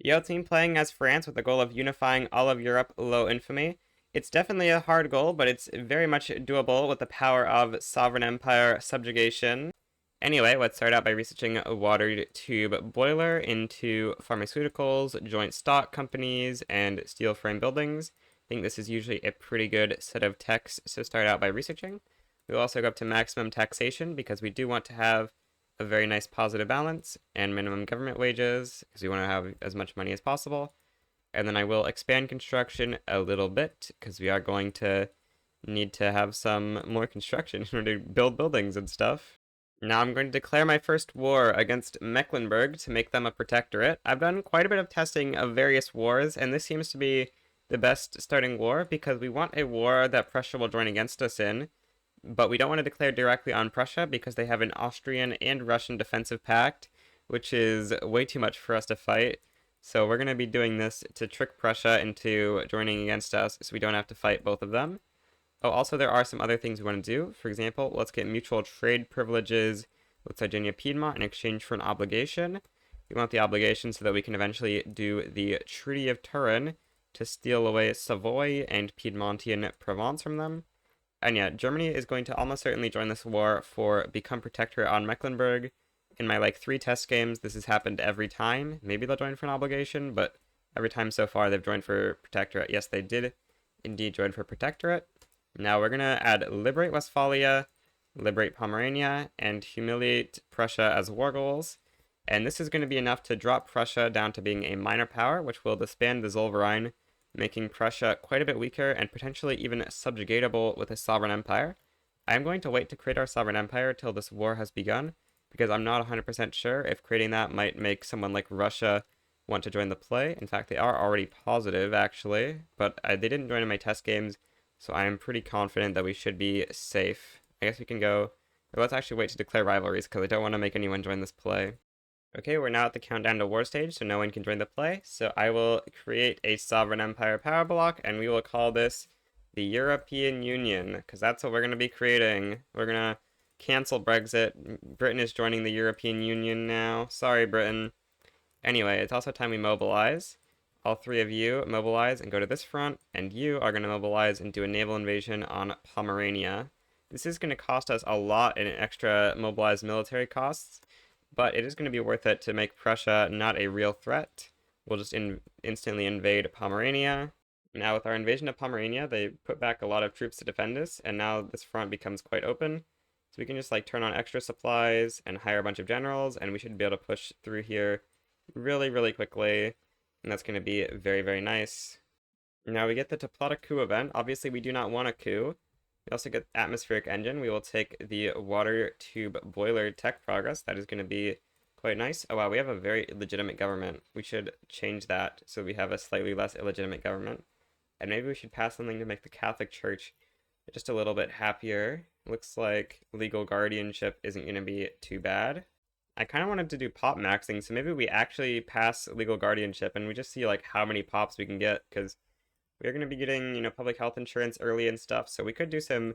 Yo team playing as France with the goal of unifying all of Europe, low infamy. It's definitely a hard goal, but it's very much doable with the power of sovereign empire subjugation. Anyway, let's start out by researching a water tube boiler into pharmaceuticals, joint stock companies, and steel frame buildings. I think this is usually a pretty good set of techs to start out by researching. We'll also go up to maximum taxation because we do want to have a very nice positive balance, and minimum government wages because we want to have as much money as possible. And then I will expand construction a little bit because we are going to need to have some more construction in order to build buildings and stuff. Now I'm going to declare my first war against Mecklenburg to make them a protectorate. I've done quite a bit of testing of various wars, and this seems to be the best starting war because we want a war that Prussia will join against us in, but we don't want to declare directly on Prussia because they have an Austrian and Russian defensive pact, which is way too much for us to fight. So we're going to be doing this to trick Prussia into joining against us so we don't have to fight both of them. Oh, also there are some other things we want to do. For example, let's get mutual trade privileges with Sardinia Piedmont in exchange for an obligation. We want the obligation so that we can eventually do the Treaty of Turin to steal away Savoy and Piedmontian Provence from them. And yeah, Germany is going to almost certainly join this war for become protectorate on Mecklenburg. In my 3 test games, this has happened every time. Maybe they'll join for an obligation, but every time so far they've joined for protectorate. Yes, they did indeed join for protectorate. Now we're going to add liberate Westphalia, liberate Pomerania, and humiliate Prussia as war goals. And this is going to be enough to drop Prussia down to being a minor power, which will disband the Zollverein, making Prussia quite a bit weaker and potentially even subjugatable with a sovereign empire. I'm going to wait to create our sovereign empire till this war has begun, because I'm not 100% sure if creating that might make someone like Russia want to join the play. In fact, they are already positive, actually, but they didn't join in my test games, so I am pretty confident that we should be safe. I guess we can go, or let's actually wait to declare rivalries, because I don't want to make anyone join this play. Okay, we're now at the countdown to war stage, so no one can join the play. So I will create a sovereign empire power block, and we will call this the European Union, because that's what we're going to be creating. We're going to cancel Brexit. Britain is joining the European Union now. Sorry, Britain. Anyway, it's also time we mobilize. All 3 of you mobilize and go to this front, and you are going to mobilize and do a naval invasion on Pomerania. This is going to cost us a lot in extra mobilized military costs, but it is going to be worth it to make Prussia not a real threat. We'll just instantly invade Pomerania. Now with our invasion of Pomerania, they put back a lot of troops to defend us, and now this front becomes quite open. So we can just turn on extra supplies and hire a bunch of generals, and we should be able to push through here really, really quickly. And that's going to be very, very nice. Now we get the to plot a coup event. Obviously, we do not want a coup. We also get atmospheric engine. We will take the water tube boiler tech progress. That is going to be quite nice. Oh wow, we have a very illegitimate government. We should change that so we have a slightly less illegitimate government. And maybe we should pass something to make the Catholic Church just a little bit happier. Looks like legal guardianship isn't going to be too bad. I kind of wanted to do pop maxing, so maybe we actually pass legal guardianship and we just see how many pops we can get, because we're going to be getting, public health insurance early and stuff, so we could do some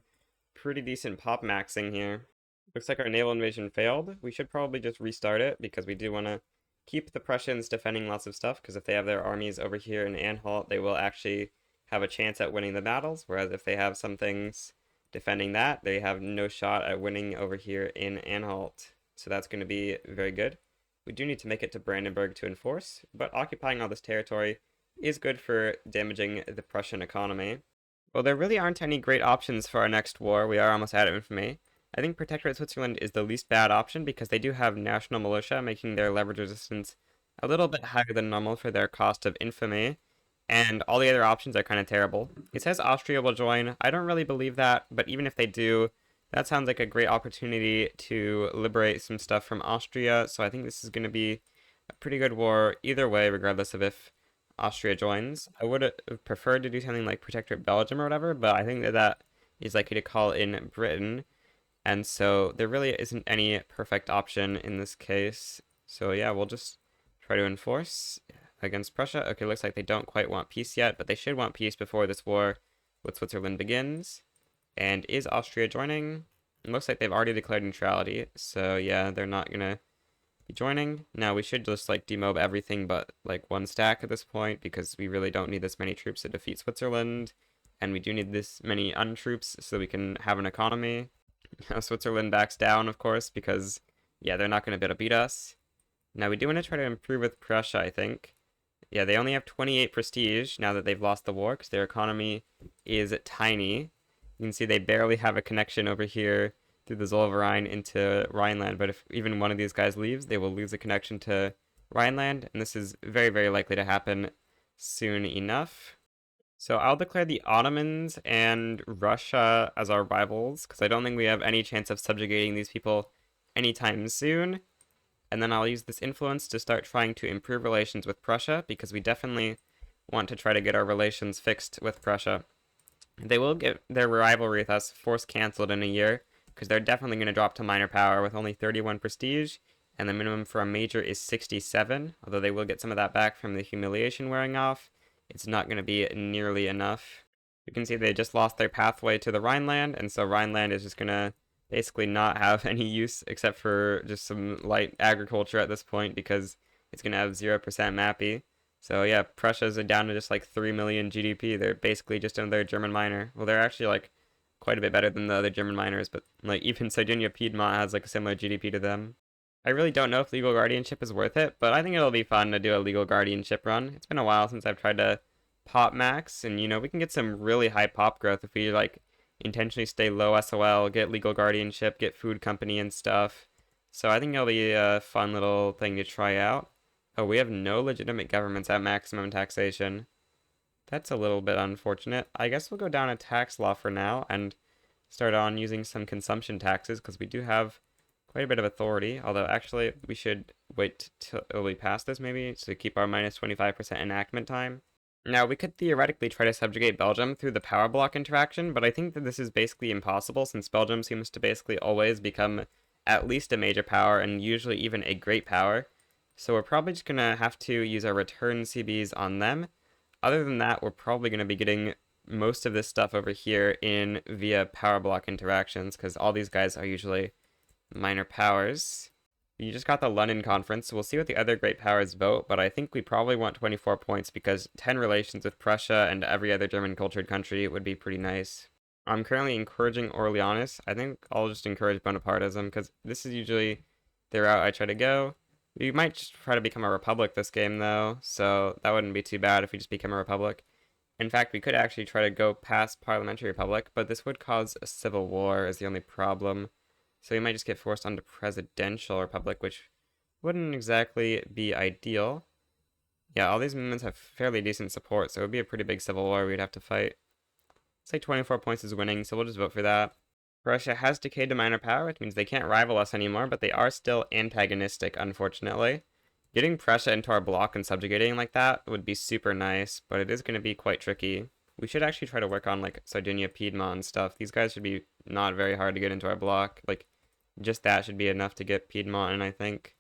pretty decent pop maxing here. Looks like our naval invasion failed. We should probably just restart it, because we do want to keep the Prussians defending lots of stuff, because if they have their armies over here in Anhalt, they will actually have a chance at winning the battles, whereas if they have some things defending that, they have no shot at winning over here in Anhalt. So that's going to be very good. We do need to make it to Brandenburg to enforce, but occupying all this territory is good for damaging the Prussian economy. Well, there really aren't any great options for our next war. We are almost out of infamy. I think Protectorate Switzerland is the least bad option because they do have national militia, making their leverage resistance a little bit higher than normal for their cost of infamy, and all the other options are kind of terrible. It says Austria will join. I don't really believe that, but even if they do, that sounds like a great opportunity to liberate some stuff from Austria, so I think this is going to be a pretty good war either way, regardless of if Austria joins. I would have preferred to do something like Protectorate Belgium or whatever, but I think that is likely to call in Britain, and so there really isn't any perfect option in this case. So yeah, we'll just try to enforce against Prussia. Okay, looks like they don't quite want peace yet, but they should want peace before this war with Switzerland begins. And is Austria joining? It looks like they've already declared neutrality, so yeah, they're not gonna be joining. Now we should just like demob everything but like one stack at this point because we really don't need this many troops to defeat Switzerland. And we do need this many untroops so we can have an economy. Switzerland backs down, of course, because, yeah, they're not going to be able to beat us. Now, we do want to try to improve with Prussia, I think. Yeah, they only have 28 prestige now that they've lost the war, because their economy is tiny. You can see they barely have a connection over here through the Zollverein into Rhineland, but if even one of these guys leaves, they will lose a connection to Rhineland, and this is very, very likely to happen soon enough. So I'll declare the Ottomans and Russia as our rivals, because I don't think we have any chance of subjugating these people anytime soon. And then I'll use this influence to start trying to improve relations with Prussia, because we definitely want to try to get our relations fixed with Prussia. They will get their rivalry with us force cancelled in a year, because they're definitely going to drop to minor power with only 31 prestige, and the minimum for a major is 67, although they will get some of that back from the humiliation wearing off. It's not going to be nearly enough. You can see they just lost their pathway to the Rhineland, and so Rhineland is just going to basically not have any use except for just some light agriculture at this point because it's going to have 0% mappy. So yeah, Prussia's down to just like 3 million GDP. They're basically just another German minor. Well, they're actually like quite a bit better than the other German minors, but like even Sardinia Piedmont has like a similar GDP to them. I really don't know if legal guardianship is worth it, but I think it'll be fun to do a legal guardianship run. It's been a while since I've tried to pop max, and you know, we can get some really high pop growth if we like intentionally stay low SOL, get legal guardianship, get food company and stuff. So I think it'll be a fun little thing to try out. Oh, we have no legitimate governments at maximum taxation. That's a little bit unfortunate. I guess we'll go down a tax law for now and start on using some consumption taxes because we do have quite a bit of authority, although actually we should wait till we pass this maybe to keep our minus 25% enactment time. Now, we could theoretically try to subjugate Belgium through the power block interaction, but I think that this is basically impossible since Belgium seems to basically always become at least a major power and usually even a great power. So we're probably just going to have to use our return CBs on them. Other than that, we're probably going to be getting most of this stuff over here in via power block interactions because all these guys are usually minor powers. You just got the London conference, so we'll see what the other great powers vote, but I think we probably want 24 points because 10 relations with Prussia and every other German cultured country would be pretty nice. I'm currently encouraging Orleanists. I think I'll just encourage Bonapartism because this is usually the route I try to go. We might just try to become a republic this game though, so that wouldn't be too bad if we just become a republic. In fact, we could actually try to go past parliamentary republic, but this would cause a civil war is the only problem. So we might just get forced onto presidential republic, which wouldn't exactly be ideal. Yeah, all these movements have fairly decent support, so it would be a pretty big civil war we'd have to fight. It's like 24 points is winning, so we'll just vote for that. Russia has decayed to minor power, which means they can't rival us anymore, but they are still antagonistic, unfortunately. Getting Prussia into our block and subjugating like that would be super nice, but it is going to be quite tricky. We should actually try to work on like Sardinia Piedmont and stuff. These guys should be not very hard to get into our block. Like, just that should be enough to get Piedmont, and I think,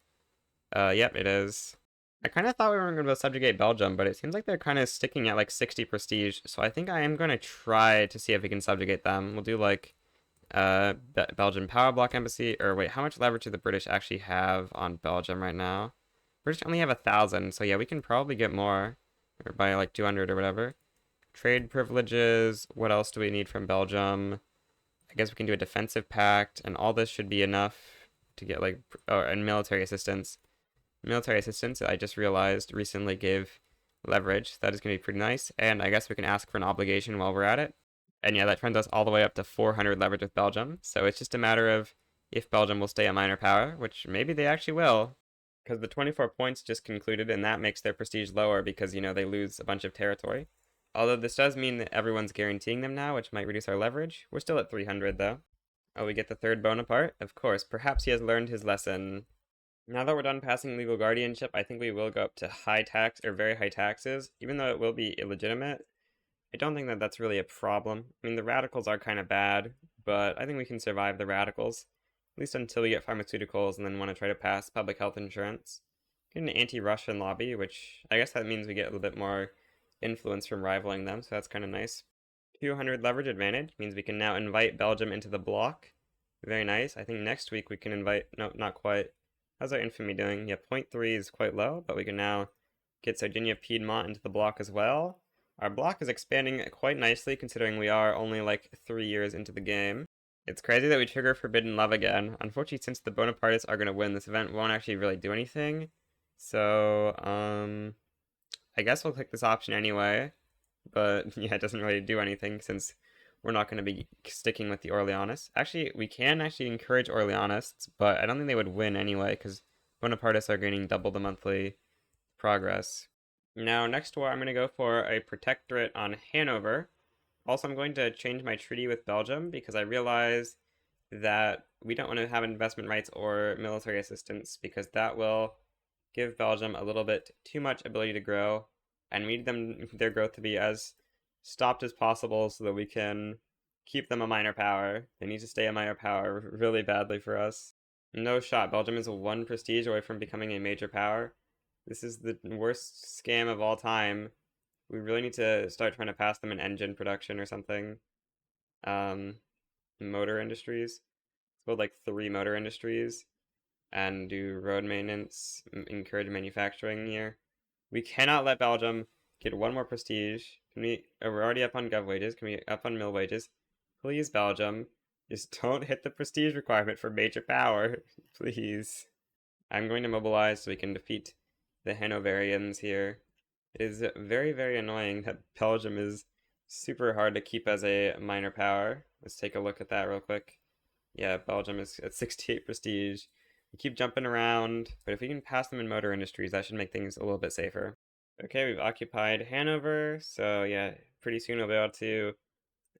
yep, it is. I kind of thought we were going to subjugate Belgium, but it seems like they're kind of sticking at like 60 prestige, so I think I am going to try to see if we can subjugate them. We'll do like, Belgian power block embassy, or wait, how much leverage do the British actually have on Belgium right now? British only have 1,000, so yeah, we can probably get more, or by like 200 or whatever. Trade privileges, what else do we need from Belgium? I guess we can do a defensive pact, and all this should be enough to get like, oh, and military assistance. Military assistance, I just realized, recently gave leverage. That is going to be pretty nice, and I guess we can ask for an obligation while we're at it. And yeah, that turns us all the way up to 400 leverage with Belgium, so it's just a matter of if Belgium will stay a minor power, which maybe they actually will, because the 24 points just concluded, and that makes their prestige lower because, you know, they lose a bunch of territory. Although this does mean that everyone's guaranteeing them now, which might reduce our leverage. We're still at 300, though. Oh, we get the third Bonaparte? Of course, perhaps he has learned his lesson. Now that we're done passing legal guardianship, I think we will go up to high tax, or very high taxes. Even though it will be illegitimate, I don't think that that's really a problem. I mean, the radicals are kind of bad, but I think we can survive the radicals. At least until we get pharmaceuticals and then want to try to pass public health insurance. Get an anti-Russian lobby, which I guess that means we get a little bit more influence from rivaling them, so that's kind of nice. 200 leverage advantage means we can now invite Belgium into the bloc. Very nice. I think next week we can invite, no, not quite. How's our infamy doing? Yeah, 0.3 is quite low, but we can now get Sardinia Piedmont into the block as well. Our block is expanding quite nicely considering we are only like 3 years into the game. It's crazy that we trigger Forbidden Love again. Unfortunately, since the Bonapartists are going to win, this event won't actually really do anything. So, I guess we'll click this option anyway. But yeah, it doesn't really do anything since we're not going to be sticking with the Orleanists. Actually, we can actually encourage Orleanists, but I don't think they would win anyway because Bonapartists are gaining double the monthly progress. Now, next war, I'm going to go for a protectorate on Hanover. Also, I'm going to change my treaty with Belgium because I realize that we don't want to have investment rights or military assistance because that will give Belgium a little bit too much ability to grow, and we need their growth to be as stopped as possible so that we can keep them a minor power. They need to stay a minor power really badly for us. No shot. Belgium is 1 prestige away from becoming a major power. This is the worst scam of all time. We really need to start trying to pass them an engine production or something. Motor industries. Let's build like 3 motor industries and do road maintenance, encourage manufacturing here. We cannot let Belgium get 1 more prestige. Can we? Oh, we're already up on gov wages. Can we up on mill wages? Please, Belgium. Just don't hit the prestige requirement for major power. Please. I'm going to mobilize so we can defeat the Hanoverians here. It is very, very annoying that Belgium is super hard to keep as a minor power. Let's take a look at that real quick. Yeah, Belgium is at 68 prestige. We keep jumping around, but if we can pass them in motor industries, that should make things a little bit safer. Okay, we've occupied Hanover, so yeah, pretty soon we'll be able to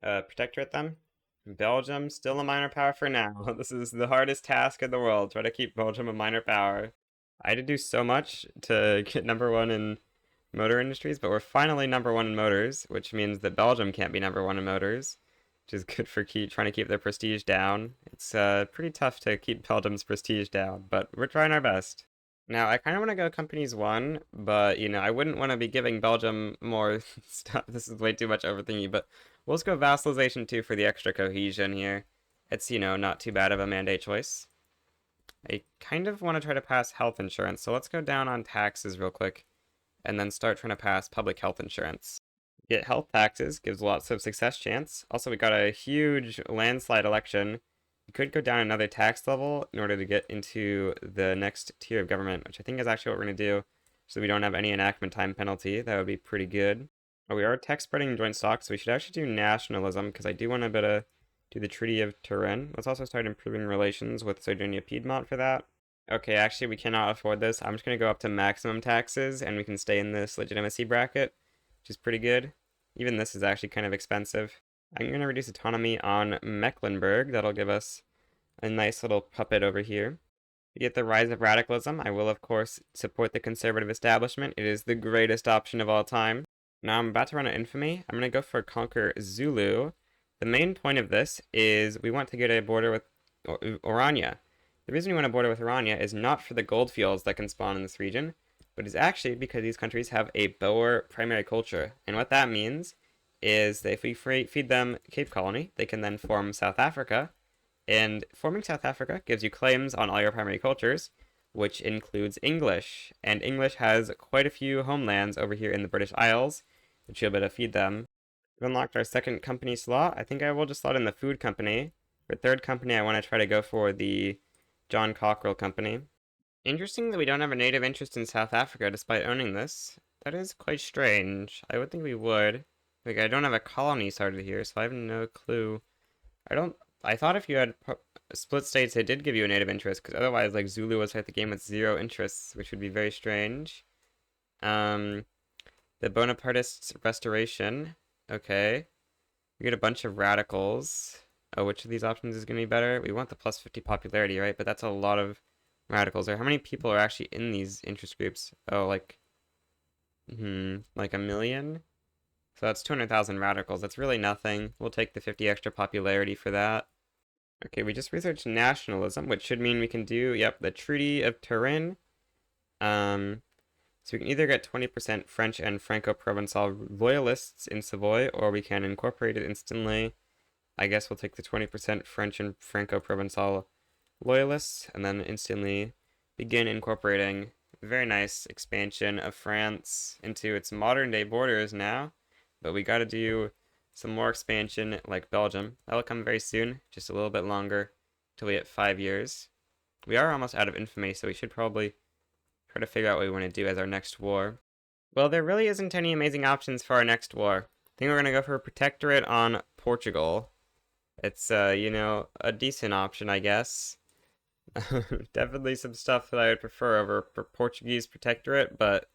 protectorate them. Belgium, still a minor power for now. This is the hardest task in the world, try to keep Belgium a minor power. I had to do so much to get #1 in motor industries, but we're finally #1 in motors, which means that Belgium can't be #1 in motors, which is good for trying to keep their prestige down. It's pretty tough to keep Belgium's prestige down, but we're trying our best. Now, I kind of want to go companies 1, but, I wouldn't want to be giving Belgium more stuff. This is way too much overthinking, but we'll just go vassalization 2 for the extra cohesion here. It's, not too bad of a mandate choice. I kind of want to try to pass health insurance, so let's go down on taxes real quick and then start trying to pass public health insurance. Get health taxes, gives lots of success chance. Also, we got a huge landslide election. We could go down another tax level in order to get into the next tier of government, which I think is actually what we're going to do, so we don't have any enactment time penalty. That would be pretty good. Oh, we are tech spreading joint stocks, so we should actually do nationalism, because I do want to do the Treaty of Turin. Let's also start improving relations with Sardinia Piedmont for that. Okay, actually, we cannot afford this. I'm just going to go up to maximum taxes, and we can stay in this legitimacy bracket, which is pretty good. Even this is actually kind of expensive. I'm going to reduce autonomy on Mecklenburg. That'll give us a nice little puppet over here. We get the rise of radicalism. I will, of course, support the conservative establishment. It is the greatest option of all time. Now I'm about to run an infamy. I'm going to go for Conquer Zulu. The main point of this is we want to get a border with Orania. The reason we want a border with Orania is not for the gold fields that can spawn in this region, but is actually because these countries have a Boer primary culture. And what that means is that if we feed them Cape Colony, they can then form South Africa. And forming South Africa gives you claims on all your primary cultures, which includes English. And English has quite a few homelands over here in the British Isles, which you'll be able to feed them. We've unlocked our second company slot. I think I will just slot in the food company. For third company, I want to try to go for the John Cockerell Company. Interesting that we don't have a native interest in South Africa despite owning this. That is quite strange. I would think we would. Like, I don't have a colony started here, so I have no clue. I thought if you had split states, it did give you a native interest, because otherwise, like, Zulu would start the game with 0 interests, which would be very strange. The Bonapartist restoration. Okay. We get a bunch of radicals. Oh, which of these options is going to be better? We want the plus 50 popularity, right? But that's a lot of radicals. Or how many people are actually in these interest groups? Oh, like 1 million? So that's 200,000 radicals. That's really nothing. We'll take the 50 extra popularity for that. Okay, we just researched nationalism, which should mean we can do, yep, the Treaty of Turin. So we can either get 20% French and Franco-Provençal loyalists in Savoy, or we can incorporate it instantly. I guess we'll take the 20% French and Franco-Provençal loyalists, and then instantly begin incorporating. Very nice expansion of France into its modern day borders now, but we gotta do some more expansion like Belgium. That'll come very soon, just a little bit longer till we hit 5 years. We are almost out of infamy, so we should probably try to figure out what we want to do as our next war. Well, there really isn't any amazing options for our next war. I think we're gonna go for a protectorate on Portugal. It's, a decent option, I guess. Definitely some stuff that I would prefer over Portuguese protectorate, but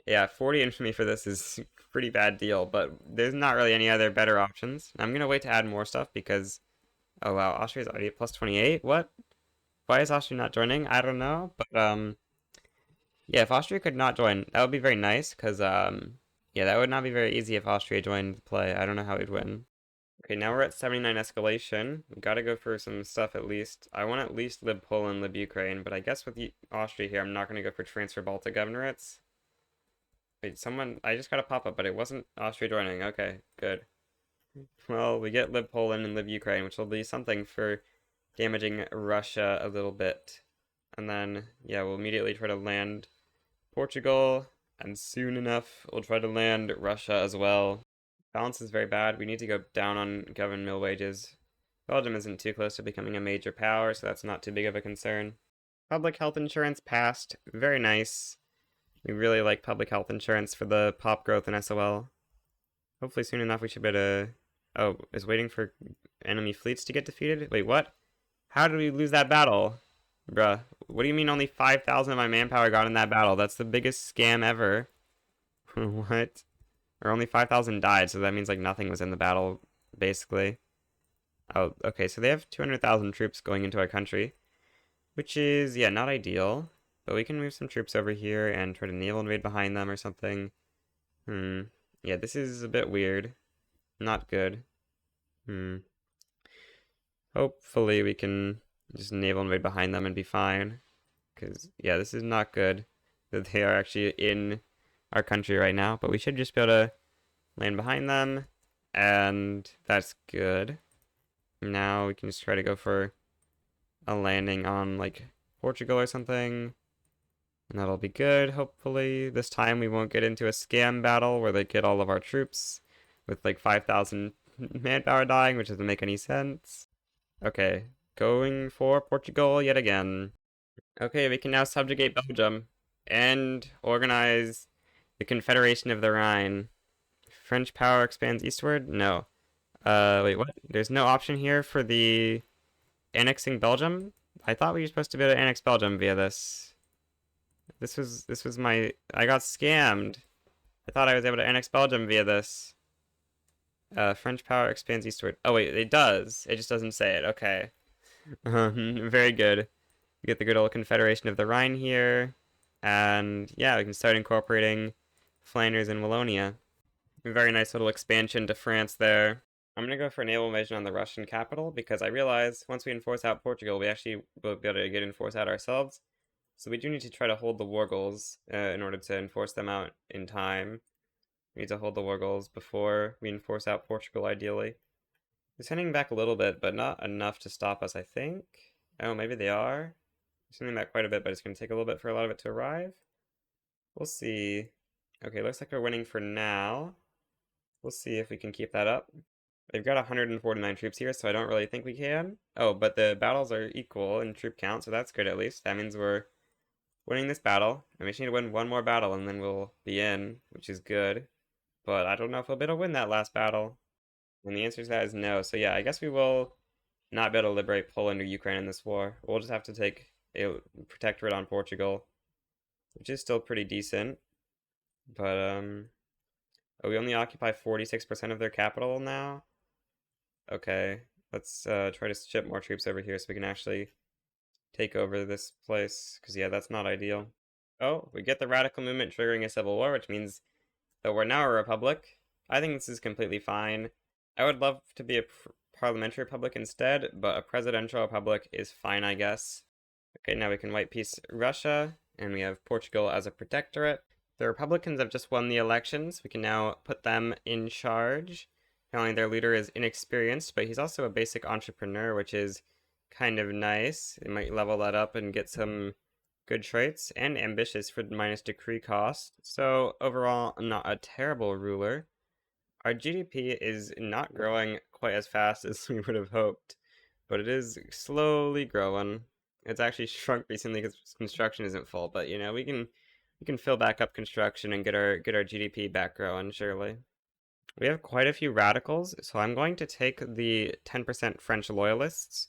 yeah, 40 infamy for this is a pretty bad deal, but there's not really any other better options. I'm gonna wait to add more stuff because, oh wow, Austria's already at plus 28? What? Why is Austria not joining? I don't know, but yeah, if Austria could not join, that would be very nice, because yeah, that would not be very easy if Austria joined the play. I don't know how we'd win. Okay, now we're at 79 escalation. We gotta go for some stuff at least. I want at least lib Poland, lib Ukraine, but I guess with Austria here, I'm not gonna go for transfer Baltic governorates. Wait, I just got a pop-up, but it wasn't Austria joining. Okay, good. Well, we get lib Poland and lib Ukraine, which will be something for damaging Russia a little bit. And then, yeah, we'll immediately try to land Portugal, and soon enough, we'll try to land Russia as well. Balance is very bad. We need to go down on government mill wages. Belgium isn't too close to becoming a major power, so that's not too big of a concern. Public health insurance passed. Very nice. We really like public health insurance for the pop growth in SOL. Hopefully soon enough we should be able to... Oh, is waiting for enemy fleets to get defeated? Wait, what? How did we lose that battle? Bruh, what do you mean only 5,000 of my manpower got in that battle? That's the biggest scam ever. What? Or only 5,000 died, so that means like nothing was in the battle, basically. Oh, okay, so they have 200,000 troops going into our country, which is, yeah, not ideal. But we can move some troops over here and try to naval invade behind them or something. Yeah, this is a bit weird. Not good. Hopefully we can just naval invade behind them and be fine. Because, yeah, this is not good that they are actually in our country right now. But we should just be able to land behind them. And that's good. Now we can just try to go for a landing on, like, Portugal or something. And that'll be good, hopefully. This time we won't get into a scam battle where they get all of our troops with, like, 5,000 manpower dying, which doesn't make any sense. Okay, going for Portugal yet again. Okay, we can now subjugate Belgium and organize the Confederation of the Rhine. French power expands eastward? No. Wait, what? There's no option here for the annexing Belgium? I thought we were supposed to be able to annex Belgium via this. This was my... I got scammed. I thought I was able to annex Belgium via this. French power expands eastward. Oh wait, it does. It just doesn't say it. Okay. Very good. We get the good old Confederation of the Rhine here. And yeah, we can start incorporating Flanders and Wallonia. Very nice little expansion to France there. I'm going to go for a naval invasion on the Russian capital because I realize once we enforce out Portugal, we actually will be able to get enforced out ourselves. So we do need to try to hold the war goals in order to enforce them out in time. We need to hold the war goals before we enforce out Portugal, ideally. They're sending back a little bit, but not enough to stop us, I think. Oh, maybe they are. They're sending back quite a bit, but it's going to take a little bit for a lot of it to arrive. We'll see. Okay, looks like we're winning for now. We'll see if we can keep that up. They've got 149 troops here, so I don't really think we can. Oh, but the battles are equal in troop count, so that's good at least. That means we're winning this battle. And we just need to win one more battle, and then we'll be in, which is good. But I don't know if we'll be able to win that last battle. And the answer to that is no. So yeah, I guess we will not be able to liberate Poland or Ukraine in this war. We'll just have to take a protectorate on Portugal, which is still pretty decent. But, oh, we only occupy 46% of their capital now? Okay, let's try to ship more troops over here so we can actually take over this place. Because, yeah, that's not ideal. Oh, we get the radical movement triggering a civil war, which means that we're now a republic. I think this is completely fine. I would love to be a parliamentary republic instead, but a presidential republic is fine, I guess. Okay, now we can white peace Russia, and we have Portugal as a protectorate. The Republicans have just won the elections. We can now put them in charge. Not only their leader is inexperienced, but he's also a basic entrepreneur, which is kind of nice. It might level that up and get some Good traits, and ambitious for minus decree cost. So overall, not a terrible ruler. Our GDP is not growing quite as fast as we would have hoped, but it is slowly growing. It's actually shrunk recently because construction isn't full, but you know, we can fill back up construction and get our GDP back growing, surely. We have quite a few radicals, so I'm going to take the 10% French loyalists.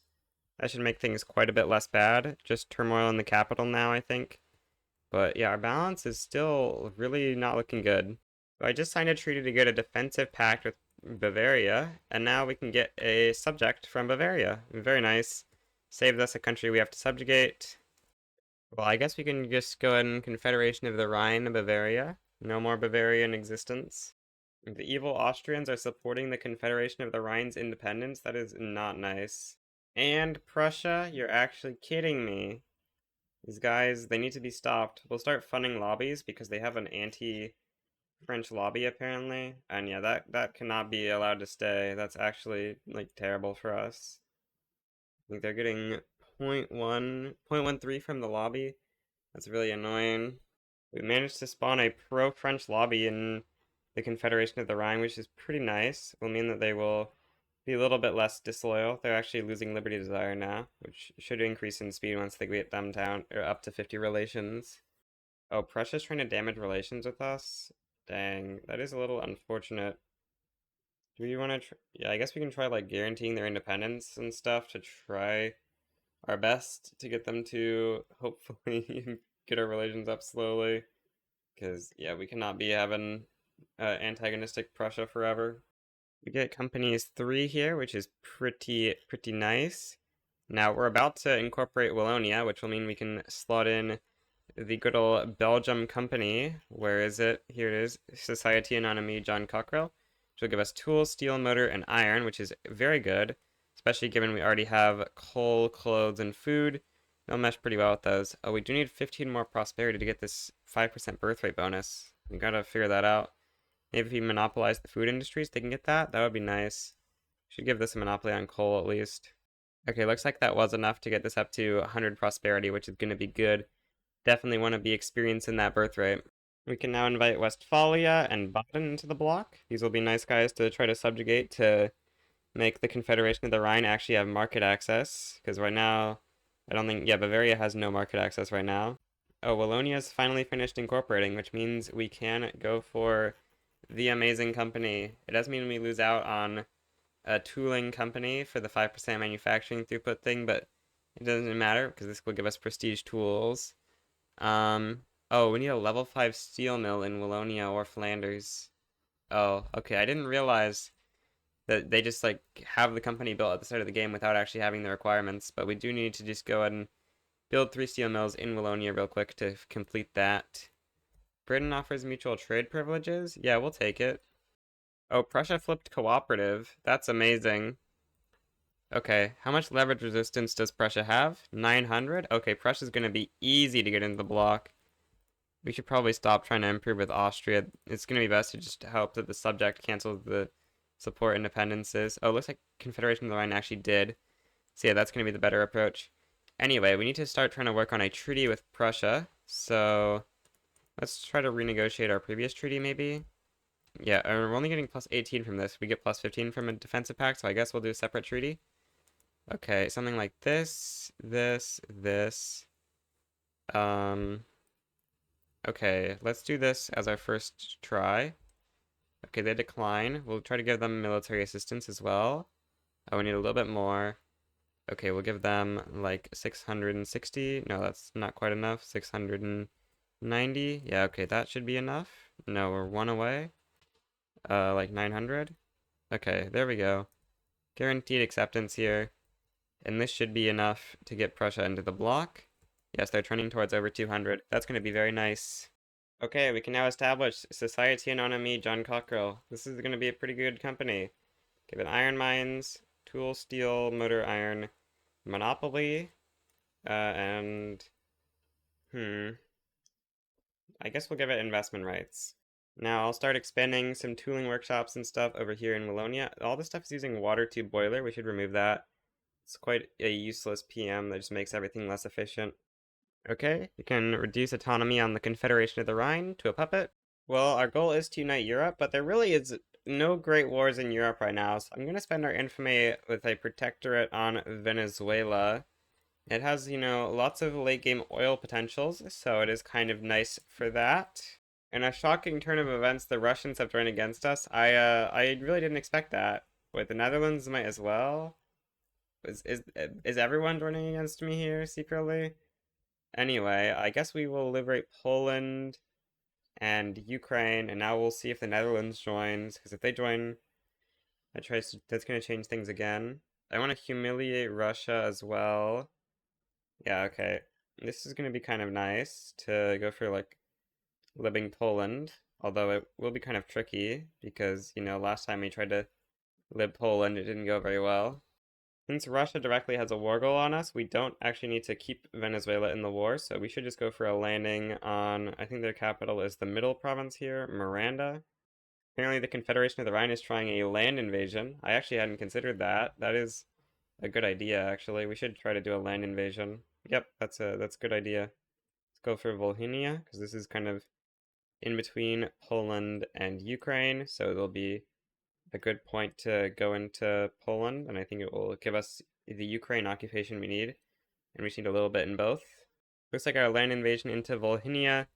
That should make things quite a bit less bad. Just turmoil in the capital now, I think. But yeah, our balance is still really not looking good. So I just signed a treaty to get a defensive pact with Bavaria, and now we can get a subject from Bavaria. Very nice. Saves us a country we have to subjugate. Well, I guess we can just go ahead and Confederation of the Rhine and Bavaria. No more Bavaria in existence. The evil Austrians are supporting the Confederation of the Rhine's independence. That is not nice. And Prussia? You're actually kidding me. These guys, they need to be stopped. We'll start funding lobbies because they have an anti-French lobby apparently. And yeah, that cannot be allowed to stay. That's actually like terrible for us. I think they're getting 0.13 from the lobby. That's really annoying. We managed to spawn a pro-French lobby in the Confederation of the Rhine, which is pretty nice. It will mean that they will be a little bit less disloyal. They're actually losing Liberty Desire now, which should increase in speed once they get them down or up to 50 relations. Oh, Prussia's trying to damage relations with us? Dang, that is a little unfortunate. Do we want to yeah, I guess we can try like guaranteeing their independence and stuff to try our best to get them to hopefully get our relations up slowly. Because, yeah, we cannot be having antagonistic Prussia forever. We get companies 3 here, which is pretty nice. Now, we're about to incorporate Wallonia, which will mean we can slot in the good old Belgium company. Where is it? Here it is. Society Anonyme John Cockrell. Which will give us tools, steel, motor, and iron, which is very good. Especially given we already have coal, clothes, and food. They'll mesh pretty well with those. Oh, we do need 15 more prosperity to get this 5% birth rate bonus. We gotta figure that out. Maybe if we monopolize the food industries, they can get that. That would be nice. Should give this a monopoly on coal at least. Okay, looks like that was enough to get this up to 100 prosperity, which is gonna be good. Definitely want to be experiencing that birth rate. We can now invite Westphalia and Baden into the block. These will be nice guys to try to subjugate to make the Confederation of the Rhine actually have market access. Because right now, I don't think, yeah, Bavaria has no market access right now. Oh, Wallonia's finally finished incorporating, which means we can go for the amazing company. It does mean we lose out on a tooling company for the 5% manufacturing throughput thing, but it doesn't matter because this will give us prestige tools. Oh, we need a level 5 steel mill in Wallonia or Flanders. Oh, okay, I didn't realize that they just like have the company built at the start of the game without actually having the requirements, but we do need to just go ahead and build 3 steel mills in Wallonia real quick to complete that. Britain offers mutual trade privileges? Yeah, we'll take it. Oh, Prussia flipped cooperative. That's amazing. Okay, how much leverage resistance does Prussia have? 900? Okay, Prussia's gonna be easy to get into the block. We should probably stop trying to improve with Austria. It's gonna be best to just hope that the subject cancels the support independences. Oh, looks like Confederation of the Rhine actually did. So yeah, that's gonna be the better approach. Anyway, we need to start trying to work on a treaty with Prussia. So let's try to renegotiate our previous treaty, maybe. Yeah, we're only getting plus 18 from this. We get plus 15 from a defensive pact, so I guess we'll do a separate treaty. Okay, something like this, this. Okay, let's do this as our first try. Okay, they decline. We'll try to give them military assistance as well. Oh, we need a little bit more. Okay, we'll give them like 660. No, that's not quite enough. 690. Yeah, okay, that should be enough. No, we're 1 away. Like 900. Okay, there we go. Guaranteed acceptance here. And this should be enough to get Prussia into the block. Yes, they're trending towards over 200. That's going to be very nice. Okay, we can now establish Society Anonyme John Cockrell. This is going to be a pretty good company. Give it iron mines, tool, steel, motor, iron, monopoly, and I guess we'll give it investment rights. Now I'll start expanding some tooling workshops and stuff over here in Wallonia. All this stuff is using water tube boiler. We should remove that. It's quite a useless PM that just makes everything less efficient. Okay, you can reduce autonomy on the Confederation of the Rhine to a puppet. Well, our goal is to unite Europe, but there really is no great wars in Europe right now, so I'm going to spend our infamy with a protectorate on Venezuela. It has, lots of late game oil potentials, so it is kind of nice for that. In a shocking turn of events, the Russians have joined against us. I really didn't expect that. Wait, the Netherlands might as well. Is everyone joining against me here secretly? Anyway, I guess we will liberate Poland and Ukraine, and now we'll see if the Netherlands joins, because if they join, that's going to change things again. I want to humiliate Russia as well. Yeah, okay. This is going to be kind of nice to go for, like, libbing Poland, although it will be kind of tricky, because, last time we tried to lib Poland, it didn't go very well. Since Russia directly has a war goal on us, we don't actually need to keep Venezuela in the war, so we should just go for a landing on, I think their capital is the middle province here, Miranda. Apparently the Confederation of the Rhine is trying a land invasion. I actually hadn't considered that. That is a good idea, actually. We should try to do a land invasion. Yep, that's a good idea. Let's go for Volhynia, because this is kind of in between Poland and Ukraine, so there'll be a good point to go into Poland, and I think it will give us the Ukraine occupation we need, and we just need a little bit in both. Looks like our land invasion into Volhynia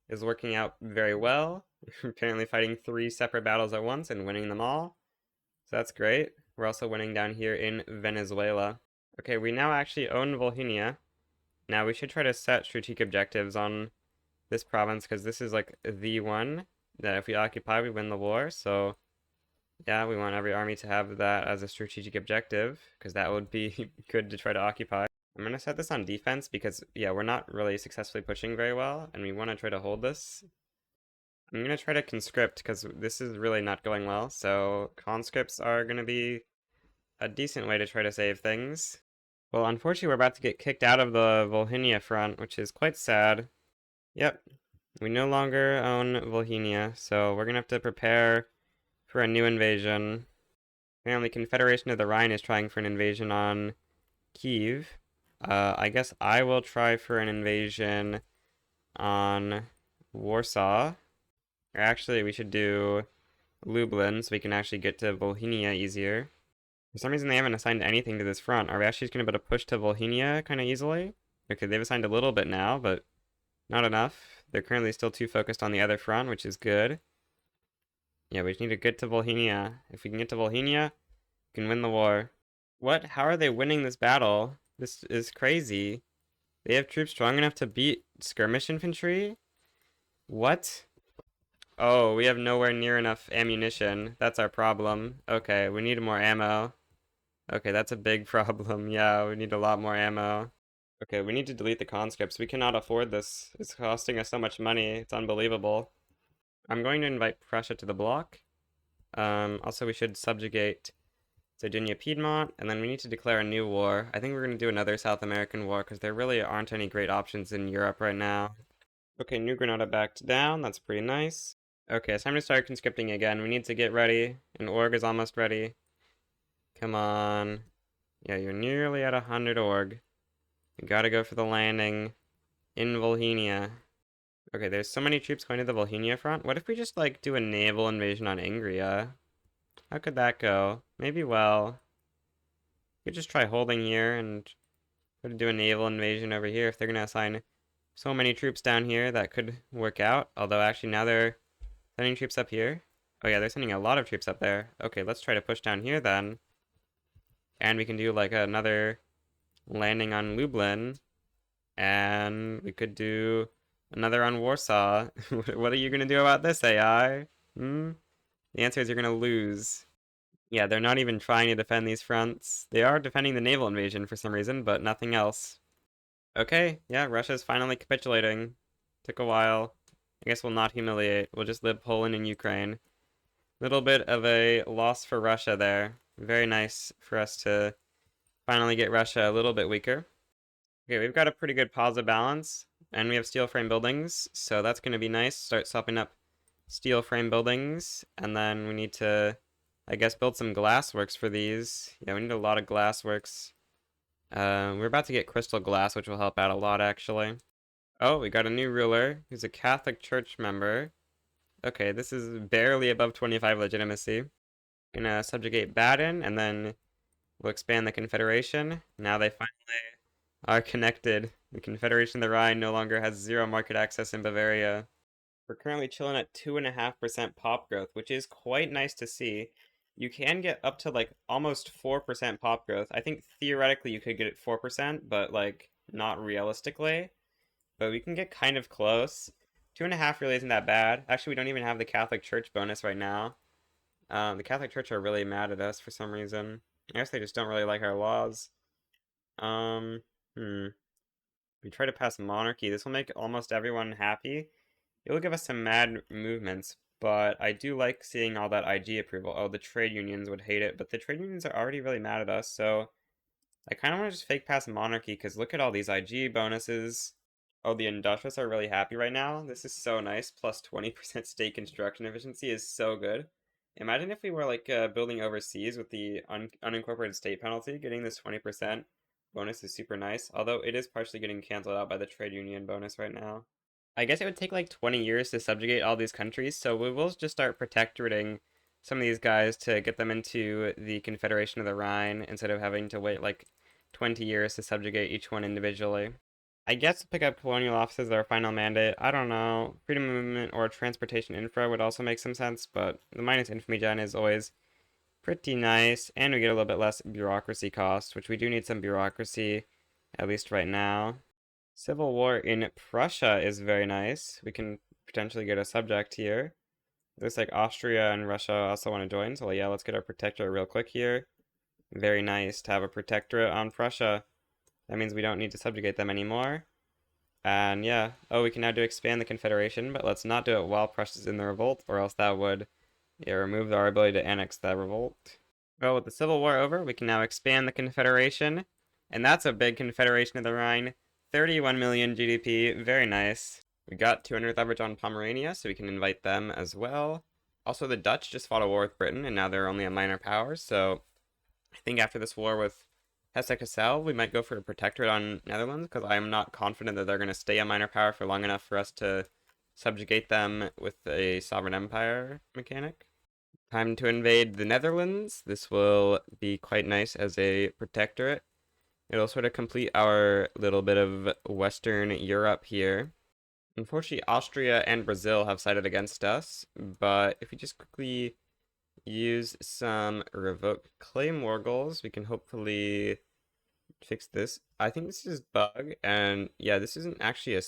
is working out very well. We're apparently fighting 3 separate battles at once and winning them all, so that's great. We're also winning down here in Venezuela. Okay, we now actually own Volhynia. Now we should try to set strategic objectives on this province, because this is like the one that if we occupy, we win the war, so yeah, we want every army to have that as a strategic objective, because that would be good to try to occupy. I'm going to set this on defense because, yeah, we're not really successfully pushing very well, and we want to try to hold this. I'm going to try to conscript, because this is really not going well, so conscripts are going to be a decent way to try to save things. Well, unfortunately, we're about to get kicked out of the Volhynia front, which is quite sad. Yep, we no longer own Volhynia, so we're going to have to prepare for a new invasion. Apparently, Confederation of the Rhine is trying for an invasion on Kyiv. I guess I will try for an invasion on Warsaw. Or actually, we should do Lublin so we can actually get to Volhynia easier. For some reason, they haven't assigned anything to this front. Are we actually just going to be able to push to Volhynia kind of easily? Okay, they've assigned a little bit now, but not enough. They're currently still too focused on the other front, which is good. Yeah, we just need to get to Volhynia. If we can get to Volhynia, we can win the war. What? How are they winning this battle? This is crazy. They have troops strong enough to beat skirmish infantry? What? Oh, we have nowhere near enough ammunition. That's our problem. Okay, we need more ammo. Okay, that's a big problem. Yeah, we need a lot more ammo. Okay, we need to delete the conscripts. We cannot afford this. It's costing us so much money. It's unbelievable. I'm going to invite Prussia to the block. Also, we should subjugate Sardinia, Piedmont, and then we need to declare a new war. I think we're going to do another South American war, because there really aren't any great options in Europe right now. Okay, New Granada backed down. That's pretty nice. Okay, it's time to start conscripting again. We need to get ready. An org is almost ready. Come on. Yeah, you're nearly at 100 org. You gotta go for the landing in Volhynia. Okay, there's so many troops going to the Volhynia front. What if we just, like, do a naval invasion on Ingria? How could that go? Maybe, well, we could just try holding here and try to do a naval invasion over here. If they're gonna assign so many troops down here, that could work out. Although, actually, now they're sending troops up here. Oh yeah, they're sending a lot of troops up there. Okay, let's try to push down here then. And we can do, like, another landing on Lublin. And we could do another on Warsaw. What are you gonna do about this, AI? Hmm? The answer is you're gonna lose. Yeah, they're not even trying to defend these fronts. They are defending the naval invasion for some reason, but nothing else. Okay, yeah, Russia's finally capitulating. Took a while. I guess we'll not humiliate. We'll just live Poland and Ukraine. Little bit of a loss for Russia there. Very nice for us to finally get Russia a little bit weaker. Okay, we've got a pretty good positive balance, and we have steel frame buildings, so that's going to be nice. Start swapping up steel frame buildings, and then we need to, I guess, build some glass works for these. Yeah, we need a lot of glass works. We're about to get crystal glass, which will help out a lot, actually. Oh, we got a new ruler who's a Catholic Church member. Okay, this is barely above 25 legitimacy. Gonna subjugate Baden, and then we'll expand the Confederation. Now they finally are connected. The Confederation of the Rhine no longer has zero market access in Bavaria. We're currently chilling at 2.5% pop growth, which is quite nice to see. You can get up to like almost 4% pop growth. I think theoretically you could get it 4%, but like not realistically. But we can get kind of close. 2.5 really isn't that bad. Actually, we don't even have the Catholic Church bonus right now. The Catholic Church are really mad at us for some reason. I guess they just don't really like our laws. Um, hmm. We try to pass monarchy. This will make almost everyone happy. It will give us some mad movements, but I do like seeing all that IG approval. Oh, the trade unions would hate it, but the trade unions are already really mad at us, so I kind of want to just fake pass monarchy, because look at all these IG bonuses. Oh, the industrialists are really happy right now. This is so nice. Plus 20% state construction efficiency is so good. Imagine if we were like building overseas with the unincorporated state penalty. Getting this 20% bonus is super nice, although it is partially getting canceled out by the trade union bonus right now. I guess it would take like 20 years to subjugate all these countries, so we will just start protectorating some of these guys to get them into the Confederation of the Rhine instead of having to wait like 20 years to subjugate each one individually. I guess pick up colonial offices as our final mandate. I don't know. Freedom of movement or transportation infra would also make some sense, but the minus infamy gen is always pretty nice, and we get a little bit less bureaucracy cost, which we do need some bureaucracy, at least right now. Civil war in Prussia is very nice. We can potentially get a subject here. Looks like Austria and Russia also want to join, so yeah, let's get our protectorate real quick here. Very nice to have a protectorate on Prussia. That means we don't need to subjugate them anymore. And yeah, oh, we can now expand the Confederation, but let's not do it while Prussia's in the revolt, or else that would remove our ability to annex that revolt. Well, with the Civil War over, we can now expand the Confederation, and that's a big Confederation of the Rhine. 31 million GDP, very nice. We got 200 leverage on Pomerania, so we can invite them as well. Also, the Dutch just fought a war with Britain, and now they're only a minor power, so I think after this war with Hesse-Kassel, we might go for a protectorate on Netherlands, because I'm not confident that they're going to stay a minor power for long enough for us to subjugate them with a sovereign empire mechanic. Time to invade the Netherlands. This will be quite nice as a protectorate. It'll sort of complete our little bit of Western Europe here. Unfortunately, Austria and Brazil have sided against us, but if we just quickly use some revoke claim war goals, we can hopefully fix this. I think this is bug, and yeah, this isn't actually I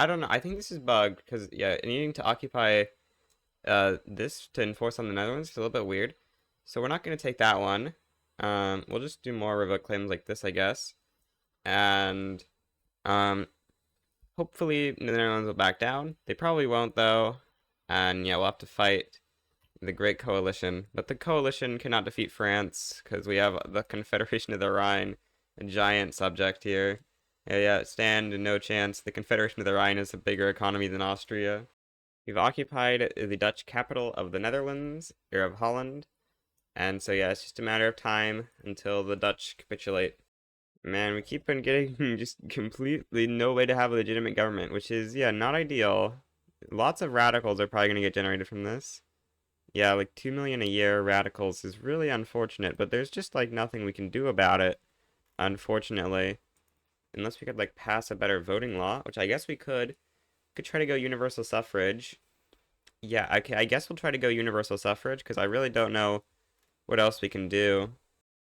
don't know. I think this is bug, because yeah, needing to occupy this to enforce on the Netherlands is a little bit weird. So we're not going to take that one. We'll just do more revoke claims like this, I guess. And hopefully the Netherlands will back down. They probably won't, though. And yeah, we'll have to fight the Great Coalition. But the coalition cannot defeat France, because we have the Confederation of the Rhine, a giant subject here. Yeah, stand no chance. The Confederation of the Rhine is a bigger economy than Austria. We've occupied the Dutch capital of the Netherlands, or of Holland. And so yeah, it's just a matter of time until the Dutch capitulate. Man, we keep on getting just completely no way to have a legitimate government, which is, yeah, not ideal. Lots of radicals are probably going to get generated from this. Yeah, like 2 million a year radicals is really unfortunate, but there's just like nothing we can do about it, unfortunately. Unless we could like pass a better voting law, which I guess we could. Could try to go universal suffrage. Yeah, okay, I guess we'll try to go universal suffrage, because I really don't know what else we can do.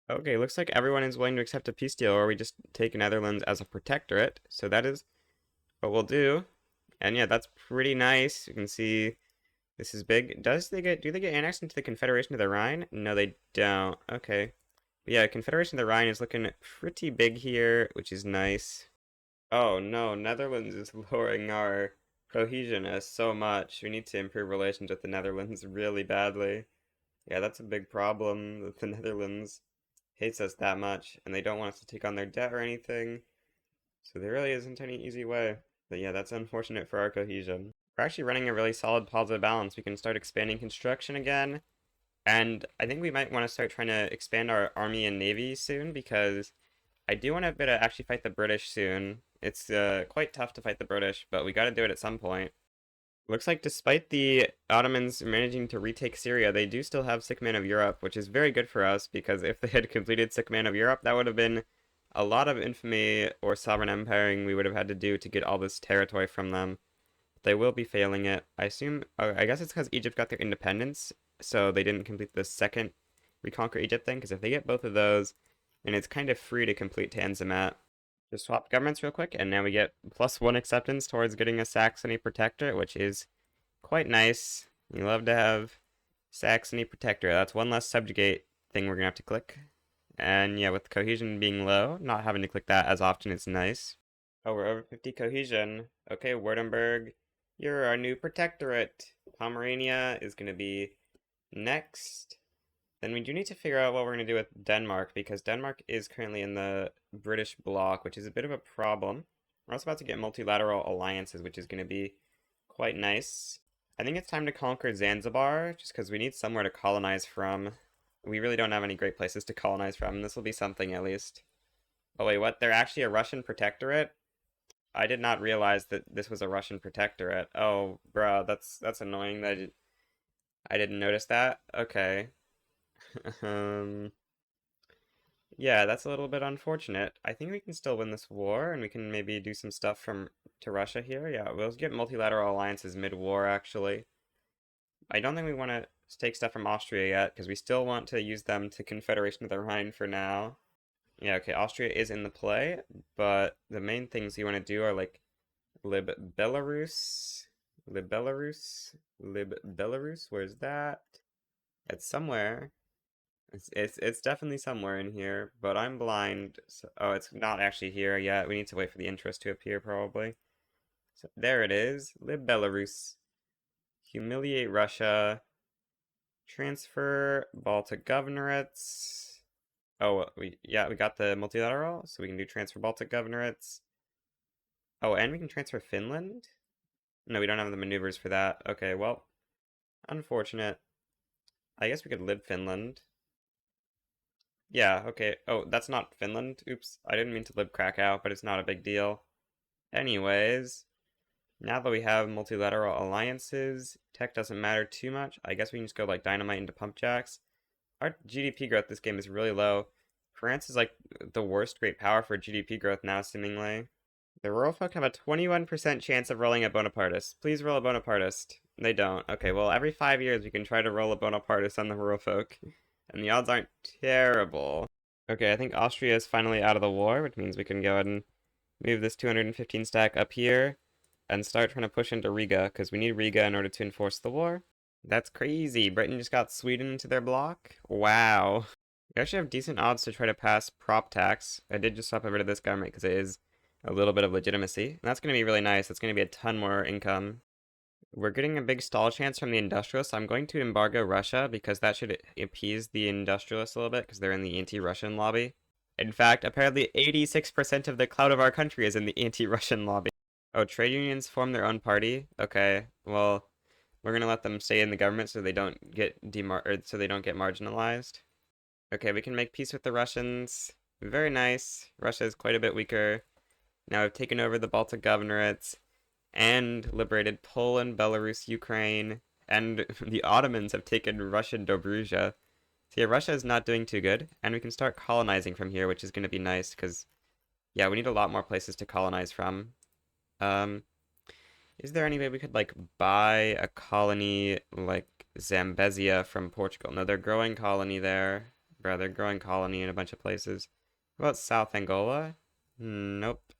Okay, looks like everyone is willing to accept a peace deal, or we just take Netherlands as a protectorate. So that is what we'll do. And yeah, that's pretty nice. You can see this is big. Do they get annexed into the Confederation of the Rhine? No, they don't. Okay. But yeah, Confederation of the Rhine is looking pretty big here, which is nice. Oh no, Netherlands is lowering our cohesionness so much. We need to improve relations with the Netherlands really badly. Yeah, that's a big problem that the Netherlands hates us that much, and they don't want us to take on their debt or anything. So there really isn't any easy way. But yeah, that's unfortunate for our cohesion. We're actually running a really solid positive balance. We can start expanding construction again. And I think we might want to start trying to expand our army and navy soon because I do want to bit actually fight the British soon. It's quite tough to fight the British, but we got to do it at some point. Looks like despite the Ottomans managing to retake Syria, they do still have Sick Man of Europe, which is very good for us because if they had completed Sick Man of Europe, that would have been a lot of infamy or sovereign empiring we would have had to do to get all this territory from them. They will be failing it. I assume, I guess it's because Egypt got their independence, so they didn't complete the second reconquer Egypt thing, because if they get both of those, then it's kind of free to complete Tanzimat. Just swapped governments real quick, and now we get +1 acceptance towards getting a Saxony protectorate, which is quite nice. You love to have Saxony protectorate. That's one less subjugate thing we're gonna have to click. And yeah, with cohesion being low, not having to click that as often is nice. Oh, we're over 50 cohesion. Okay, Württemberg, you're our new protectorate. Pomerania is gonna be next. Then we do need to figure out what we're going to do with Denmark, because Denmark is currently in the British bloc, which is a bit of a problem. We're also about to get multilateral alliances, which is going to be quite nice. I think it's time to conquer Zanzibar, just because we need somewhere to colonize from. We really don't have any great places to colonize from. This will be something at least. Oh wait, what? They're actually a Russian protectorate? I did not realize that this was a Russian protectorate. Oh, bruh, that's annoying that I didn't notice that. Okay. Yeah, that's a little bit unfortunate. I think we can still win this war, and we can maybe do some stuff to Russia here. Yeah, we'll get multilateral alliances mid-war, actually. I don't think we want to take stuff from Austria yet, because we still want to use them to Confederation of the Rhine for now. Yeah, okay, Austria is in the play, but the main things you want to do are like Lib Belarus, where's that? It's somewhere. It's definitely somewhere in here, but I'm blind. So, oh, it's not actually here yet. We need to wait for the interest to appear, probably. So there it is. Lib Belarus. Humiliate Russia. Transfer Baltic governorates. Oh, we got the multilateral, so we can do transfer Baltic governorates. Oh, and we can transfer Finland? No, we don't have the maneuvers for that. Okay, well, unfortunate. I guess we could lib Finland. Yeah, okay. Oh, that's not Finland. Oops. I didn't mean to lib Krakow, but it's not a big deal. Anyways, now that we have multilateral alliances, tech doesn't matter too much. I guess we can just go like dynamite into pump jacks. Our GDP growth this game is really low. France is like the worst great power for GDP growth now, seemingly. The rural folk have a 21% chance of rolling a Bonapartist. Please roll a Bonapartist. They don't. Okay, well, every 5 years we can try to roll a Bonapartist on the rural folk. And the odds aren't terrible. Okay, I think Austria is finally out of the war, which means we can go ahead and move this 215 stack up here and start trying to push into Riga, because we need Riga in order to enforce the war. That's crazy. Britain just got Sweden into their bloc? Wow. We actually have decent odds to try to pass prop tax. I did just swap over to this government because it is a little bit of legitimacy. And that's going to be really nice. That's going to be a ton more income. We're getting a big stall chance from the industrialists. I'm going to embargo Russia because that should appease the industrialists a little bit because they're in the anti-Russian lobby. In fact, apparently 86% of the clout of our country is in the anti-Russian lobby. Oh, trade unions form their own party? Okay, well, we're gonna let them stay in the government so they don't get marginalized. Okay, we can make peace with the Russians. Very nice. Russia is quite a bit weaker. Now we've taken over the Baltic governorates and liberated Poland, Belarus, Ukraine, and the Ottomans have taken Russian Dobruja. So yeah, Russia is not doing too good, and we can start colonizing from here, which is going to be nice, because, yeah, we need a lot more places to colonize from. Is there any way we could, like, buy a colony like Zambezia from Portugal? No, they're growing colony there. Bro, they're growing colony in a bunch of places. What about South Angola? Nope.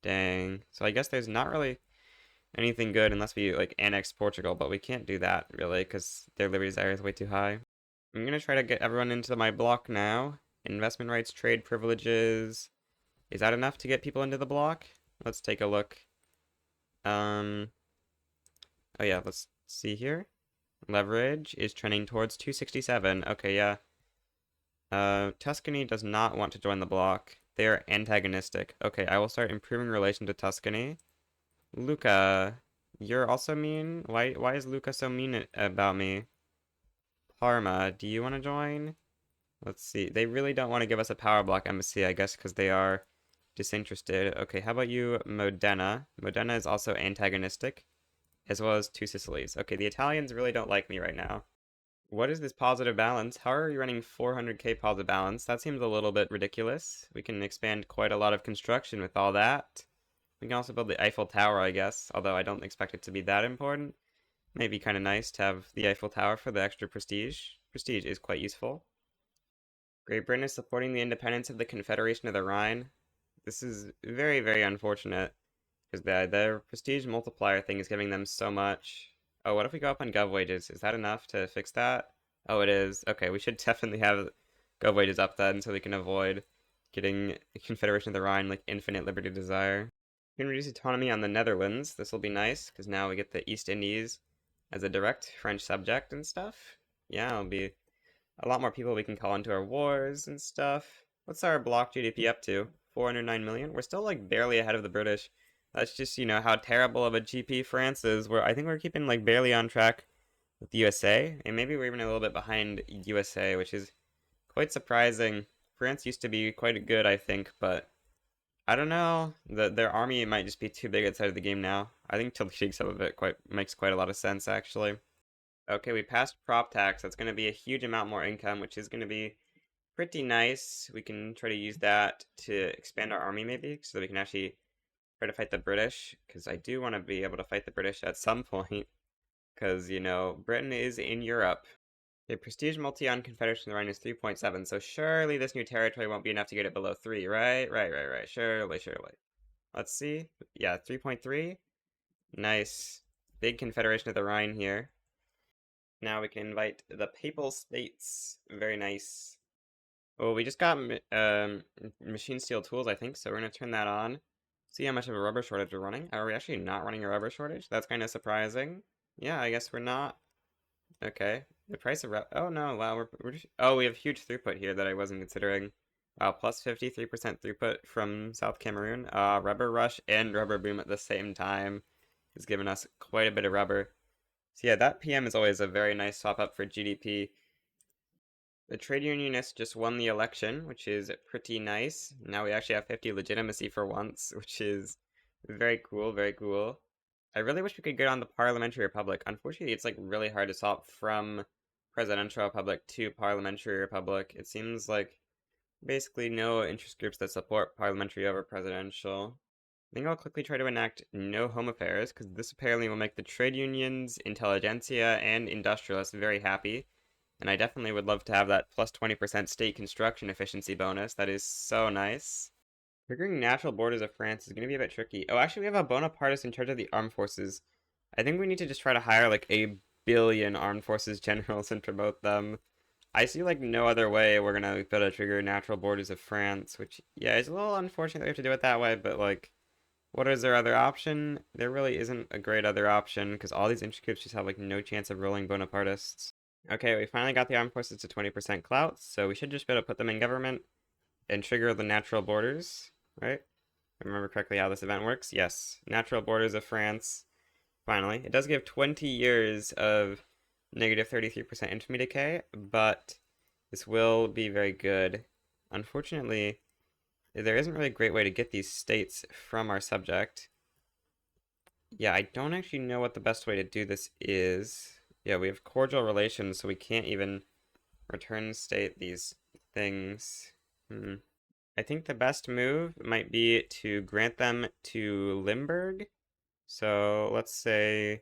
Dang. So I guess there's not really anything good unless we like annex Portugal, but we can't do that really because their liberty desire is way too high. I'm gonna try to get everyone into my block now. Investment rights, trade privileges. Is that enough to get people into the block? Let's take a look. Oh yeah, let's see here. Leverage is trending towards 267. Okay, yeah. Tuscany does not want to join the block. They are antagonistic. Okay, I will start improving relation to Tuscany. Luca, you're also mean? Why is Luca so mean about me? Parma, do you want to join? Let's see. They really don't want to give us a power block embassy, I guess, because they are disinterested. Okay, how about you, Modena? Modena is also antagonistic, as well as Two Sicilies. Okay, the Italians really don't like me right now. What is this positive balance? How are you running 400k positive balance? That seems a little bit ridiculous. We can expand quite a lot of construction with all that. We can also build the Eiffel Tower, I guess, although I don't expect it to be that important. Maybe kind of nice to have the Eiffel Tower for the extra prestige. Prestige is quite useful. Great Britain is supporting the independence of the Confederation of the Rhine. This is very, very unfortunate, because their prestige multiplier thing is giving them so much. Oh, what if we go up on gov wages? Is that enough to fix that? Oh, it is. Okay, we should definitely have gov wages up then, so we can avoid getting Confederation of the Rhine, like, infinite liberty desire. We can reduce autonomy on the Netherlands. This will be nice, because now we get the East Indies as a direct French subject and stuff. Yeah, it'll be a lot more people we can call into our wars and stuff. What's our block GDP up to? 409 million? We're still like barely ahead of the British. That's just, you know, how terrible of a GP France is. I think we're keeping like barely on track with the USA, and maybe we're even a little bit behind USA, which is quite surprising. France used to be quite good, I think, but I don't know. Their army might just be too big outside of the game now. I think deleting some of it makes quite a lot of sense, actually. Okay, we passed prop tax. That's going to be a huge amount more income, which is going to be pretty nice. We can try to use that to expand our army, maybe, so that we can actually try to fight the British, because I do want to be able to fight the British at some point, because, you know, Britain is in Europe. The prestige multi on Confederation of the Rhine is 3.7, so surely this new territory won't be enough to get it below 3, right? Right. Surely. Let's see. Yeah, 3.3. Nice. Big Confederation of the Rhine here. Now we can invite the Papal States. Very nice. Well, we just got machine steel tools, I think, so we're going to turn that on. See how much of a rubber shortage we're running. Are we actually not running a rubber shortage? That's kind of surprising. Yeah, I guess we're not. Okay. The price of oh no, wow, oh, we have huge throughput here that I wasn't considering. Wow, plus 53% throughput from South Cameroon. Rubber rush and rubber boom at the same time has given us quite a bit of rubber. So yeah, that PM is always a very nice swap up for GDP. The trade unionists just won the election, which is pretty nice. Now we actually have 50 legitimacy for once, which is very cool, very cool. I really wish we could get on the parliamentary republic. Unfortunately, it's like really hard to swap from presidential republic to parliamentary republic. It seems like basically no interest groups that support parliamentary over presidential. I think I'll quickly try to enact no home affairs, because this apparently will make the trade unions, intelligentsia, and industrialists very happy. And I definitely would love to have that plus 20% state construction efficiency bonus. That is so nice. Triggering natural borders of France is going to be a bit tricky. Oh, actually, we have a Bonapartist in charge of the armed forces. I think we need to just try to hire like a billion armed forces generals and promote them. I see like no other way we're going to be able to trigger natural borders of France, which, yeah, is a little unfortunate that we have to do it that way, but like, what is their other option? There really isn't a great other option, because all these interest groups just have like no chance of ruling Bonapartists. Okay, we finally got the armed forces to 20% clout, so we should just be able to put them in government and trigger the natural borders, right? If I remember correctly how this event works. Yes, natural borders of France. Finally, it does give 20 years of negative 33% infamy decay, but this will be very good. Unfortunately, there isn't really a great way to get these states from our subject. Yeah, I don't actually know what the best way to do this is. Yeah, we have cordial relations, so we can't even return state these things. I think the best move might be to grant them to Limburg. So let's say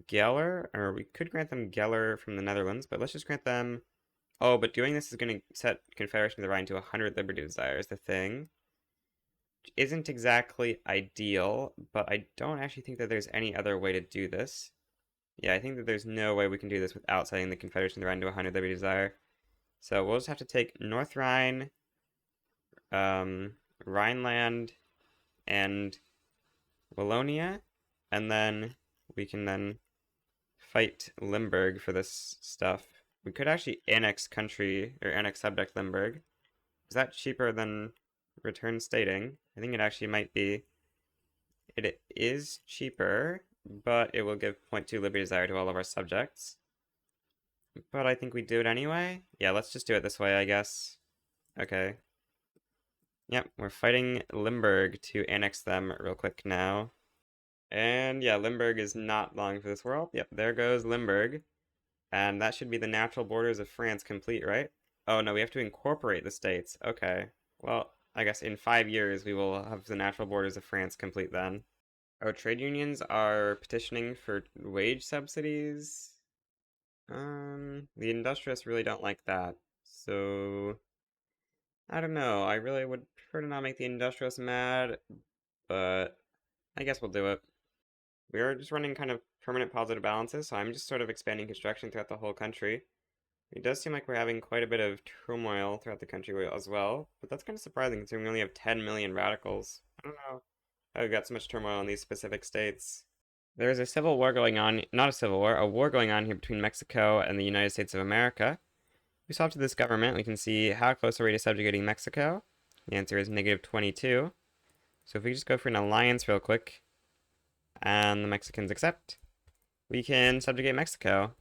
Geller, or we could grant them Geller from the Netherlands, but let's just grant them. Oh, but doing this is going to set Confederation of the Rhine to 100 liberty desires, the thing. Which isn't exactly ideal, but I don't actually think that there's any other way to do this. Yeah, I think that there's no way we can do this without setting the Confederation of the Rhine to 100 liberty desire. So we'll just have to take North Rhine, Rhineland, and Wallonia, and then we can then fight Limburg for this stuff. We could actually annex country, or annex subject Limburg. Is that cheaper than return stating? I think it actually might be. It is cheaper, but it will give 0.2 liberty desire to all of our subjects. but I think we do it anyway. Yeah, let's just do it this way, I guess. Okay. Yep, we're fighting Limburg to annex them real quick now. And yeah, Limburg is not long for this world. Yep, there goes Limburg. And that should be the natural borders of France complete, right? Oh no, we have to incorporate the states. Okay. Well, I guess in 5 years we will have the natural borders of France complete then. Oh, trade unions are petitioning for wage subsidies. The industrialists really don't like that. So, I don't know. I really would prefer to not make the industrialists mad, but I guess we'll do it. We are just running kind of permanent positive balances, so I'm just sort of expanding construction throughout the whole country. It does seem like we're having quite a bit of turmoil throughout the country as well, but that's kind of surprising considering we only have 10 million radicals. I don't know how we got so much turmoil in these specific states. There's a civil war going on, not a civil war, a war going on here between Mexico and the United States of America. We swap to this government, we can see how close are we to subjugating Mexico. The answer is -22. So if we just go for an alliance real quick, and the Mexicans accept, we can subjugate Mexico.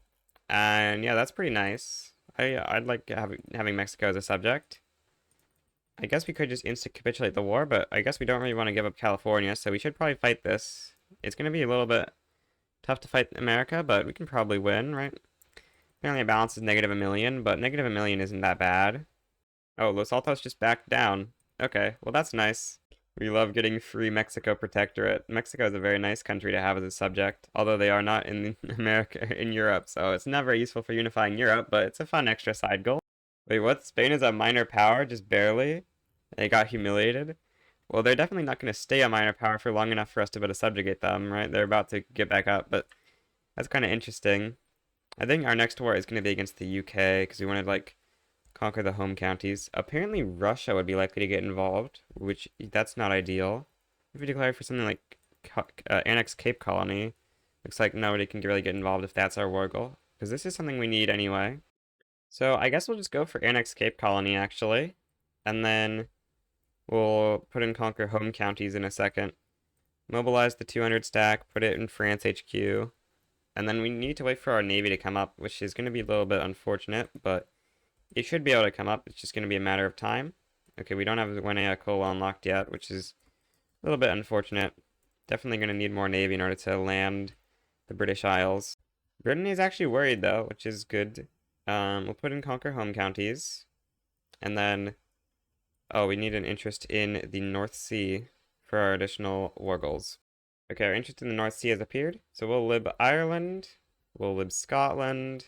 And yeah, that's pretty nice. I'd like having Mexico as a subject. I guess we could just capitulate the war, but I guess we don't really want to give up California, so we should probably fight this. It's going to be a little bit tough to fight America, but we can probably win, right? Apparently our balance is -1 million, but -1 million isn't that bad. Oh, Los Altos just backed down. Okay, well that's nice. We love getting free Mexico protectorate. Mexico is a very nice country to have as a subject, although they are not in America, in Europe, so it's not very useful for unifying Europe, but it's a fun extra side goal. Wait, what? Spain is a minor power, just barely? They got humiliated? Well, they're definitely not going to stay a minor power for long enough for us to be able to subjugate them, right? They're about to get back up, but that's kind of interesting. I think our next war is going to be against the UK, because we want to, like, conquer the home counties. Apparently Russia would be likely to get involved, which that's not ideal. If we declare for something like annex Cape Colony, looks like nobody can really get involved if that's our war goal, because this is something we need anyway. So I guess we'll just go for annex Cape Colony actually, and then we'll put in conquer home counties in a second. Mobilize the 200 stack, put it in France HQ, and then we need to wait for our navy to come up, which is going to be a little bit unfortunate, but it should be able to come up. It's just going to be a matter of time. Okay, we don't have the Guinea Coal unlocked yet, which is a little bit unfortunate. Definitely going to need more navy in order to land the British Isles. Britain is actually worried, though, which is good. We'll put in conquer home counties. And then, oh, we need an interest in the North Sea for our additional war goals. Okay, our interest in the North Sea has appeared. So we'll lib Ireland, we'll lib Scotland,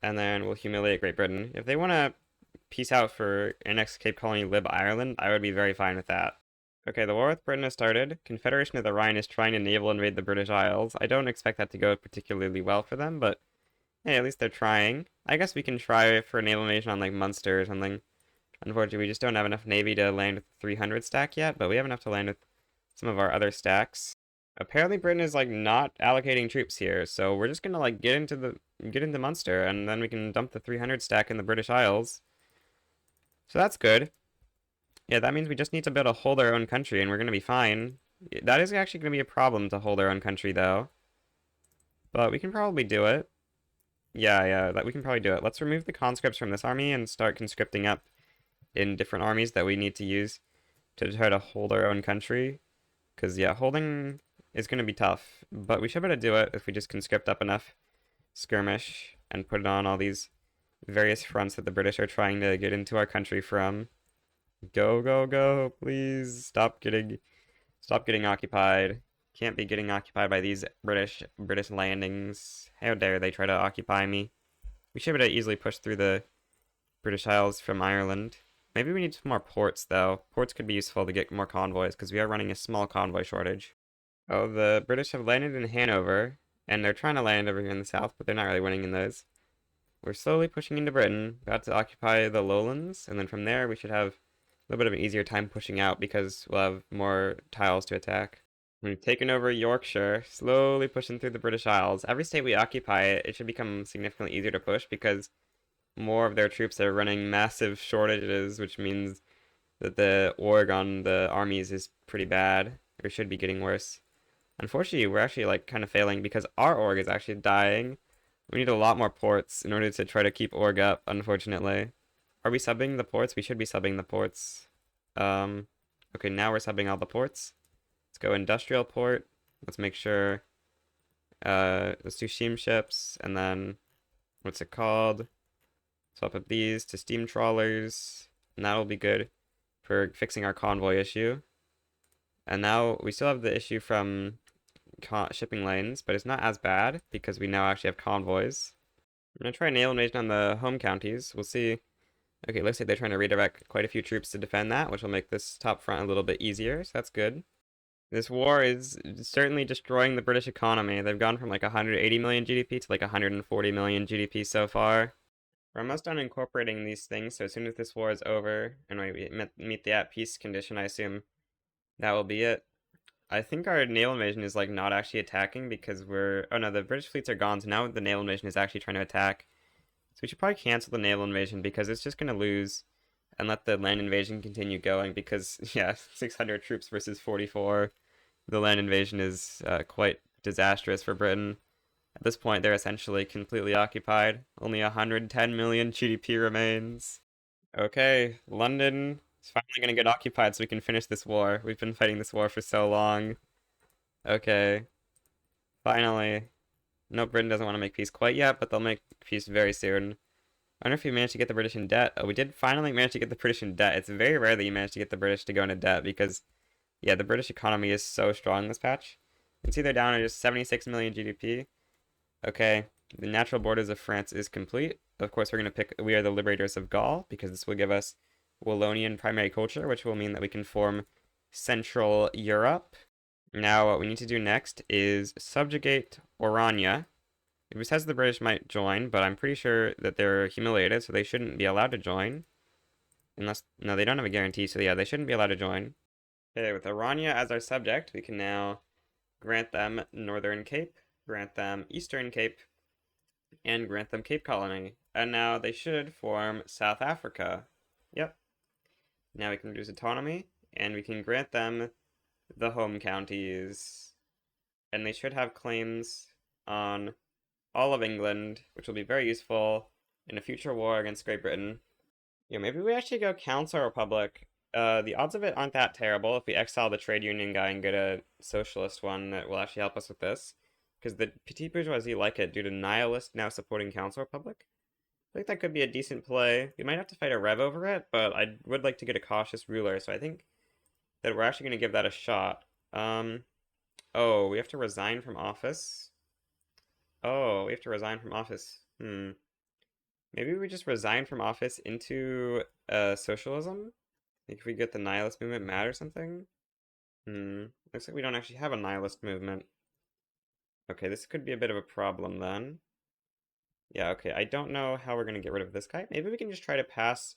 and then we'll humiliate Great Britain. If they want to peace out for annex Cape Colony, lib Ireland, I would be very fine with that. Okay, the war with Britain has started. Confederation of the Rhine is trying to naval invade the British Isles. I don't expect that to go particularly well for them, but hey, at least they're trying. I guess we can try for a naval invasion on like Munster or something. Unfortunately, we just don't have enough navy to land with the 300 stack yet, but we have enough to land with some of our other stacks. Apparently Britain is like not allocating troops here, so we're just gonna like get into Munster, and then we can dump the 300 stack in the British Isles. So that's good. Yeah, that means we just need to be able to hold our own country, and we're gonna be fine. That is actually gonna be a problem to hold our own country, though. But we can probably do it. Yeah, that we can probably do it. Let's remove the conscripts from this army and start conscripting up in different armies that we need to use to try to hold our own country. Because, yeah, holding is going to be tough, but we should be able to do it if we just conscript up enough skirmish and put it on all these various fronts that the British are trying to get into our country from. Go, go, go, please stop getting occupied. Can't be getting occupied by these British landings. How dare they try to occupy me. We should be able to easily push through the British Isles from Ireland. Maybe we need some more ports, though. Ports could be useful to get more convoys, because we are running a small convoy shortage. Oh, the British have landed in Hanover, and they're trying to land over here in the south, but they're not really winning in those. We're slowly pushing into Britain, about to occupy the lowlands, and then from there we should have a little bit of an easier time pushing out, because we'll have more tiles to attack. We've taken over Yorkshire, slowly pushing through the British Isles. Every state we occupy, it should become significantly easier to push, because more of their troops are running massive shortages, which means that the org on the armies is pretty bad, or should be getting worse. Unfortunately, we're actually like kind of failing because our org is actually dying. We need a lot more ports in order to try to keep org up, unfortunately. Are we subbing the ports? We should be subbing the ports. Okay, now we're subbing all the ports. Let's go industrial port. Let's make sure, let's do steamships, and then, what's it called? Swap up these to steam trawlers, and that'll be good for fixing our convoy issue. And now we still have the issue from shipping lanes, but it's not as bad because we now actually have convoys. I'm gonna try a naval invasion on the home counties. We'll see. Okay, looks like they're trying to redirect quite a few troops to defend that, which will make this top front a little bit easier, so that's good. This war is certainly destroying the British economy. They've gone from like 180 million GDP to like 140 million GDP so far. We're almost done incorporating these things, so as soon as this war is over and we meet the at peace condition, I assume that will be it. I think our naval invasion is like not actually attacking because oh no, the British fleets are gone, so now the naval invasion is actually trying to attack. So we should probably cancel the naval invasion because it's just going to lose and let the land invasion continue going because, yeah, 600 troops versus 44. The land invasion is quite disastrous for Britain. At this point, they're essentially completely occupied. Only 110 million GDP remains. Okay, London is finally going to get occupied so we can finish this war. We've been fighting this war for so long. Okay, finally. No, Britain doesn't want to make peace quite yet, but they'll make peace very soon. I wonder if we managed to get the British in debt. Oh, we did finally manage to get the British in debt. It's very rare that you manage to get the British to go into debt because, yeah, the British economy is so strong this patch. You can see they're down to just 76 million GDP. Okay, the natural borders of France is complete. Of course, we are the liberators of Gaul because this will give us Wallonian primary culture, which will mean that we can form Central Europe. Now, what we need to do next is subjugate Orania. It says the British might join, but I'm pretty sure that they're humiliated, so they shouldn't be allowed to join. Unless, no, they don't have a guarantee, so yeah, they shouldn't be allowed to join. Okay, with Orania as our subject, we can now grant them Northern Cape, grant them Eastern Cape, and grant them Cape Colony. And now they should form South Africa. Yep. Now we can reduce autonomy, and we can grant them the home counties. And they should have claims on all of England, which will be very useful in a future war against Great Britain. Yeah, maybe we actually go Council Republic. The odds of it aren't that terrible if we exile the trade union guy and get a socialist one that will actually help us with this. Because the petit bourgeoisie like it due to nihilists now supporting Council Republic. I think that could be a decent play. We might have to fight a rev over it, but I would like to get a cautious ruler, so I think that we're actually going to give that a shot. Oh, we have to resign from office. Oh, we have to resign from office. Maybe we just resign from office into socialism? Like if we get the nihilist movement mad or something? Looks like we don't actually have a nihilist movement. Okay, this could be a bit of a problem then. Yeah, okay, I don't know how we're going to get rid of this guy. Maybe we can just try to pass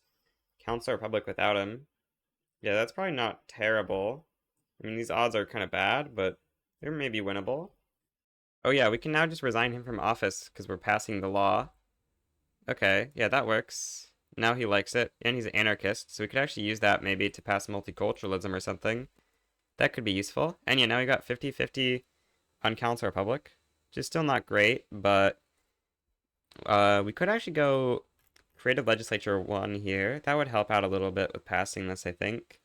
Council Republic without him. Yeah, that's probably not terrible. I mean, these odds are kind of bad, but they're maybe winnable. Oh yeah, we can now just resign him from office because we're passing the law. Okay, yeah, that works. Now he likes it, and he's an anarchist, so we could actually use that maybe to pass multiculturalism or something. That could be useful. And yeah, now we got 50-50 on Council Republic, which is still not great, but we could actually go Creative Legislature 1 here. That would help out a little bit with passing this, I think.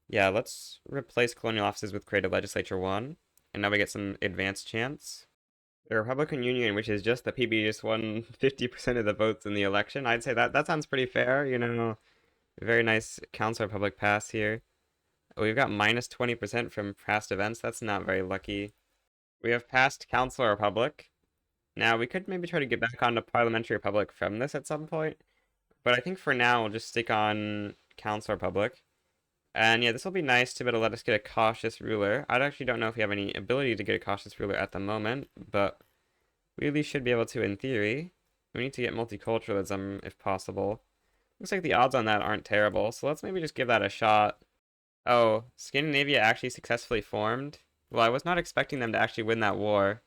Yeah, let's replace Colonial offices with Creative Legislature 1, and now we get some advanced chance. The Republican Union, which is just the PB, just won 50% of the votes in the election. I'd say that sounds pretty fair, you know. Very nice Council Republic pass here. We've got minus 20% from past events. That's not very lucky. We have passed Council Republic. Now, we could maybe try to get back onto Parliamentary Republic from this at some point. But I think for now, we'll just stick on Council Republic. And yeah, this will be nice to be able to let us get a cautious ruler. I actually don't know if we have any ability to get a cautious ruler at the moment, but we really should be able to in theory. We need to get multiculturalism if possible. Looks like the odds on that aren't terrible, so let's maybe just give that a shot. Oh, Scandinavia actually successfully formed? Well, I was not expecting them to actually win that war.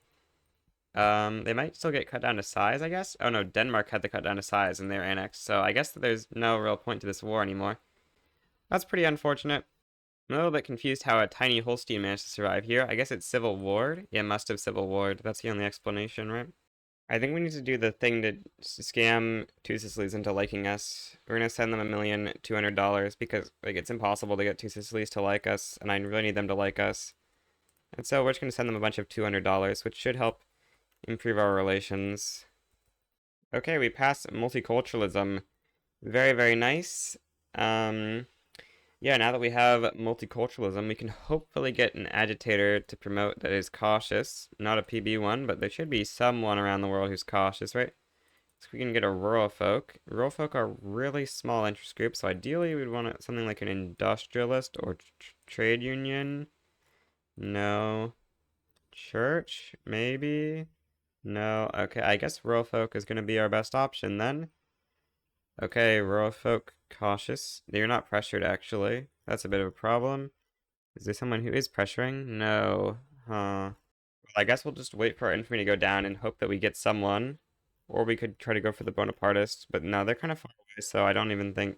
They might still get cut down to size, I guess? Oh no, Denmark had to cut down to size and they're annexed, so I guess that there's no real point to this war anymore. That's pretty unfortunate. I'm a little bit confused how a tiny Holstein managed to survive here. I guess it's civil war. Yeah, must have civil war. That's the only explanation, right? I think we need to do the thing to scam Two Sicilies into liking us. We're gonna send them $1,200,000 because like it's impossible to get Two Sicilies to like us, and I really need them to like us. And so we're just gonna send them a bunch of $200, which should help improve our relations. Okay, we passed multiculturalism. Very, very nice. Um, yeah, now that we have multiculturalism, we can hopefully get an agitator to promote that is cautious. Not a PB one, but there should be someone around the world who's cautious, right? So we can get a rural folk. Rural folk are really small interest groups, so ideally we'd want something like an industrialist or trade union. No. Church? Maybe? No. Okay, I guess rural folk is going to be our best option then. Okay, rural folk cautious. You're not pressured, actually. That's a bit of a problem. Is there someone who is pressuring? No. Huh. Well, I guess we'll just wait for our infantry to go down and hope that we get someone. Or we could try to go for the Bonapartists, but no, they're kind of far away, so I don't think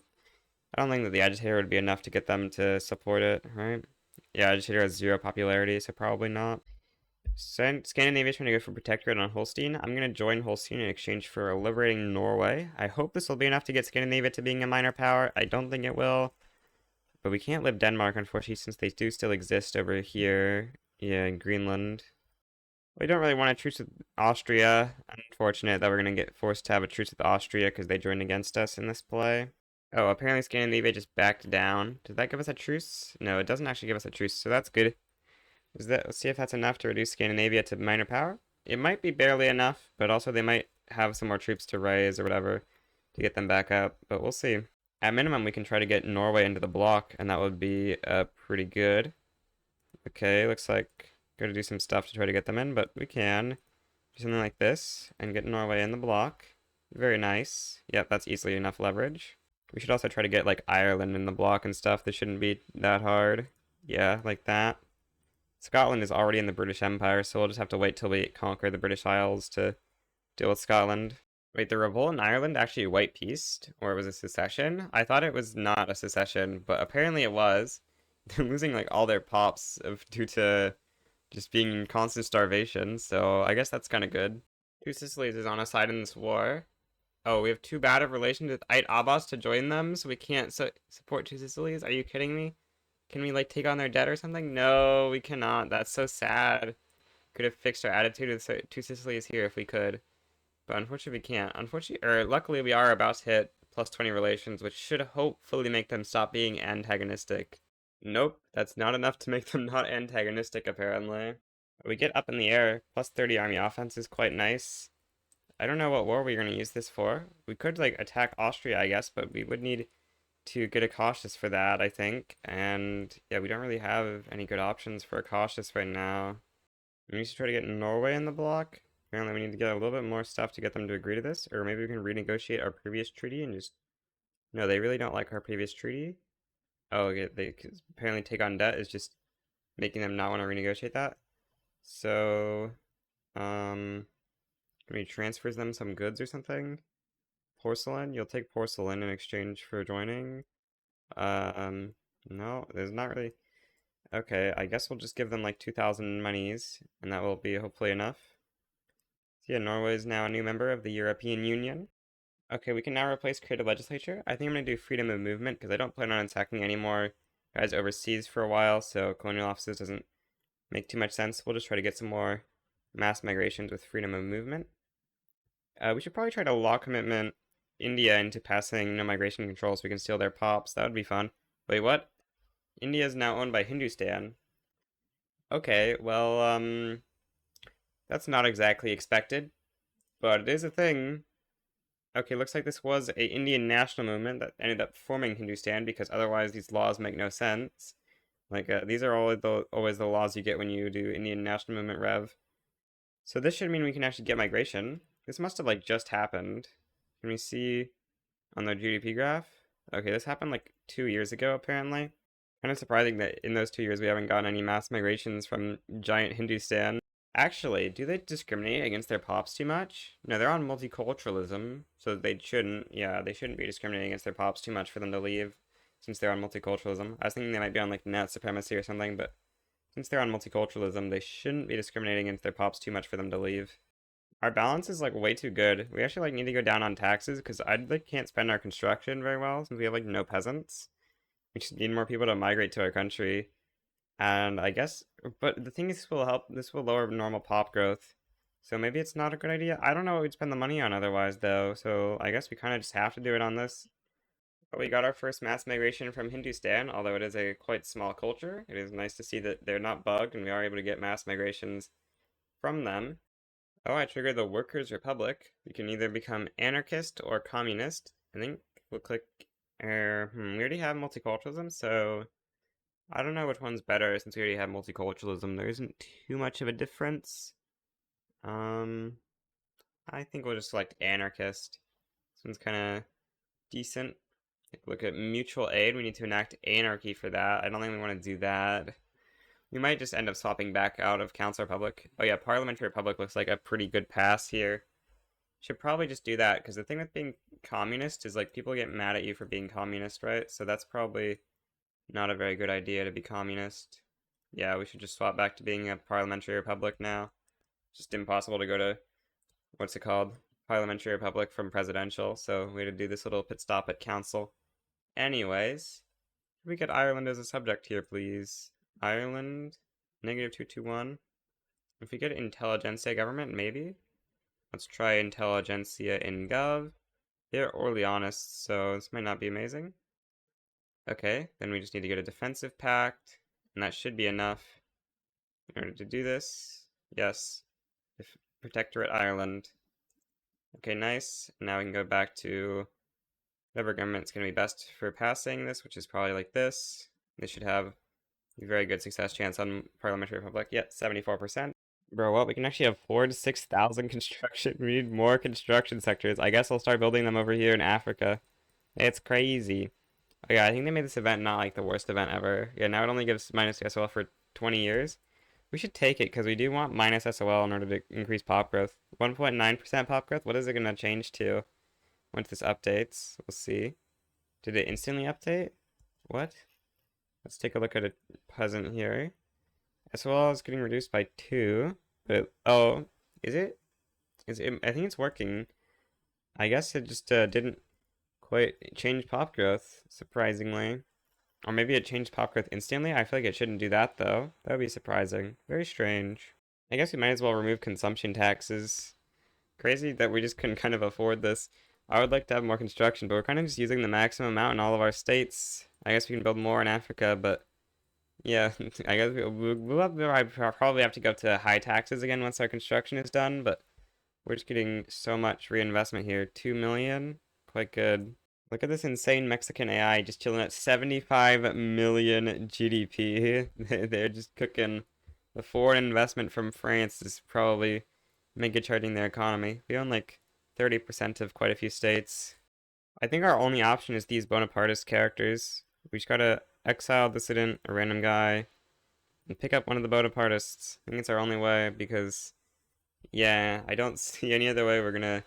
that the agitator would be enough to get them to support it, right? Yeah, agitator has 0 popularity, so probably not. Scandinavia is trying to go for protectorate on Holstein. I'm going to join Holstein in exchange for liberating Norway. I hope this will be enough to get Scandinavia to being a minor power. I don't think it will. But we can't live Denmark, unfortunately, since they do still exist over here. Yeah, in Greenland. We don't really want a truce with Austria. Unfortunate that we're going to get forced to have a truce with Austria because they joined against us in this play. Oh, apparently Scandinavia just backed down. Did that give us a truce? No, it doesn't actually give us a truce, so that's good. Let's see if that's enough to reduce Scandinavia to minor power. It might be barely enough, but also they might have some more troops to raise or whatever to get them back up, but we'll see. At minimum, we can try to get Norway into the bloc, and that would be pretty good. Okay, looks like gotta do some stuff to try to get them in, but we can do something like this and get Norway in the bloc. Very nice. Yep, that's easily enough leverage. We should also try to get like Ireland in the bloc and stuff. This shouldn't be that hard. Yeah, like that. Scotland is already in the British Empire, so we'll just have to wait till we conquer the British Isles to deal with Scotland. Wait, the revolt in Ireland actually white peaced? Or it was a secession? I thought it was not a secession, but apparently it was. They're losing like all their pops due to just being in constant starvation, so I guess that's kind of good. Two Sicilies is on a side in this war. Oh, we have too bad of relations with Ait Abbas to join them, so we can't support Two Sicilies? Are you kidding me? Can we like take on their debt or something? No, we cannot. That's so sad. Could have fixed our attitude with Two Sicilies here if we could. But unfortunately we can't. Unfortunately, or luckily we are about to hit +20 relations, which should hopefully make them stop being antagonistic. Nope, that's not enough to make them not antagonistic apparently. We get up in the air. +30 army offense is quite nice. I don't know what war we're going to use this for. We could like attack Austria, I guess, but we would need to get a cautious for that, I think. And yeah, we don't really have any good options for a cautious right now. We need to try to get Norway in the bloc. Apparently we need to get a little bit more stuff to get them to agree to this. Or maybe we can renegotiate our previous treaty and just... No, they really don't like our previous treaty. Oh, yeah, they apparently take on debt is just making them not want to renegotiate that. So, maybe transfers them some goods or something. Porcelain, you'll take porcelain in exchange for joining. No, there's not really. Okay, I guess we'll just give them like 2,000 monies, and that will be hopefully enough. So yeah, Norway is now a new member of the European Union. Okay, we can now replace creative legislature. I think I'm going to do freedom of movement because I don't plan on attacking any more guys overseas for a while, so colonial offices doesn't make too much sense. We'll just try to get some more mass migrations with freedom of movement. We should probably try to law commitment India into passing no migration control so we can steal their pops. That would be fun. Wait, what? India is now owned by Hindustan. Okay, well, that's not exactly expected, but it is a thing. Okay, looks like this was a Indian national movement that ended up forming Hindustan because otherwise these laws make no sense. Like, these are always the laws you get when you do Indian national movement rev. So this should mean we can actually get migration. This must have, like, just happened. Can we see on the GDP graph? Okay, this happened, like, 2 years ago, apparently. Kind of surprising that in those 2 years we haven't gotten any mass migrations from giant Hindustan. Actually, do they discriminate against their pops too much? No, they're on multiculturalism, so they shouldn't. Yeah, they shouldn't be discriminating against their pops too much for them to leave, since they're on multiculturalism. I was thinking they might be on like net supremacy or something, but since they're on multiculturalism, they shouldn't be discriminating against their pops too much for them to leave. Our balance is like way too good. We actually like need to go down on taxes because I like can't spend our construction very well since we have like no peasants. We just need more people to migrate to our country. And I guess, but the thing is, this will help, this will lower normal pop growth. So maybe it's not a good idea. I don't know what we'd spend the money on otherwise, though. So I guess we kind of just have to do it on this. But we got our first mass migration from Hindustan, although it is a quite small culture. It is nice to see that they're not bugged and we are able to get mass migrations from them. Oh, I triggered the Workers' Republic. We can either become anarchist or communist. I think we'll click. We already have multiculturalism, so I don't know which one's better since we already have multiculturalism. There isn't too much of a difference. Um, I think we'll just select anarchist. This one's kind of decent. Look at mutual aid. We need to enact anarchy for that. I don't think we want to do that. We might just end up swapping back out of Council Republic. Oh yeah, Parliamentary Republic looks like a pretty good pass here. Should probably just do that, because the thing with being communist is like people get mad at you for being communist, right? So that's probably not a very good idea to be communist. Yeah, we should just swap back to being a Parliamentary Republic now. Just impossible to go to, what's it called? Parliamentary Republic from presidential, so we had to do this little pit stop at Council. Anyways, can we get Ireland as a subject here, please? Ireland, -221. If we get Intelligentsia government, maybe? Let's try Intelligentsia in Gov. They're Orleanists, so this might not be amazing. Okay, then we just need to get a defensive pact, and that should be enough in order to do this. Yes. Protectorate Ireland. Okay, nice. Now we can go back to whatever government's going to be best for passing this, which is probably like this. They should have a very good success chance on Parliamentary Republic. Yeah, 74%. Bro, what? We can actually afford 6,000 construction. We need more construction sectors. I guess I'll start building them over here in Africa. It's crazy. Oh yeah, I think they made this event not like the worst event ever. Yeah, now it only gives minus SOL for 20 years. We should take it because we do want minus SOL in order to increase pop growth. 1.9% pop growth? What is it going to change to once this updates? We'll see. Did it instantly update? What? Let's take a look at a peasant here. SOL is getting reduced by 2. But oh, is it? I think it's working. I guess it just didn't quite change pop growth, surprisingly. Or maybe it changed pop growth instantly? I feel like it shouldn't do that, though. That would be surprising. Very strange. I guess we might as well remove consumption taxes. Crazy that we just couldn't kind of afford this. I would like to have more construction, but we're kind of just using the maximum amount in all of our states. I guess we can build more in Africa, but yeah, I guess we'll probably have to go to high taxes again once our construction is done, but we're just getting so much reinvestment here. 2 million? Quite good. Look at this insane Mexican AI just chilling at 75 million GDP. They're just cooking. The foreign investment from France is probably mega charging their economy. We own like 30% of quite a few states. I think our only option is these Bonapartist characters. We just gotta exile dissident, a random guy, and pick up one of the Bonapartists. I think it's our only way because, yeah, I don't see any other way we're gonna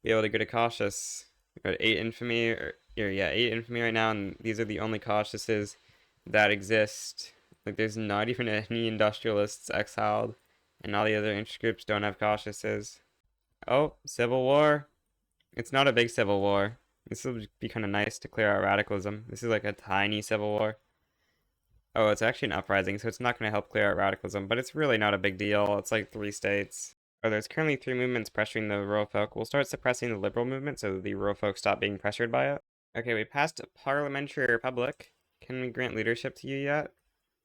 be able to get a cautious. We've got 8 infamy, yeah, 8 infamy right now, and these are the only cautiouses that exist. Like, there's not even any industrialists exiled, and all the other interest groups don't have cautiouses. Oh, civil war. It's not a big civil war. This will be kind of nice to clear out radicalism. This is like a tiny civil war. Oh, it's actually an uprising, so it's not going to help clear out radicalism, but it's really not a big deal. It's like 3 states. Oh, there's currently 3 movements pressuring the rural folk. We'll start suppressing the liberal movement so that the rural folk stop being pressured by it. Okay, we passed a parliamentary republic. Can we grant leadership to you yet?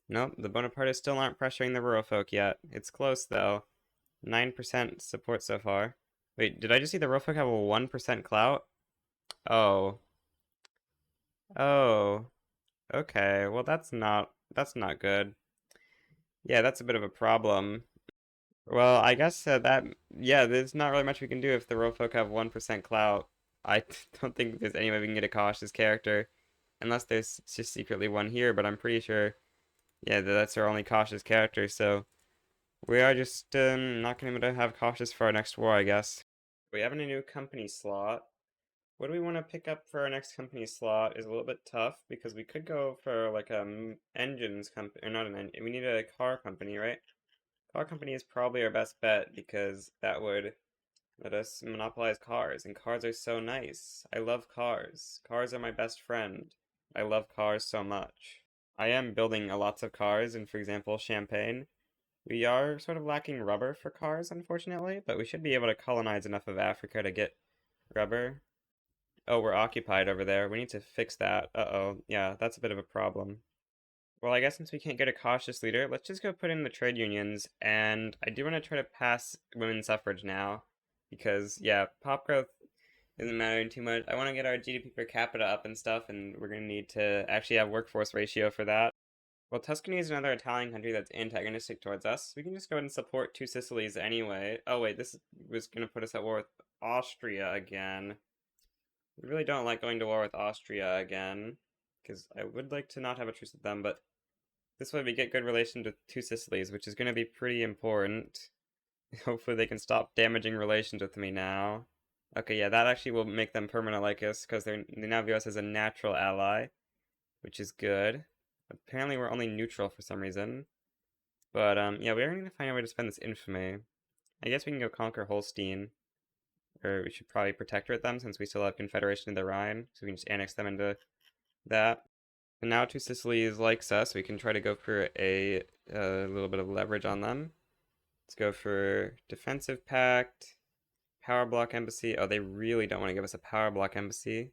Nope, the Bonapartists still aren't pressuring the rural folk yet. It's close, though. 9% support so far. Wait, did I just see the rural folk have a 1% clout? Oh. Oh. Okay, well that's not good. Yeah, that's a bit of a problem. Well, I guess yeah, there's not really much we can do if the rural folk have 1% clout. I don't think there's any way we can get a cautious character. Unless there's just secretly one here, but I'm pretty sure, yeah, that's our only cautious character, so we are just not going to be able to have cautious for our next war, I guess. We have a new company slot. What do we want to pick up for our next company slot is a little bit tough because we could go for like a engines company, or not an engine. We need a car company, right? Car company is probably our best bet because that would Let us monopolize cars, and cars are so nice. I love cars. Cars are my best friend. I love cars so much. I am building lots of cars, and for example, Champagne. We are sort of lacking rubber for cars, unfortunately, but we should be able to colonize enough of Africa to get rubber. Oh, we're occupied over there. We need to fix that. Uh-oh. Yeah, that's a bit of a problem. Well, I guess since we can't get a cautious leader, let's just go put in the trade unions, and I do want to try to pass women's suffrage now, because, yeah, pop growth isn't mattering too much. I want to get our GDP per capita up and stuff, and we're going to need to actually have workforce ratio for that. Well, Tuscany is another Italian country that's antagonistic towards us. We can just go ahead and support Two Sicilies anyway. Oh wait, this was going to put us at war with Austria again. We really don't like going to war with Austria again, because I would like to not have a truce with them, but this way we get good relations with Two Sicilies, which is going to be pretty important. Hopefully they can stop damaging relations with me now. Okay, yeah, that actually will make them permanent like us, because they now view us as a natural ally, which is good. Apparently we're only neutral for some reason. But, yeah, we are going to find a way to spend this infamy. I guess we can go conquer Holstein. Or we should probably protectorate them, since we still have Confederation of the Rhine, so we can just annex them into that. And now Two Sicilies likes us, we can try to go for a little bit of leverage on them. Let's go for defensive pact, power block embassy. Oh, they really don't want to give us a power block embassy.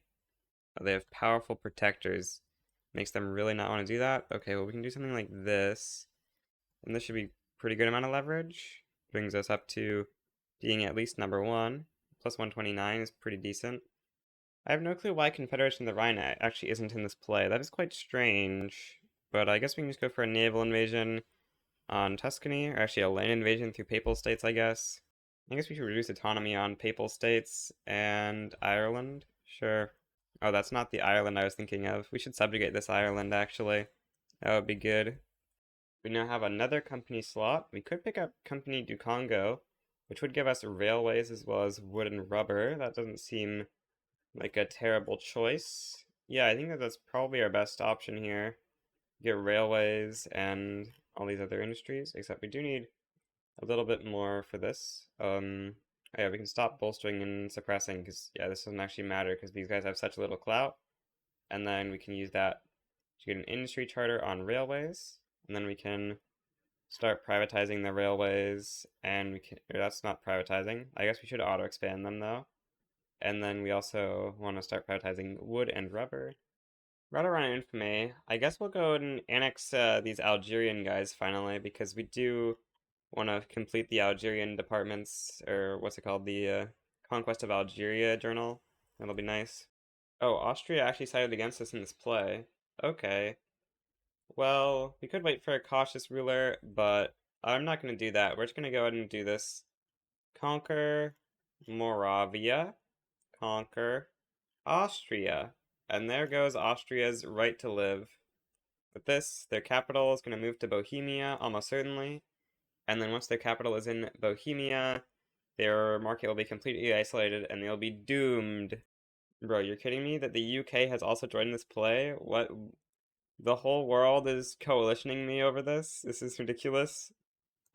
Oh, they have powerful protectors. Makes them really not want to do that. Okay, well we can do something like this. And this should be pretty good amount of leverage. Brings us up to being at least number 1. Plus 129 is pretty decent. I have no clue why Confederation of the Rhine actually isn't in this play. That is quite strange. But I guess we can just go for a naval invasion on Tuscany, or actually a land invasion through Papal States, I guess. I guess we should reduce autonomy on Papal States and Ireland. Sure. Oh, that's not the Ireland I was thinking of. We should subjugate this Ireland, actually. That would be good. We now have another company slot. We could pick up Company du Congo, which would give us railways as well as wood and rubber. That doesn't seem like a terrible choice. Yeah, I think that that's probably our best option here. Get railways and all these other industries, except we do need a little bit more for this. Yeah, we can stop bolstering and suppressing, because, yeah, this doesn't actually matter, because these guys have such little clout. And then we can use that to get an industry charter on railways, and then we can start privatizing the railways, and we can, or that's not privatizing. I guess we should auto expand them though. And then we also want to start privatizing wood and rubber. Right around infamy, I guess we'll go and annex these Algerian guys finally, because we do want to complete the Algerian departments, or what's it called, the Conquest of Algeria journal. That'll be nice. Oh, Austria actually sided against us in this play. Okay. Well, we could wait for a cautious ruler, but I'm not going to do that. We're just going to go ahead and do this. Conquer Moravia. Conquer Austria. And there goes Austria's right to live. With this, their capital is going to move to Bohemia, almost certainly. And then once their capital is in Bohemia, their market will be completely isolated and they'll be doomed. Bro, you're kidding me that the UK has also joined this play? What? The whole world is coalitioning me over this? This is ridiculous.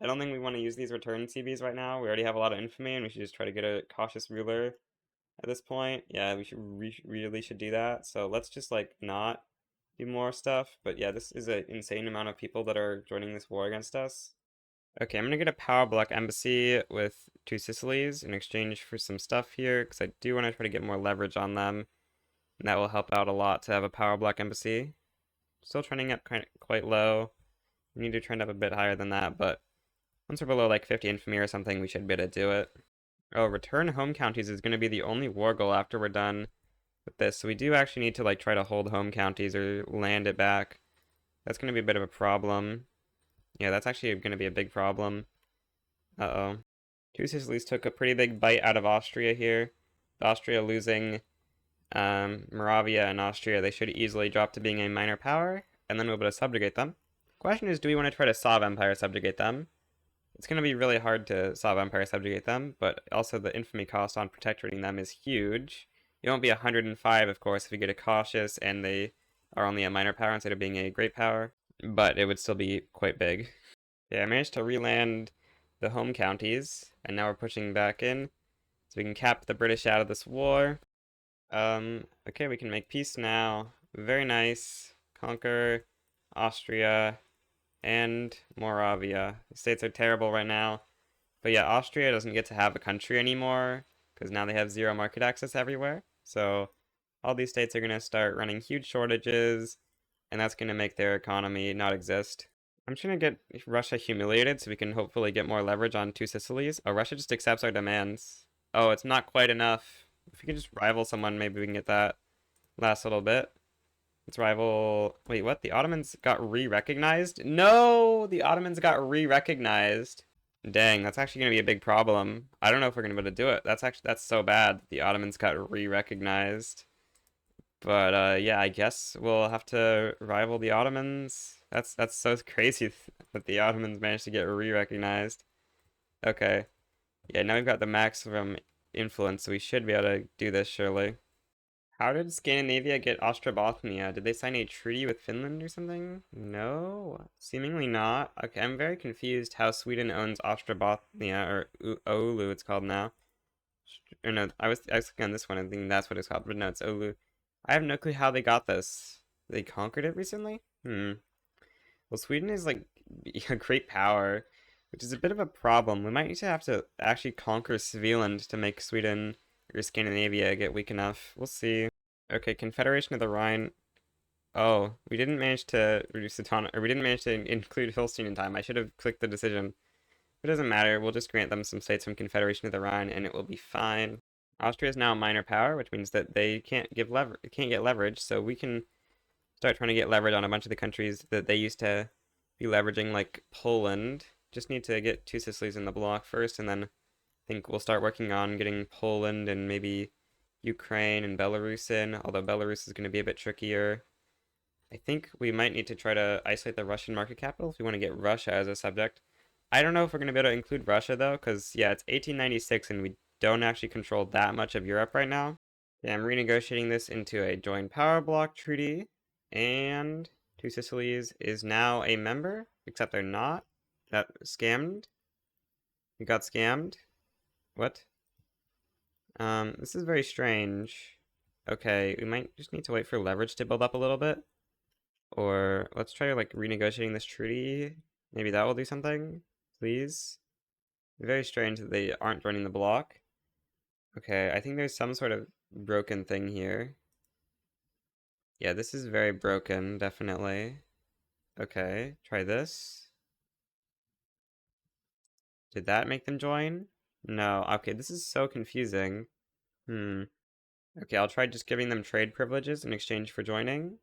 I don't think we want to use these return CBs right now. We already have a lot of infamy and we should just try to get a cautious ruler at this point. Yeah, we really should do that. So let's just like not do more stuff. But yeah, this is an insane amount of people that are joining this war against us. Okay, I'm gonna get a power block embassy with Two Sicilies in exchange for some stuff here, because I do want to try to get more leverage on them. And that will help out a lot to have a power block embassy. Still trending up quite low. We need to trend up a bit higher than that, but once we're below like 50 infamy or something, we should be able to do it. Oh, return home counties is going to be the only war goal after we're done with this. So we do actually need to like try to hold home counties or land it back. That's going to be a bit of a problem. Yeah, that's actually going to be a big problem. Uh-oh. Two Sicilies took a pretty big bite out of Austria here. Austria losing Moravia and Austria, they should easily drop to being a minor power, and then we'll be able to subjugate them. Question is, do we want to try to Sav Empire subjugate them? It's going to be really hard to Sav Empire subjugate them, but also the infamy cost on protectorating them is huge. It won't be 105, of course, if we get a cautious and they are only a minor power instead of being a great power, but it would still be quite big. Yeah, I managed to reland the home counties, and now we're pushing back in. So we can cap the British out of this war. Okay, we can make peace now. Very nice. Conquer Austria and Moravia. The states are terrible right now. But yeah, Austria doesn't get to have a country anymore because now they have zero market access everywhere. So all these states are going to start running huge shortages, and that's going to make their economy not exist. I'm trying to get Russia humiliated so we can hopefully get more leverage on Two Sicilies. Oh, Russia just accepts our demands. Oh, it's not quite enough. If we could just rival someone, maybe we can get that last little bit. Let's rival... Wait, what? The Ottomans got re-recognized? No! The Ottomans got re-recognized. Dang, that's actually going to be a big problem. I don't know if we're going to be able to do it. That's so bad that the Ottomans got re-recognized. But yeah, I guess we'll have to rival the Ottomans. That's so crazy that the Ottomans managed to get re-recognized. Okay. Yeah, now we've got the maximum influence, so we should be able to do this, surely. How did Scandinavia get Ostrobothnia? Did they sign a treaty with Finland or something? No, seemingly not. Okay, I'm very confused how Sweden owns Ostrobothnia, or Oulu it's called now. Or no, I was clicking on this one, I think that's what it's called, but no, it's Oulu. I have no clue how they got this. They conquered it recently? Well, Sweden is like a great power, which is a bit of a problem. We might need to have to actually conquer Svealand to make Sweden or Scandinavia get weak enough. We'll see. Okay, Confederation of the Rhine. Oh, we didn't manage to reduce autonomy, or we didn't manage to include Holstein in time. I should have clicked the decision. It doesn't matter. We'll just grant them some states from Confederation of the Rhine, and it will be fine. Austria is now a minor power, which means that they can't get leverage. So we can start trying to get leverage on a bunch of the countries that they used to be leveraging, like Poland. Just need to get Two Sicilies in the block first, and then I think we'll start working on getting Poland and maybe Ukraine and Belarus in, although Belarus is going to be a bit trickier. I think we might need to try to isolate the Russian market capital if we want to get Russia as a subject. I don't know if we're going to be able to include Russia, though, because, yeah, it's 1896 and we don't actually control that much of Europe right now. Yeah, I'm renegotiating this into a joint power block treaty, and Two Sicilies is now a member, except they're not. That scammed. We got scammed. What? This is very strange. Okay, we might just need to wait for leverage to build up a little bit. Or let's try like renegotiating this treaty. Maybe that will do something, please. Very strange that they aren't joining the block. Okay, I think there's some sort of broken thing here. Yeah, this is very broken, definitely. Okay, try this. Did that make them join? No. Okay, this is so confusing. Okay, I'll try just giving them trade privileges in exchange for joining.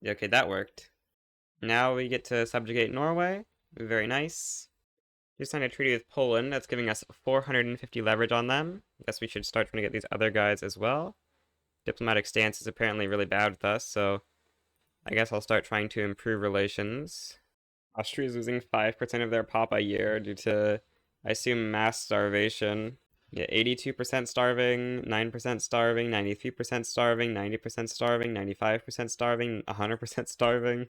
Okay, that worked. Now we get to subjugate Norway. Very nice. Just signed a treaty with Poland. That's giving us 450 leverage on them. Guess we should start trying to get these other guys as well. Diplomatic stance is apparently really bad with us, so I guess I'll start trying to improve relations. Austria is losing 5% of their pop a year due to, I assume, mass starvation. Yeah, 82% starving, 9% starving, 93% starving, 90% starving, 95% starving, 100% starving.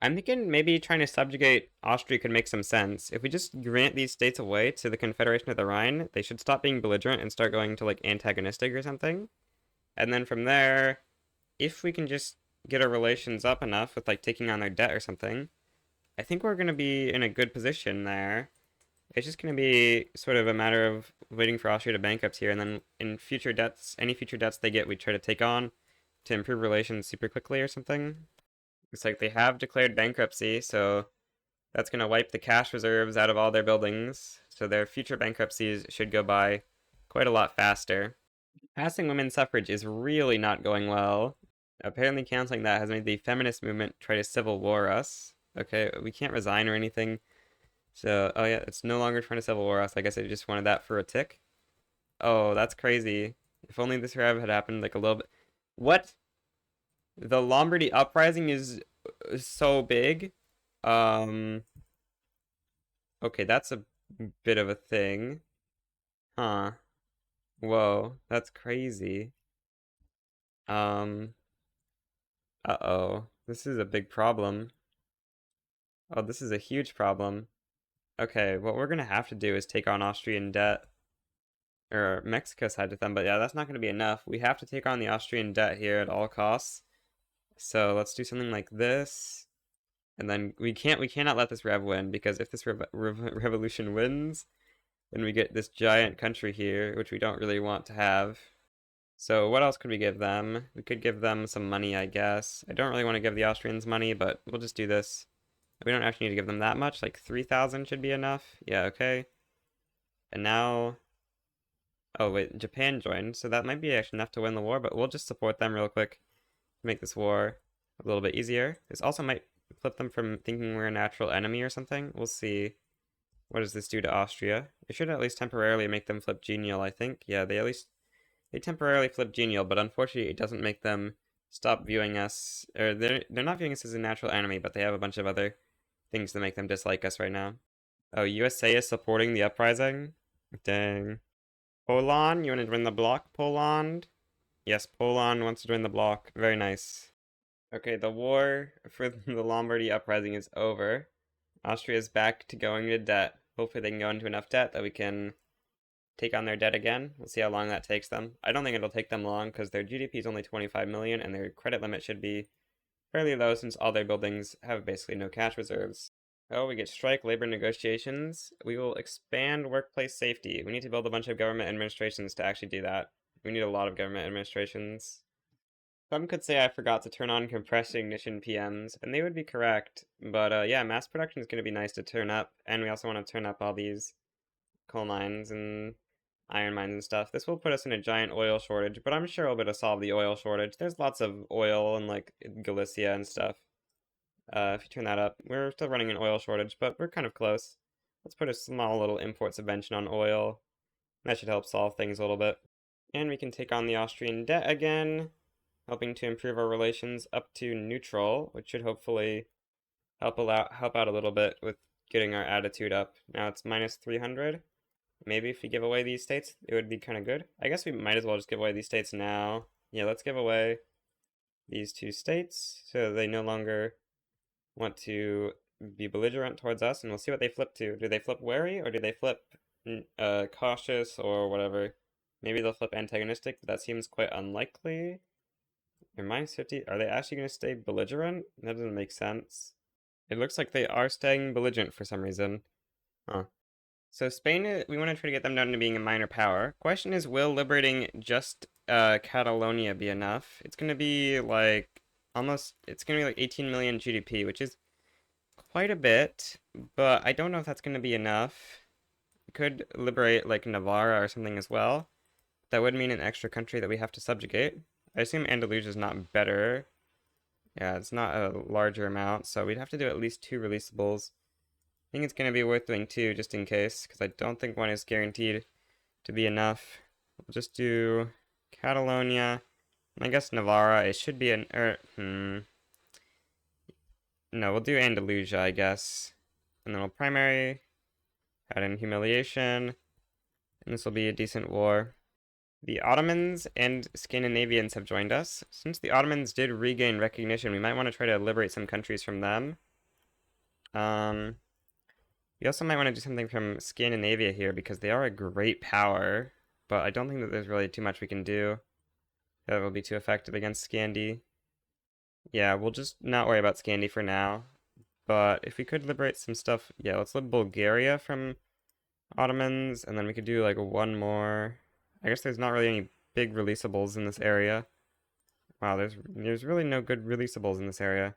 I'm thinking maybe trying to subjugate Austria could make some sense. If we just grant these states away to the Confederation of the Rhine, they should stop being belligerent and start going to like antagonistic or something. And then from there, if we can just get our relations up enough with like taking on their debt or something, I think we're going to be in a good position there. It's just going to be sort of a matter of waiting for Austria to bankrupt here, and then in future debts, any future debts they get, we try to take on to improve relations super quickly or something. It's like they have declared bankruptcy, so that's going to wipe the cash reserves out of all their buildings, so their future bankruptcies should go by quite a lot faster. Passing women's suffrage is really not going well. Apparently canceling that has made the feminist movement try to civil war us. Okay, we can't resign or anything. So, oh yeah, it's no longer trying to civil war us. I guess I just wanted that for a tick. Oh, that's crazy. If only this had happened like a little bit. What? The Lombardy uprising is so big. Okay, that's a bit of a thing. Huh. Whoa, that's crazy. Um, uh-oh. This is a big problem. Oh, this is a huge problem. Okay, what we're gonna have to do is take on Austrian debt. or Mexico side with them, but yeah, that's not going to be enough. We have to take on the Austrian debt here at all costs. So let's do something like this. And then we cannot let this rev win, because if this revolution wins, then we get this giant country here, which we don't really want to have. So what else could we give them? We could give them some money, I guess. I don't really want to give the Austrians money, but we'll just do this. We don't actually need to give them that much, like 3,000 should be enough. Yeah, okay. And now, oh wait, Japan joined, so that might be actually enough to win the war, but we'll just support them real quick to make this war a little bit easier. This also might flip them from thinking we're a natural enemy or something. We'll see. What does this do to Austria? It should at least temporarily make them flip genial, I think. Yeah, they temporarily flip genial, but unfortunately it doesn't make them stop viewing us, or they're not viewing us as a natural enemy, but they have a bunch of other things that make them dislike us right now. Oh, USA is supporting the uprising? Dang. Poland, you want to join the bloc, Poland? Yes, Poland wants to join the bloc. Very nice. Okay, the war for the Lombardy uprising is over. Austria is back to going into debt. Hopefully they can go into enough debt that we can take on their debt again. We'll see how long that takes them. I don't think it'll take them long, because their GDP is only 25 million and their credit limit should be fairly low, since all their buildings have basically no cash reserves. Oh, we get strike labor negotiations. We will expand workplace safety. We need to build a bunch of government administrations to actually do that. We need a lot of government administrations. Some could say I forgot to turn on compressed ignition PMs, and they would be correct. But yeah, mass production is going to be nice to turn up, and we also want to turn up all these coal mines and iron mines and stuff. This will put us in a giant oil shortage, but I'm sure we'll be able to solve the oil shortage. There's lots of oil in like Galicia and stuff. If you turn that up, we're still running an oil shortage, but we're kind of close. Let's put a small little import subvention on oil. That should help solve things a little bit. And we can take on the Austrian debt again, helping to improve our relations up to neutral, which should hopefully help out a little bit with getting our attitude up. Now it's minus 300. Maybe if we give away these states, it would be kind of good. I guess we might as well just give away these states now. Yeah, let's give away these two states so they no longer want to be belligerent towards us, and we'll see what they flip to. Do they flip wary, or do they flip cautious, or whatever? Maybe they'll flip antagonistic, but that seems quite unlikely. They're minus 50. Are they actually going to stay belligerent? That doesn't make sense. It looks like they are staying belligerent for some reason. Huh. So Spain, we want to try to get them down to being a minor power. Question is, will liberating just Catalonia be enough? It's going to be like it's going to be like 18 million GDP, which is quite a bit, but I don't know if that's going to be enough. We could liberate like Navarra or something as well. That would mean an extra country that we have to subjugate. I assume Andalusia is not better. Yeah, it's not a larger amount, so we'd have to do at least 2 releasables. I think it's going to be worth doing 2 just in case, because I don't think 1 is guaranteed to be enough. We'll just do Catalonia. I guess Navarra, it should be no, we'll do Andalusia, I guess. And then we'll primary, add in humiliation, and this will be a decent war. The Ottomans and Scandinavians have joined us. Since the Ottomans did regain recognition, we might want to try to liberate some countries from them. We also might want to do something from Scandinavia here, because they are a great power, but I don't think that there's really too much we can do that will be too effective against Scandi. Yeah, we'll just not worry about Scandi for now. But if we could liberate some stuff, yeah, let's lift Bulgaria from Ottomans, and then we could do like 1 more. I guess there's not really any big releasables in this area. Wow, there's really no good releasables in this area.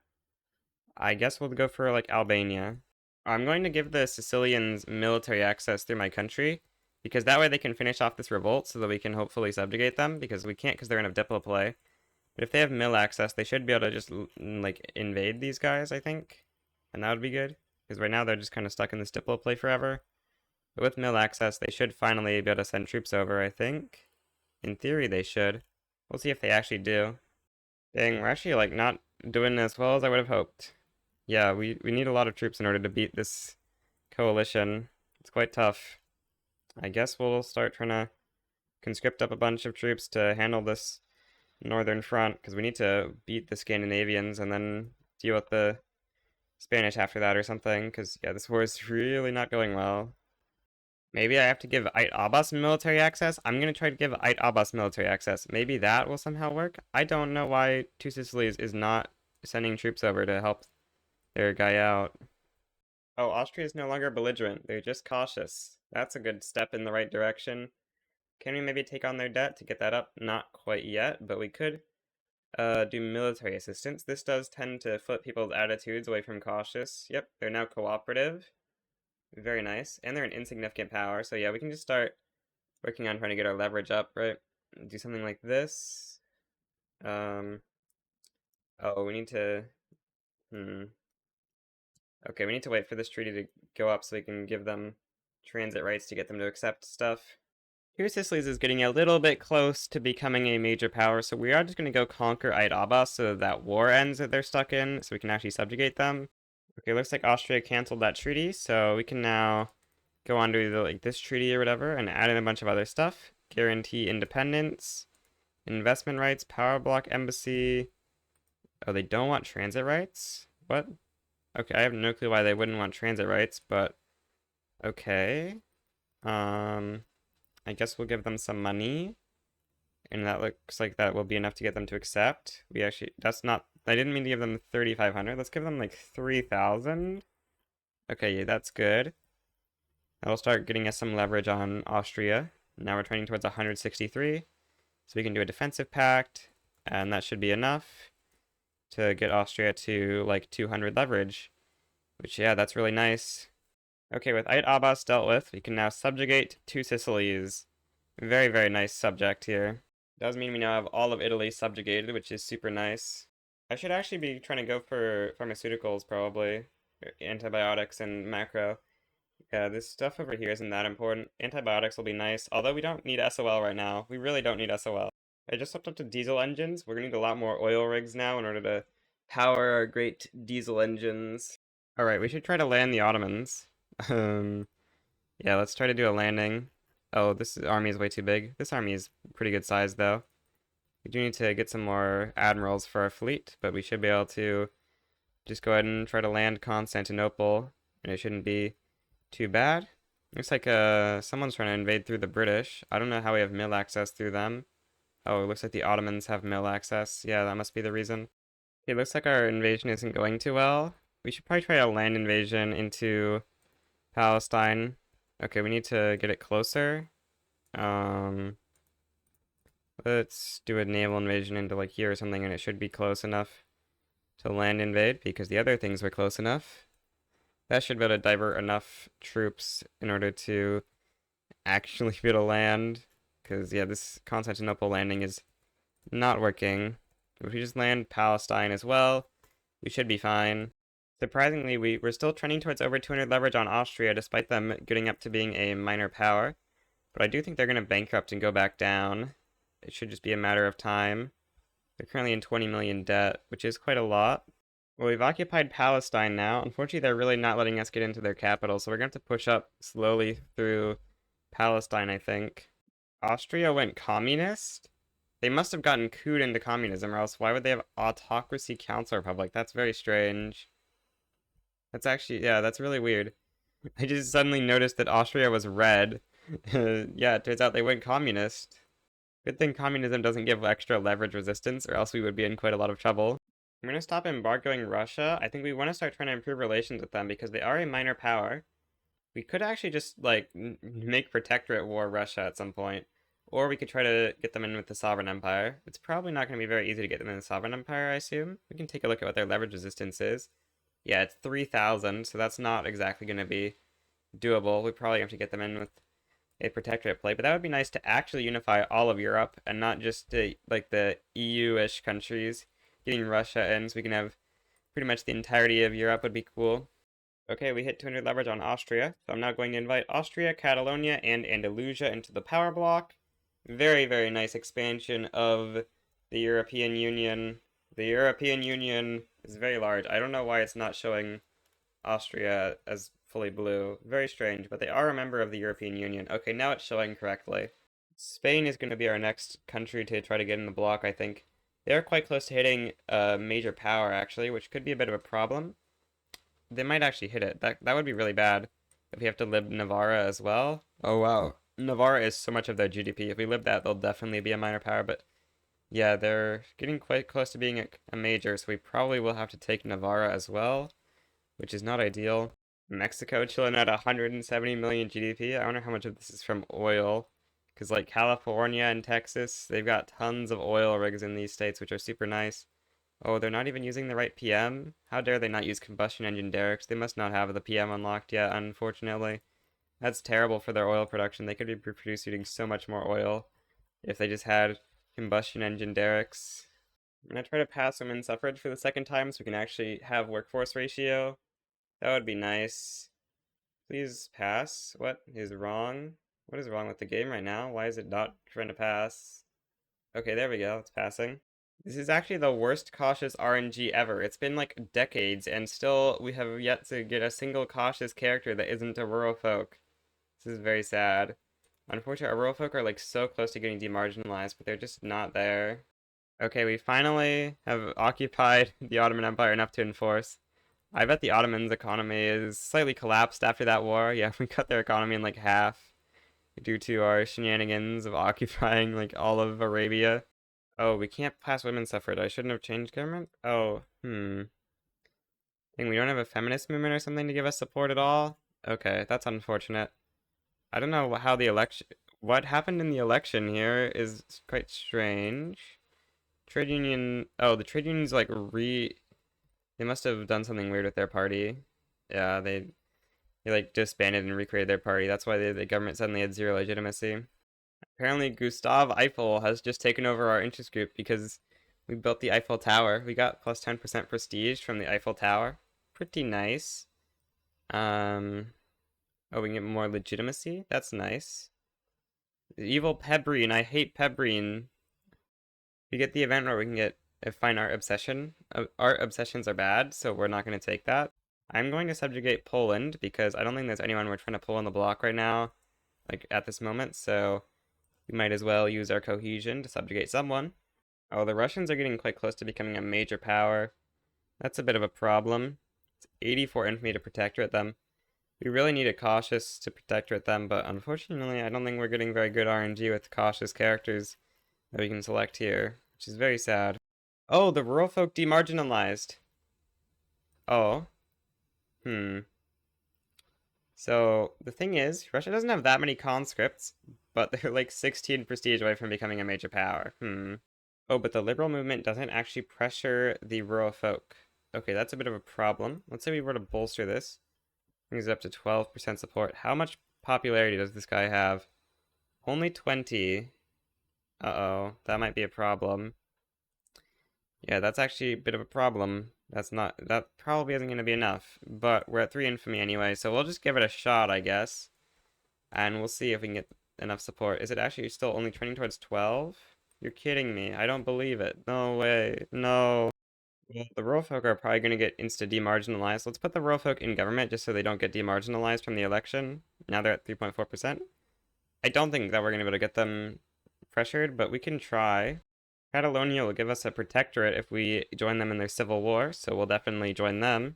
I guess we'll go for like Albania. I'm going to give the Sicilians military access through my country, because that way they can finish off this revolt so that we can hopefully subjugate them, because we can't because they're in a diplo play. But if they have mill access, they should be able to just like invade these guys, I think. And that would be good, because right now they're just kind of stuck in this diplo play forever. But with mill access, they should finally be able to send troops over, I think. In theory, they should. We'll see if they actually do. Dang, we're actually like not doing as well as I would have hoped. Yeah, we need a lot of troops in order to beat this coalition. It's quite tough. I guess we'll start trying to conscript up a bunch of troops to handle this northern front, because we need to beat the Scandinavians and then deal with the Spanish after that or something, because yeah, this war is really not going well. Maybe I have to give Ait Abbas military access? I'm gonna try to give Ait Abbas military access. Maybe that will somehow work? I don't know why Two Sicilies is not sending troops over to help their guy out. Oh, Austria is no longer belligerent. They're just cautious. That's a good step in the right direction. Can we maybe take on their debt to get that up? Not quite yet, but we could do military assistance. This does tend to flip people's attitudes away from cautious. Yep, they're now cooperative. Very nice. And they're an insignificant power, so yeah, we can just start working on trying to get our leverage up, right? Do something like this. Oh, we need to... Okay, we need to wait for this treaty to go up so we can give them transit rights to get them to accept stuff. Here, Sicilies is getting a little bit close to becoming a major power, so we are just going to go conquer Ait Abbas so that war ends that they're stuck in, so we can actually subjugate them. Okay, looks like Austria canceled that treaty, so we can now go on to either like this treaty or whatever and add in a bunch of other stuff. Guarantee independence, investment rights, power block embassy. Oh, they don't want transit rights? What? Okay, I have no clue why they wouldn't want transit rights, but okay. I guess we'll give them some money. And that looks like that will be enough to get them to accept. We actually, that's not, I didn't mean to give them 3,500. Let's give them like 3,000. Okay, yeah, that's good. That'll start getting us some leverage on Austria. Now we're trending towards 163. So we can do a defensive pact, and that should be enough to get Austria to like 200 leverage. Which, yeah, that's really nice. Okay, with Ait Abbas dealt with, we can now subjugate Two Sicilies. Very, very nice subject here. Does mean we now have all of Italy subjugated, which is super nice. I should actually be trying to go for pharmaceuticals, probably. Antibiotics and macro. Yeah, this stuff over here isn't that important. Antibiotics will be nice, although we don't need SOL right now. We really don't need SOL. I just hooked up to diesel engines. We're gonna need a lot more oil rigs now in order to power our great diesel engines. Alright, we should try to land the Ottomans. Yeah, let's try to do a landing. Oh, this army is way too big. This army is pretty good size, though. We do need to get some more admirals for our fleet, but we should be able to just go ahead and try to land Constantinople, and it shouldn't be too bad. Looks like someone's trying to invade through the British. I don't know how we have mill access through them. Oh, it looks like the Ottomans have mill access. Yeah, that must be the reason. It looks like our invasion isn't going too well. We should probably try a land invasion into Palestine. Okay, we need to get it closer. Let's do a naval invasion into like here or something, and it should be close enough to land invade because the other things were close enough. That should be able to divert enough troops in order to actually be able to land. Because, yeah, this Constantinople landing is not working. If we just land Palestine as well, we should be fine. Surprisingly, we're still trending towards over 200 leverage on Austria, despite them getting up to being a minor power. But I do think they're going to bankrupt and go back down. It should just be a matter of time. They're currently in 20 million debt, which is quite a lot. Well, we've occupied Palestine now. Unfortunately, they're really not letting us get into their capital, so we're going to have to push up slowly through Palestine, I think. Austria went communist? They must have gotten couped into communism, or else why would they have autocracy council republic? That's very strange. That's actually, yeah, that's really weird. I just suddenly noticed that Austria was red. Yeah, it turns out they went communist. Good thing communism doesn't give extra leverage resistance, or else we would be in quite a lot of trouble. I'm going to stop embargoing Russia. I think we want to start trying to improve relations with them because they are a minor power. We could actually just, like, make protectorate war Russia at some point. Or we could try to get them in with the Sovereign Empire. It's probably not going to be very easy to get them in the Sovereign Empire, I assume. We can take a look at what their leverage resistance is. Yeah, it's 3,000, so that's not exactly going to be doable. We probably have to get them in with a protectorate play, but that would be nice to actually unify all of Europe and not just like the EU-ish countries. Getting Russia in so we can have pretty much the entirety of Europe would be cool. Okay, we hit 200 leverage on Austria, so I'm now going to invite Austria, Catalonia, and Andalusia into the power block. Very, very nice expansion of the European Union. The European Union is very large. I don't know why it's not showing Austria as fully blue. Very strange, but they are a member of the European Union. Okay, now it's showing correctly. Spain is going to be our next country to try to get in the block, I think. They're quite close to hitting a major power, actually, which could be a bit of a problem. They might actually hit it. That would be really bad. If we have to lib Navarra as well. Oh wow. Navarra is so much of their GDP. If we lib that, they'll definitely be a minor power, but yeah, they're getting quite close to being a major, so we probably will have to take Navarra as well, which is not ideal. Mexico chilling at 170 million GDP. I wonder how much of this is from oil. Because, like, California and Texas, they've got tons of oil rigs in these states, which are super nice. Oh, they're not even using the right PM? How dare they not use combustion engine derricks? They must not have the PM unlocked yet, unfortunately. That's terrible for their oil production. They could be producing so much more oil if they just had combustion engine derricks. I'm gonna try to pass women's suffrage for the second time so we can actually have workforce ratio. That would be nice. Please pass. What is wrong? What is wrong with the game right now? Why is it not trying to pass? Okay, there we go. It's passing. This is actually the worst cautious RNG ever. It's been like decades, and still we have yet to get a single cautious character that isn't a rural folk. This is very sad. Unfortunately, our rural folk are like so close to getting demarginalized, but they're just not there. Okay, we finally have occupied the Ottoman Empire enough to enforce. I bet the Ottomans' economy is slightly collapsed after that war. Yeah, we cut their economy in like half due to our shenanigans of occupying like all of Arabia. Oh, we can't pass women's suffrage. I shouldn't have changed government? Oh, Dang, we don't have a feminist movement or something to give us support at all? Okay, that's unfortunate. I don't know how the election... What happened in the election here is quite strange. Trade union... Oh, the trade unions like They must have done something weird with their party. Yeah, they like disbanded and recreated their party. That's why the government suddenly had zero legitimacy. Apparently, Gustav Eiffel has just taken over our interest group because we built the Eiffel Tower. We got plus 10% prestige from the Eiffel Tower. Pretty nice. Oh, we can get more legitimacy? That's nice. The evil Pebrine. I hate Pebrine. We get the event where we can get a fine art obsession. Art obsessions are bad, so we're not going to take that. I'm going to subjugate Poland because I don't think there's anyone we're trying to pull on the block right now, like at this moment, so we might as well use our cohesion to subjugate someone. Oh, the Russians are getting quite close to becoming a major power. That's a bit of a problem. It's 84 infantry to protectorate them. We really need a cautious to protectorate them, but unfortunately I don't think we're getting very good RNG with cautious characters that we can select here, which is very sad. Oh, the rural folk demarginalized. Oh. So, the thing is, Russia doesn't have that many conscripts, but they're like 16 prestige away from becoming a major power. Oh, but the liberal movement doesn't actually pressure the rural folk. Okay, that's a bit of a problem. Let's say we were to bolster this. Brings it up to 12% support. How much popularity does this guy have? Only 20. Uh-oh, that might be a problem. Yeah, that's actually a bit of a problem. That probably isn't going to be enough. But we're at 3 infamy anyway, so we'll just give it a shot, I guess. And we'll see if we can get enough support. Is it actually still only trending towards 12? You're kidding me. I don't believe it. No way. No. Well, the rural folk are probably going to get insta-demarginalized. Let's put the rural folk in government just so they don't get demarginalized from the election. Now they're at 3.4%. I don't think that we're going to be able to get them pressured, but we can try. Catalonia will give us a protectorate if we join them in their civil war, so we'll definitely join them.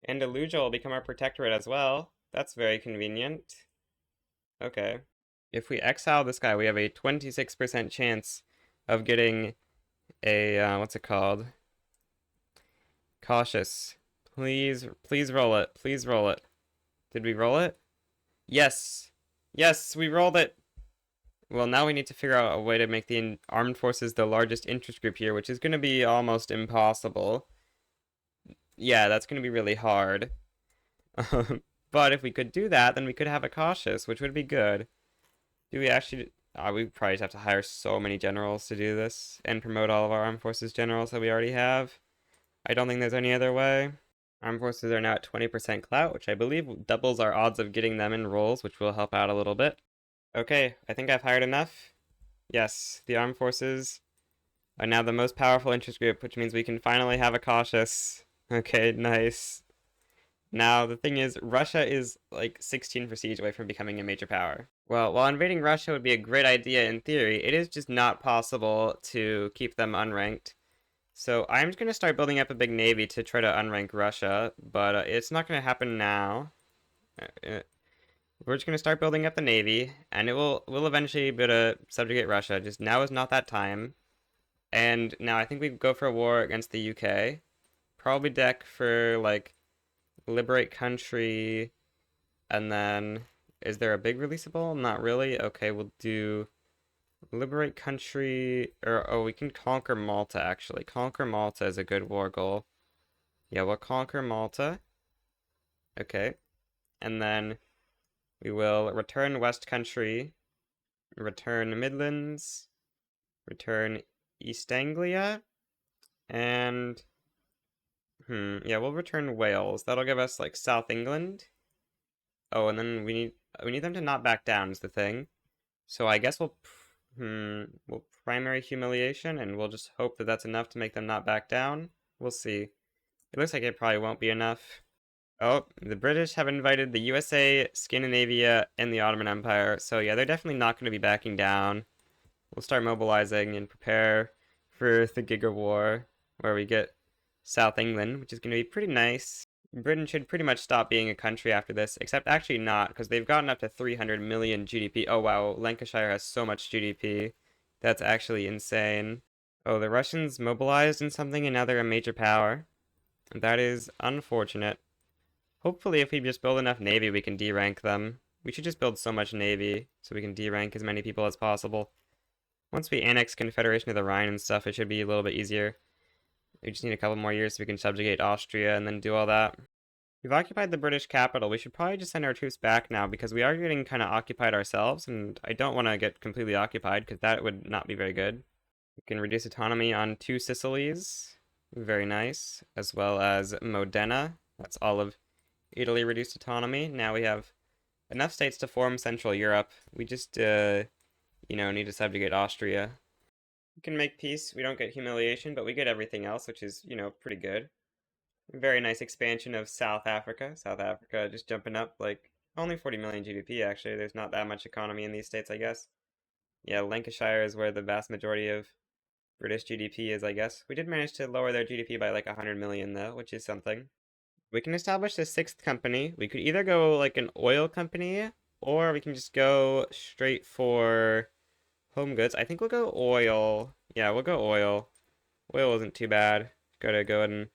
Andalusia will become our protectorate as well. That's very convenient. Okay. If we exile this guy, we have a 26% chance of getting a, what's it called? Cautious. Please roll it. Please roll it. Did we roll it? Yes. Yes, we rolled it. Well, now we need to figure out a way to make the armed forces the largest interest group here, which is going to be almost impossible. Yeah, that's going to be really hard. But if we could do that, then we could have a cautious, which would be good. Do we actually... we probably just have to hire so many generals to do this and promote all of our armed forces generals that we already have. I don't think there's any other way. Armed forces are now at 20% clout, which I believe doubles our odds of getting them in roles, which will help out a little bit. Okay, I think I've hired enough. Yes, the armed forces are now the most powerful interest group, which means we can finally have a cautious. Okay, nice. Now, the thing is, Russia is like 16 prestige away from becoming a major power. Well, while invading Russia would be a great idea in theory, it is just not possible to keep them unranked. So I'm just going to start building up a big navy to try to unrank Russia, but it's not going to happen now. We're just gonna start building up the navy, and we'll eventually be able to subjugate Russia. Just now is not that time. And now I think we go for a war against the UK. Probably deck for like liberate country, and then is there a big releasable? Not really. Okay, we'll do liberate country, or oh, we can conquer Malta actually. Conquer Malta is a good war goal. Yeah, we'll conquer Malta. Okay, and then we will return West Country, return Midlands, return East Anglia, and yeah, we'll return Wales. That'll give us like South England. Oh, and then we need them to not back down is the thing. So I guess we'll primary humiliation, and we'll just hope that that's enough to make them not back down. We'll see. It looks like it probably won't be enough. Oh, the British have invited the USA, Scandinavia, and the Ottoman Empire. So yeah, they're definitely not going to be backing down. We'll start mobilizing and prepare for the Giga War, where we get South England, which is going to be pretty nice. Britain should pretty much stop being a country after this, except actually not, because they've gotten up to 300 million GDP. Oh wow, Lancashire has so much GDP. That's actually insane. Oh, the Russians mobilized in something and now they're a major power. That is unfortunate. Hopefully if we just build enough navy we can D-rank them. We should just build so much navy so we can D-rank as many people as possible. Once we annex Confederation of the Rhine and stuff, it should be a little bit easier. We just need a couple more years so we can subjugate Austria and then do all that. We've occupied the British capital. We should probably just send our troops back now because we are getting kind of occupied ourselves, and I don't want to get completely occupied because that would not be very good. We can reduce autonomy on Two Sicilies. Very nice. As well as Modena. That's all of Italy reduced autonomy. Now we have enough states to form Central Europe. We just, need to subjugate Austria. We can make peace. We don't get humiliation, but we get everything else, which is, pretty good. Very nice expansion of South Africa. South Africa just jumping up like only 40 million GDP actually. There's not that much economy in these states, I guess. Yeah, Lancashire is where the vast majority of British GDP is, I guess. We did manage to lower their GDP by like 100 million though, which is something. We can establish a sixth company. We could either go like an oil company, or we can just go straight for home goods. I think we'll go oil. Yeah, we'll go oil. Oil isn't too bad. Gotta go ahead and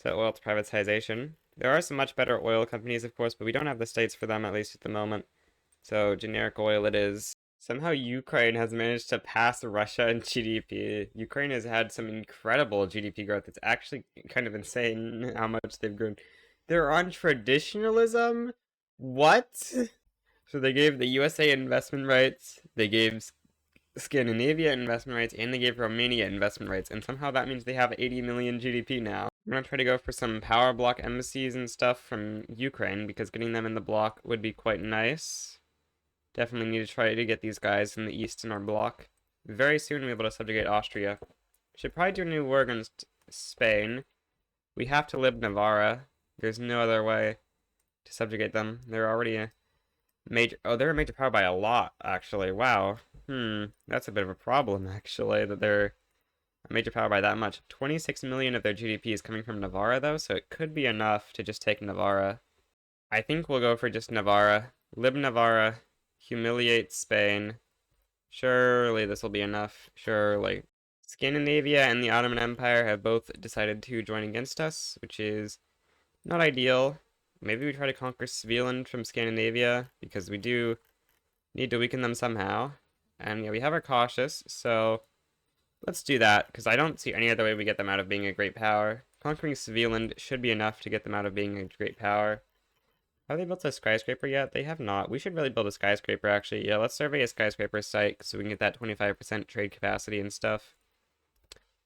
set oil to privatization. There are some much better oil companies, of course, but we don't have the states for them, at least at the moment. So generic oil it is. Somehow Ukraine has managed to pass Russia in GDP. Ukraine has had some incredible GDP growth. It's actually kind of insane how much they've grown. They're on traditionalism? What? So they gave the USA investment rights, they gave Scandinavia investment rights, and they gave Romania investment rights, and somehow that means they have 80 million GDP now. I'm gonna try to go for some power block embassies and stuff from Ukraine, because getting them in the block would be quite nice. Definitely need to try to get these guys in the east in our block. Very soon we'll be able to subjugate Austria. Should probably do a new war against Spain. We have to live Navarra. There's no other way to subjugate them. They're already a major... Oh, they're a major power by a lot, actually. Wow. That's a bit of a problem, actually, that they're a major power by that much. 26 million of their GDP is coming from Navarra, though, so it could be enough to just take Navarra. I think we'll go for just Navarra. Lib Navarra. Humiliate Spain. Surely this will be enough. Surely. Scandinavia and the Ottoman Empire have both decided to join against us, which is not ideal. Maybe we try to conquer Svealand from Scandinavia, because we do need to weaken them somehow. And yeah, we have our cautious, so let's do that, because I don't see any other way we get them out of being a great power. Conquering Svealand should be enough to get them out of being a great power. Have they built a skyscraper yet? They have not. We should really build a skyscraper, actually. Yeah, let's survey a skyscraper site so we can get that 25% trade capacity and stuff.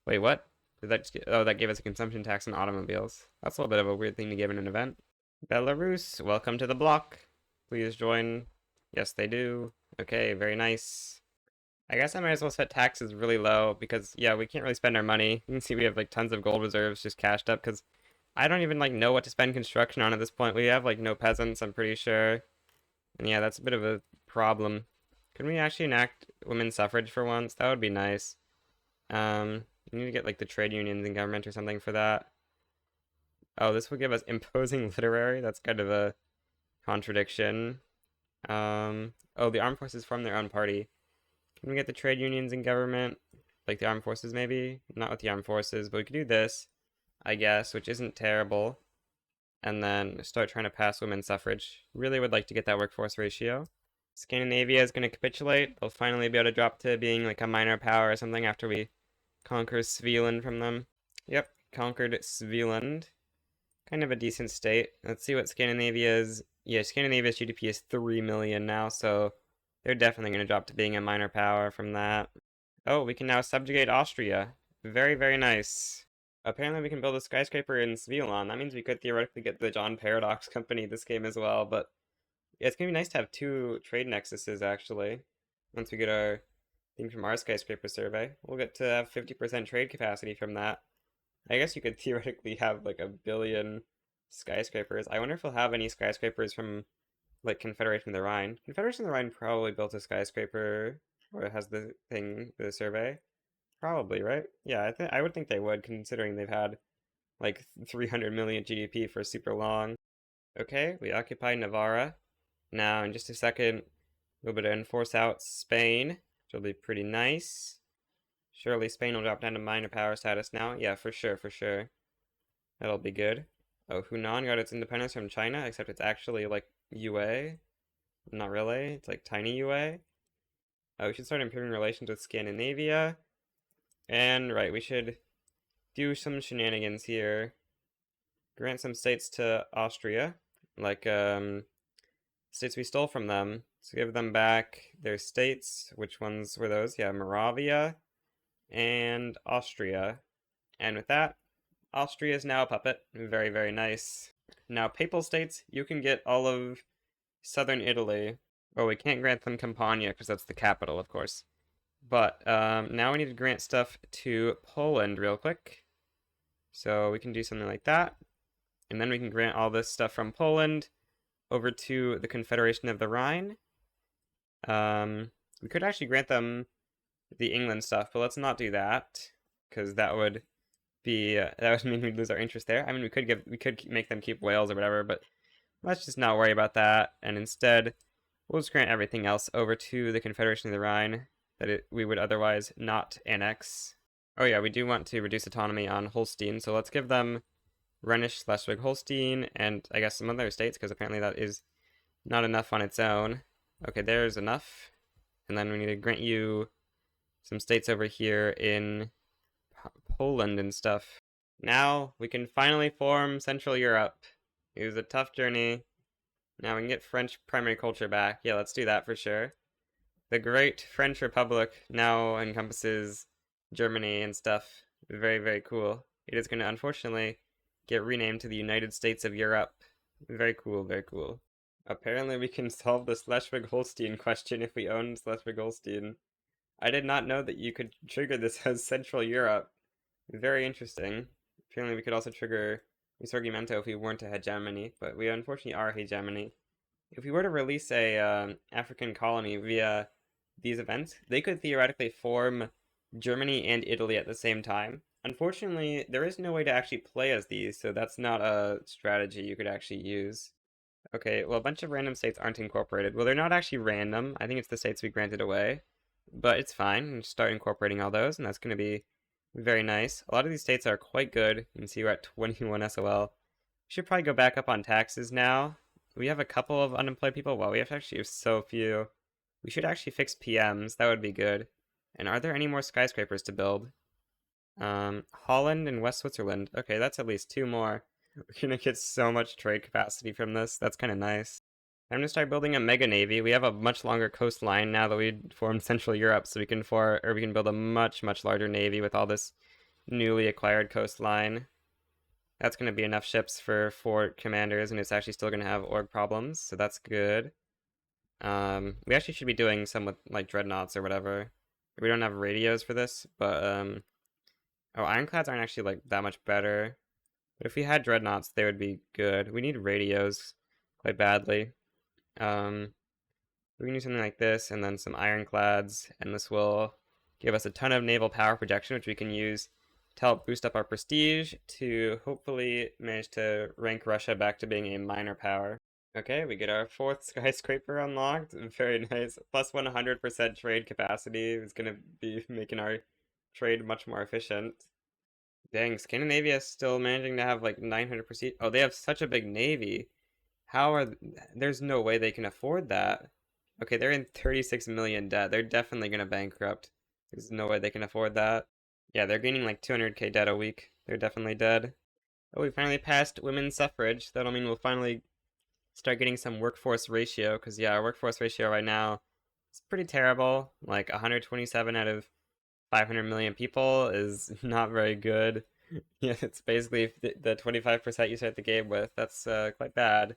Wait, what? Did that just get... Oh, that gave us a consumption tax on automobiles. That's a little bit of a weird thing to give in an event. Belarus, welcome to the block. Please join. Yes, they do. Okay, very nice. I guess I might as well set taxes really low because, yeah, we can't really spend our money. You can see we have, like, tons of gold reserves just cashed up because I don't even, like, know what to spend construction on at this point. We have, like, no peasants, I'm pretty sure. And yeah, that's a bit of a problem. Can we actually enact women's suffrage for once? That would be nice. You need to get, like, the trade unions and government or something for that. Oh, this will give us imposing literary? That's kind of a contradiction. Oh, the armed forces form their own party. Can we get the trade unions in government? Like the armed forces, maybe? Not with the armed forces, but we could do this, I guess, which isn't terrible. And then start trying to pass women's suffrage. Really would like to get that workforce ratio. Scandinavia is going to capitulate. They'll finally be able to drop to being like a minor power or something after we conquer Svealand from them. Yep, conquered Svealand. Kind of a decent state. Let's see what Scandinavia's... Yeah, Scandinavia's GDP is 3 million now, so they're definitely going to drop to being a minor power from that. Oh, we can now subjugate Austria. Very, very nice. Apparently we can build a skyscraper in Svealand. That means we could theoretically get the John Paradox Company this game as well, but yeah, it's going to be nice to have two trade nexuses, actually. Once we get our thing from our skyscraper survey. We'll get to have 50% trade capacity from that. I guess you could theoretically have like 1 billion skyscrapers. I wonder if we'll have any skyscrapers from like Confederation of the Rhine. Confederation of the Rhine probably built a skyscraper, or it has the thing, the survey. Probably, right? Yeah, I would think they would, considering they've had like 300 million GDP for super long. Okay, we occupy Navarra. Now, in just a second, we'll be able to enforce out Spain, which will be pretty nice. Surely Spain will drop down to minor power status now. Yeah, for sure, for sure. That'll be good. Oh, Hunan got its independence from China, except it's actually like UA. Not really. It's like tiny UA. Oh, we should start improving relations with Scandinavia. And, right, we should do some shenanigans here. Grant some states to Austria. Like, states we stole from them. So give them back their states. Which ones were those? Yeah, Moravia and Austria. And with that, Austria is now a puppet. Very, very nice. Now, Papal States, you can get all of southern Italy. Oh, we can't grant them Campania because that's the capital, of course. But now we need to grant stuff to Poland real quick. So we can do something like that. And then we can grant all this stuff from Poland over to the Confederation of the Rhine. We could actually grant them the England stuff, but let's not do that because that would be that would mean we'd lose our interest there. I mean, we could make them keep Wales or whatever, but let's just not worry about that. And instead, we'll just grant everything else over to the Confederation of the Rhine that we would otherwise not annex. Oh yeah, we do want to reduce autonomy on Holstein, so let's give them Rhenish Schleswig-Holstein and I guess some other states because apparently that is not enough on its own. Okay, there's enough. And then we need to grant you some states over here in Poland and stuff. Now we can finally form Central Europe. It was a tough journey. Now we can get French primary culture back. Yeah, let's do that for sure. The Great French Republic now encompasses Germany and stuff. Very, very cool. It is going to unfortunately get renamed to the United States of Europe. Very cool, very cool. Apparently we can solve the Schleswig-Holstein question if we own Schleswig-Holstein. I did not know that you could trigger this as Central Europe. Very interesting. Apparently we could also trigger Risorgimento if we weren't a hegemony, but we unfortunately are a hegemony. If we were to release a African colony via these events, they could theoretically form Germany and Italy at the same time. Unfortunately, there is no way to actually play as these, so that's not a strategy you could actually use. Okay, well, a bunch of random states aren't incorporated. Well, they're not actually random. I think it's the states we granted away. But it's fine. We'll start incorporating all those, and that's going to be very nice. A lot of these states are quite good. You can see we're at 21 SOL. We should probably go back up on taxes now. We have a couple of unemployed people. Well, we have actually have so few. We should actually fix PMs. That would be good. And are there any more skyscrapers to build? Holland and West Switzerland. Okay, that's at least 2 more. We're gonna get so much trade capacity from this. That's kind of nice. I'm gonna start building a mega navy. We have a much longer coastline now that we formed Central Europe, so we can build a much larger navy with all this newly acquired coastline. That's gonna be enough ships for 4 commanders, and it's actually still gonna have org problems, so that's good. We actually should be doing some with like dreadnoughts or whatever. We don't have radios for this, but oh, ironclads aren't actually like that much better. But if we had dreadnoughts, they would be good. We need radios quite badly. We can do something like this, and then some ironclads, and this will give us a ton of naval power projection, which we can use to help boost up our prestige to hopefully manage to rank Russia back to being a minor power. Okay, we get our fourth skyscraper unlocked. Very nice. Plus 100% trade capacity is gonna be making our trade much more efficient. Dang, Scandinavia is still managing to have like 900 prestige. Oh, they have such a big navy. How are there's no way they can afford that. Okay, they're in 36 million debt. They're definitely gonna bankrupt. There's no way they can afford that. Yeah, they're gaining like 200k debt a week. They're definitely dead. Oh, we finally passed women's suffrage. That'll mean we'll finally start getting some workforce ratio, because yeah, our workforce ratio right now is pretty terrible. Like 127 out of 500 million people is not very good. Yeah, it's basically the 25% you start the game with. That's quite bad.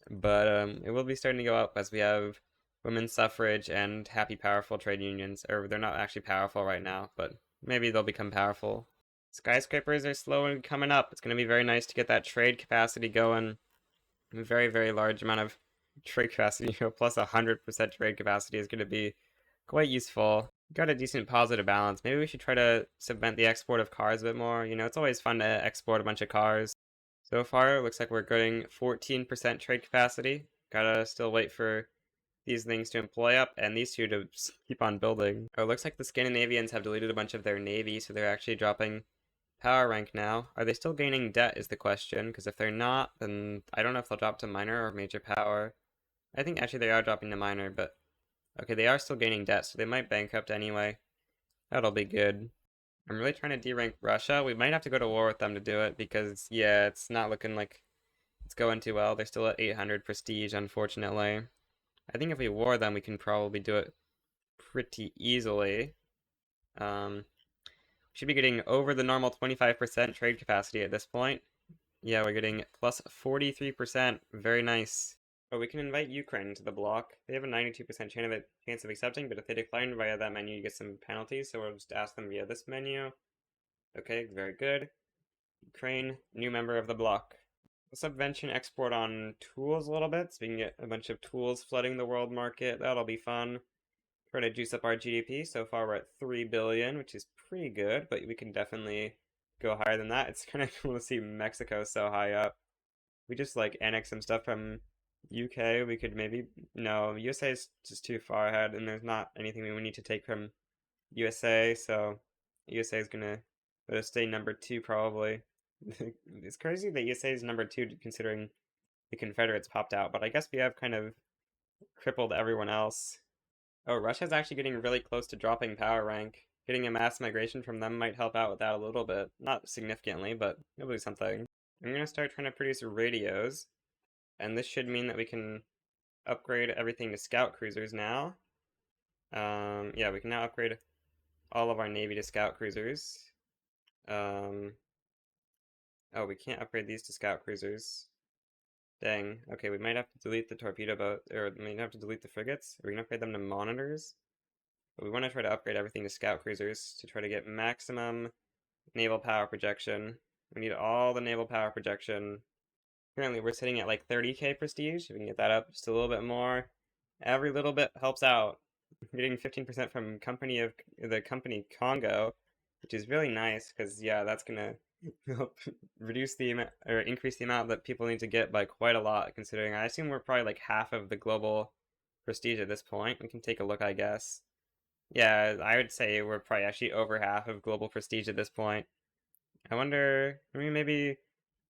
But it will be starting to go up as we have women's suffrage and happy, powerful trade unions. Or they're not actually powerful right now, but maybe they'll become powerful. Skyscrapers are slowly coming up. It's going to be very nice to get that trade capacity going. A very, very large amount of trade capacity, plus 100% trade capacity is going to be quite useful. Got a decent positive balance. Maybe we should try to cement the export of cars a bit more. It's always fun to export a bunch of cars. So far, it looks like we're getting 14% trade capacity. Gotta still wait for these things to employ up and these two to keep on building. Oh, it looks like the Scandinavians have deleted a bunch of their navy, so they're actually dropping power rank now. Are they still gaining debt is the question, because if they're not, then I don't know if they'll drop to minor or major power. I think actually they are dropping to minor, but okay, they are still gaining debt, so they might bankrupt anyway. That'll be good. I'm really trying to derank Russia. We might have to go to war with them to do it, because yeah, it's not looking like it's going too well. They're still at 800 prestige, unfortunately. I think if we war them, we can probably do it pretty easily. Um, should be getting over the normal 25% trade capacity at this point. Yeah, we're getting plus 43%. Very nice. But we can invite Ukraine into the block. They have a 92% chance of accepting, but if they decline via that menu, you get some penalties, so we'll just ask them via this menu. Okay, very good. Ukraine, new member of the block. Subvention export on tools a little bit, so we can get a bunch of tools flooding the world market. That'll be fun. Try to juice up our GDP. So far we're at 3 billion, which is pretty good, but we can definitely go higher than that. It's kind of cool to see Mexico so high up. We just like annex some stuff from UK. We could maybe, no, USA is just too far ahead, and there's not anything we would need to take from USA, so USA is gonna let us stay number 2 probably. It's crazy that USA is number 2 considering the Confederates popped out, but I guess we have kind of crippled everyone else. Oh, Russia's actually getting really close to dropping power rank. Getting a mass migration from them might help out with that a little bit. Not significantly, but it'll be something. I'm gonna start trying to produce radios, and this should mean that we can upgrade everything to scout cruisers now. Yeah, we can now upgrade all of our navy to scout cruisers. Oh, we can't upgrade these to scout cruisers. Dang. Okay, we might have to delete the torpedo boat, or we might have to delete the frigates. Are we gonna upgrade them to monitors? But we want to try to upgrade everything to scout cruisers to try to get maximum naval power projection. We need all the naval power projection. Currently, we're sitting at like 30k prestige. If we can get that up just a little bit more, every little bit helps out. We're getting 15% from the company Congo, which is really nice because yeah, that's gonna help reduce the amount or increase the amount that people need to get by quite a lot. Considering I assume we're probably like half of the global prestige at this point. We can take a look, I guess. Yeah, I would say we're probably actually over half of global prestige at this point. I wonder, maybe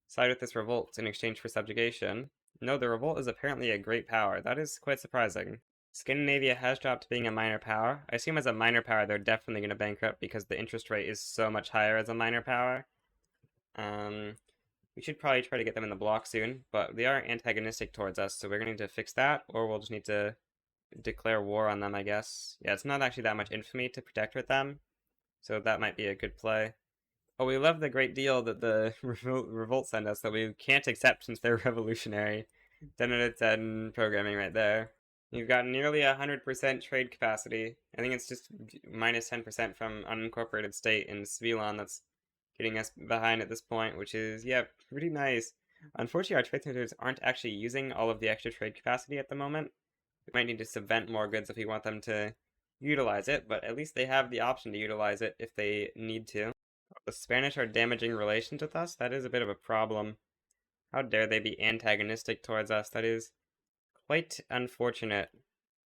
side with this revolt in exchange for subjugation. No, the revolt is apparently a great power. That is quite surprising. Scandinavia has dropped to being a minor power. I assume as a minor power, they're definitely going to bankrupt because the interest rate is so much higher as a minor power. We should probably try to get them in the block soon, but they are antagonistic towards us, so we're going to need to fix that, or we'll just need to declare war on them, I guess. Yeah, it's not actually that much infamy to protectorate them, so that might be a good play. Oh, we love the great deal that the revolt sent us that we can't accept since they're revolutionary. 10 out of 10 programming right there. You've got nearly 100% trade capacity. I think it's just minus 10% from unincorporated state in Svilon that's getting us behind at this point, which is, yeah, pretty nice. Unfortunately, our trade centers aren't actually using all of the extra trade capacity at the moment. We might need to subvent more goods if we want them to utilize it, but at least they have the option to utilize it if they need to. The Spanish are damaging relations with us. That is a bit of a problem. How dare they be antagonistic towards us? That is quite unfortunate.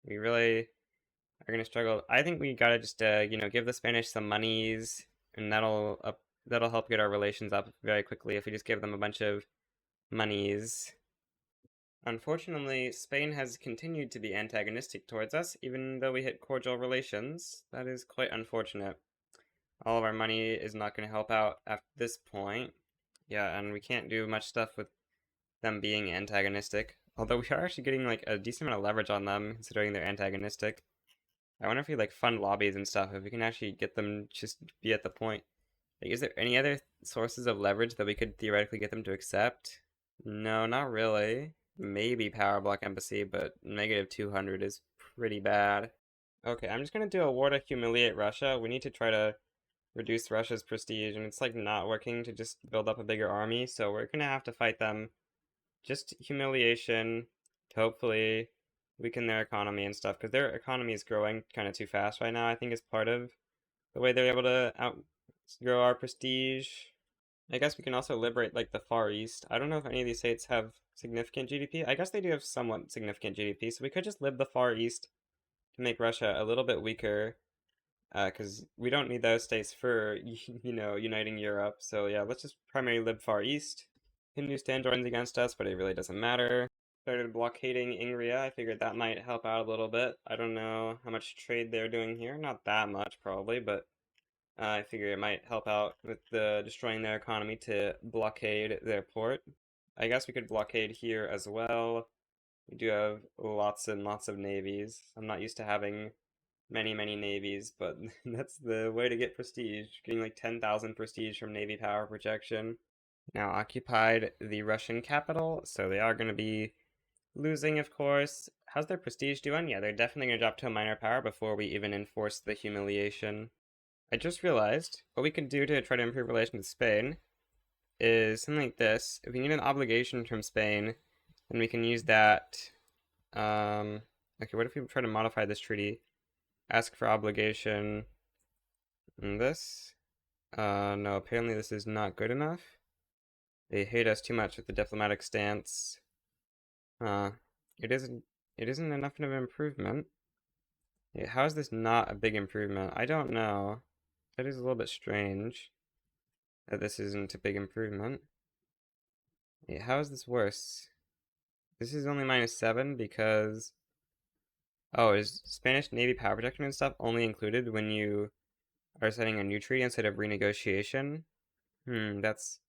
We really are gonna struggle. I think we gotta just, give the Spanish some monies, and that'll help get our relations up very quickly if we just give them a bunch of monies. Unfortunately, Spain has continued to be antagonistic towards us, even though we hit cordial relations. That is quite unfortunate. All of our money is not going to help out at this point. Yeah, and we can't do much stuff with them being antagonistic. Although we are actually getting like a decent amount of leverage on them, considering they're antagonistic. I wonder if we like fund lobbies and stuff, if we can actually get them just be at the point. Like, is there any other sources of leverage that we could theoretically get them to accept? No, not really. Maybe power block embassy, but negative 200 is pretty bad. Okay, I'm just gonna do a war to humiliate Russia. We need to try to reduce Russia's prestige, and it's like not working to just build up a bigger army, so we're gonna have to fight them. Just humiliation to hopefully weaken their economy and stuff, because their economy is growing kind of too fast right now, I think is part of the way they're able to outgrow our prestige. I guess we can also liberate like the Far East. I don't know if any of these states have significant GDP. I guess they do have somewhat significant GDP, so we could just lib the Far East to make Russia a little bit weaker, because we don't need those states for, uniting Europe. So yeah, let's just primarily lib Far East. Hindustan joins against us, but it really doesn't matter. Started blockading Ingria. I figured that might help out a little bit. I don't know how much trade they're doing here. Not that much, probably, but I figure it might help out with destroying their economy to blockade their port. I guess we could blockade here as well. We do have lots and lots of navies. I'm not used to having many, many navies, but that's the way to get prestige. Getting like 10,000 prestige from navy power projection. Now occupied the Russian capital, so they are going to be losing, of course. How's their prestige doing? Yeah, they're definitely going to drop to a minor power before we even enforce the humiliation. I just realized what we could do to try to improve relations with Spain is something like this. If we need an obligation from Spain, then we can use that. Okay, what if we try to modify this treaty? Ask for obligation. And this? No, apparently this is not good enough. They hate us too much with the diplomatic stance. It isn't enough of an improvement. Yeah, how is this not a big improvement? I don't know. That is a little bit strange that this isn't a big improvement. Yeah, how is this worse? This is only -7 because... Oh, is Spanish Navy power protection and stuff only included when you are signing a new treaty instead of renegotiation? That's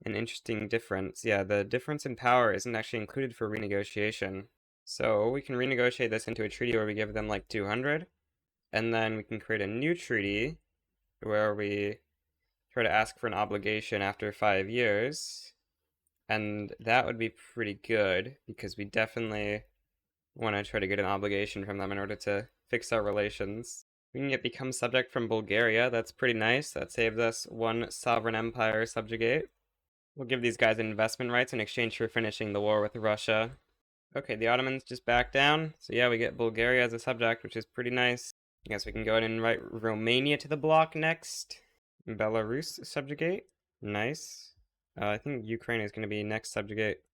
an interesting difference. Yeah, the difference in power isn't actually included for renegotiation. So we can renegotiate this into a treaty where we give them like 200, and then we can create a new treaty where we try to ask for an obligation after 5 years. And that would be pretty good because we definitely want to try to get an obligation from them in order to fix our relations. We can become subject from Bulgaria. That's pretty nice. That saves us one sovereign empire subjugate. We'll give these guys investment rights in exchange for finishing the war with Russia. Okay, the Ottomans just back down. So yeah, we get Bulgaria as a subject, which is pretty nice. I guess we can go ahead and invite Romania to the block next. Belarus subjugate. Nice. I think Ukraine is going to be next subjugate.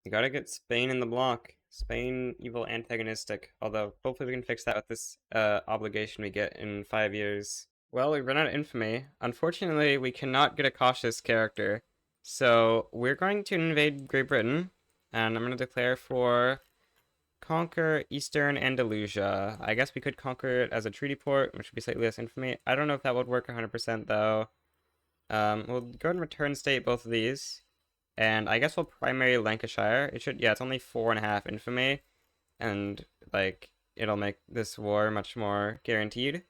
We gotta get Spain in the block. Spain, evil, antagonistic. Although, hopefully we can fix that with this obligation we get in 5 years. Well, we run out of infamy. Unfortunately, we cannot get a cautious character. So, we're going to invade Great Britain. And I'm going to declare for conquer Eastern Andalusia. I guess we could conquer it as a treaty port, which would be slightly less infamy. I don't know if that would work 100% though. We'll go and return state both of these. And I guess we'll primary Lancashire. It should, yeah, it's only 4.5 infamy. And, like, it'll make this war much more guaranteed.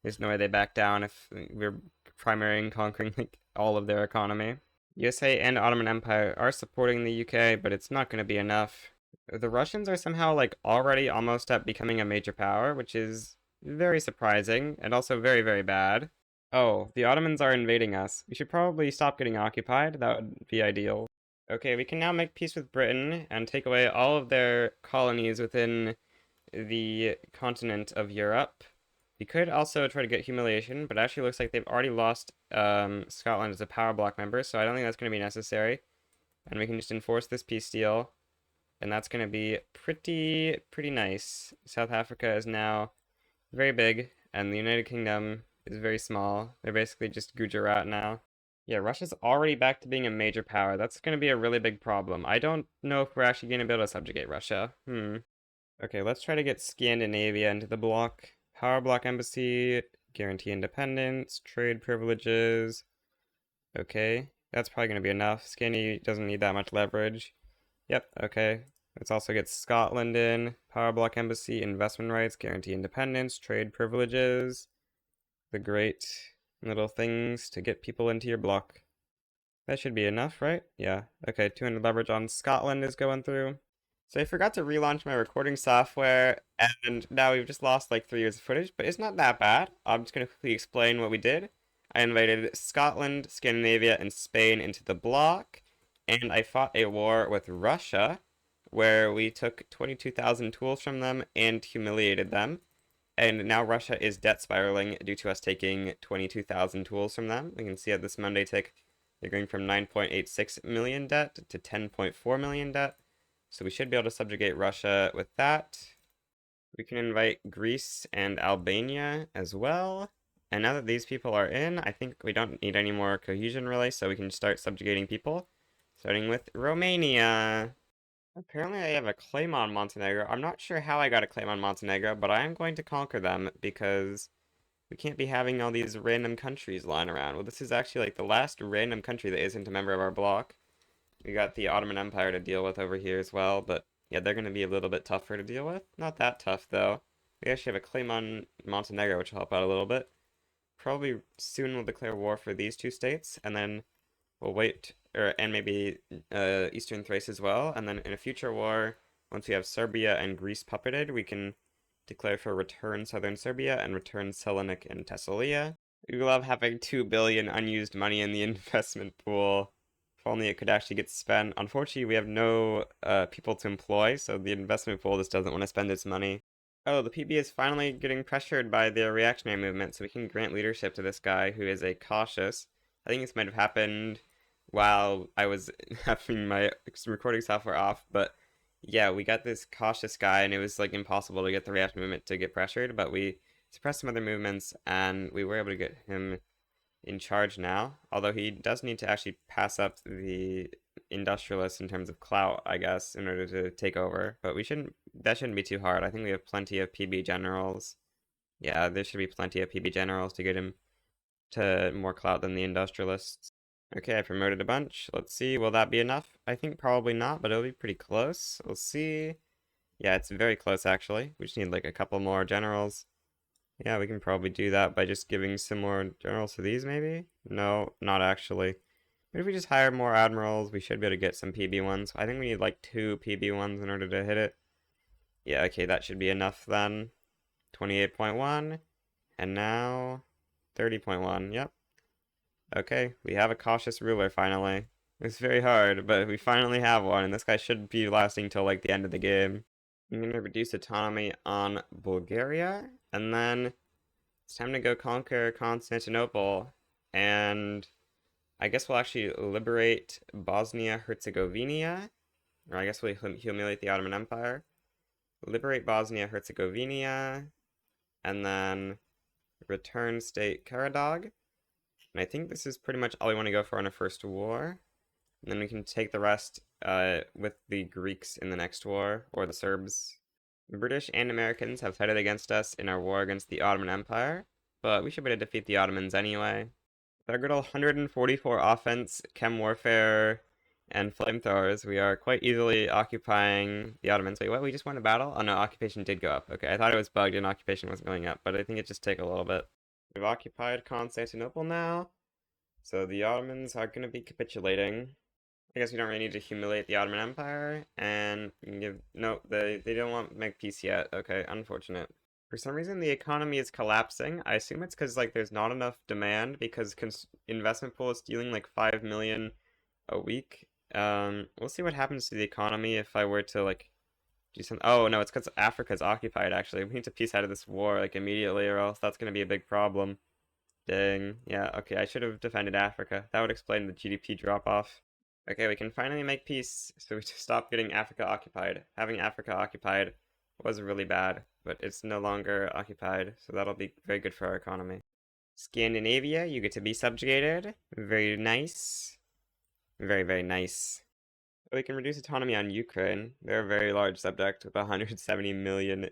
There's no way they back down if we're primarying and conquering, like, all of their economy. USA and Ottoman Empire are supporting the UK, but it's not going to be enough. The Russians are somehow, like, already almost at becoming a major power, which is very surprising, and also very, very bad. Oh, the Ottomans are invading us. We should probably stop getting occupied. That would be ideal. Okay, we can now make peace with Britain and take away all of their colonies within the continent of Europe. We could also try to get humiliation, but it actually looks like they've already lost Scotland as a power block member, so I don't think that's going to be necessary. And we can just enforce this peace deal. And that's going to be pretty nice. South Africa is now very big, and the United Kingdom is very small. They're basically just Gujarat now. Yeah, Russia's already back to being a major power. That's going to be a really big problem. I don't know if we're actually going to be able to subjugate Russia. Okay, let's try to get Scandinavia into the bloc. Power bloc embassy, guarantee independence, trade privileges. Okay, that's probably going to be enough. Scandinavia doesn't need that much leverage. Yep, okay. Let's also get Scotland in. Power bloc embassy, investment rights, guarantee independence, trade privileges. The great little things to get people into your bloc. That should be enough, right? Yeah. Okay, 200 leverage on Scotland is going through. So I forgot to relaunch my recording software, and now we've just lost like 3 years of footage, but it's not that bad. I'm just going to quickly explain what we did. I invited Scotland, Scandinavia, and Spain into the bloc, and I fought a war with Russia, where we took 22,000 tools from them and humiliated them. And now Russia is debt spiraling due to us taking 22,000 tools from them. We can see at this Monday tick, they're going from 9.86 million debt to 10.4 million debt. So we should be able to subjugate Russia with that. We can invite Greece and Albania as well. And now that these people are in, I think we don't need any more cohesion really, so we can start subjugating people. Starting with Romania. Apparently I have a claim on Montenegro. I'm not sure how I got a claim on Montenegro, but I am going to conquer them because we can't be having all these random countries lying around. Well, this is actually like the last random country that isn't a member of our bloc. We got the Ottoman Empire to deal with over here as well, but yeah, they're going to be a little bit tougher to deal with. Not that tough, though. We actually have a claim on Montenegro, which will help out a little bit. Probably soon we'll declare war for these two states, and then we'll wait, and maybe Eastern Thrace as well, and then in a future war, once we have Serbia and Greece puppeted, we can declare for return Southern Serbia and return Salonik and Thessalia. We love having 2 billion unused money in the investment pool. If only it could actually get spent. Unfortunately, we have no people to employ, so the investment pool just doesn't want to spend its money. Oh, the PB is finally getting pressured by the reactionary movement, so we can grant leadership to this guy who is a cautious. I think this might have happened while I was having my recording software off, but yeah, we got this cautious guy, and it was like impossible to get the reaction movement to get pressured, but we suppressed some other movements, and we were able to get him in charge now, although he does need to actually pass up the industrialists in terms of clout, I guess, in order to take over, but that shouldn't be too hard. I think we have plenty of PB generals. Yeah, there should be plenty of PB generals to get him to more clout than the industrialists. Okay, I promoted a bunch. Let's see, will that be enough? I think probably not, but it'll be pretty close. We'll see. Yeah, it's very close actually. We just need like a couple more generals. Yeah, we can probably do that by just giving some more generals to these maybe? No, not actually. But if we just hire more admirals, we should be able to get some PB ones. I think we need like 2 PB ones in order to hit it. Yeah, okay, that should be enough then. 28.1. And now 30.1. Yep. Okay, we have a cautious ruler finally. It's very hard, but we finally have one, and this guy should be lasting till like the end of the game. I'm gonna reduce autonomy on Bulgaria, and then it's time to go conquer Constantinople, and I guess we'll actually liberate Bosnia-Herzegovina, or I guess we'll humiliate the Ottoman Empire. Liberate Bosnia-Herzegovina, and then return State Karadog. And I think this is pretty much all we want to go for in a first war. And then we can take the rest with the Greeks in the next war, or the Serbs. The British and Americans have sided against us in our war against the Ottoman Empire, but we should be able to defeat the Ottomans anyway. With our good old 144 offense, chem warfare, and flamethrowers, we are quite easily occupying the Ottomans. Wait, what? We just won a battle? Oh no, occupation did go up. Okay, I thought it was bugged and occupation wasn't going up, but I think it just took a little bit. We've occupied Constantinople now, so the Ottomans are going to be capitulating. I guess we don't really need to humiliate the Ottoman Empire, and we can give... No, they don't want to make peace yet. Okay, unfortunate. For some reason, the economy is collapsing. I assume it's because, like, there's not enough demand, because investment pool is stealing, like, 5 million a week. We'll see what happens to the economy if I were to, like, do something. Oh, no, it's because Africa's occupied, actually. We need to peace out of this war, like, immediately, or else that's going to be a big problem. Dang. Yeah, okay, I should have defended Africa. That would explain the GDP drop-off. Okay, we can finally make peace, so we stop getting Africa occupied. Having Africa occupied was really bad, but it's no longer occupied, so that'll be very good for our economy. Scandinavia, you get to be subjugated. Very nice. Very, very nice. We can reduce autonomy on Ukraine. They're a very large subject with 170 million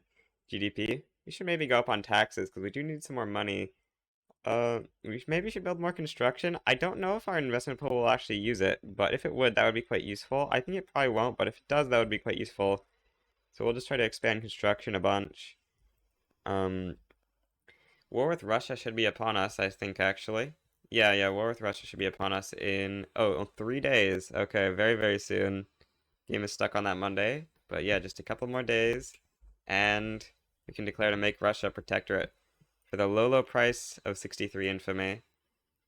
GDP. We should maybe go up on taxes because we do need some more money. Maybe should build more construction. I don't know if our investment pool will actually use it, but if it would, that would be quite useful. I think it probably won't, but if it does, that would be quite useful. So we'll just try to expand construction a bunch. Um, War with Russia should be upon us, I think, actually. Yeah, war with Russia should be upon us in, 3 days. Okay, very, very soon. Game is stuck on that Monday. But yeah, just a couple more days. And we can declare to make Russia a protectorate for the low, low price of 63 infamy.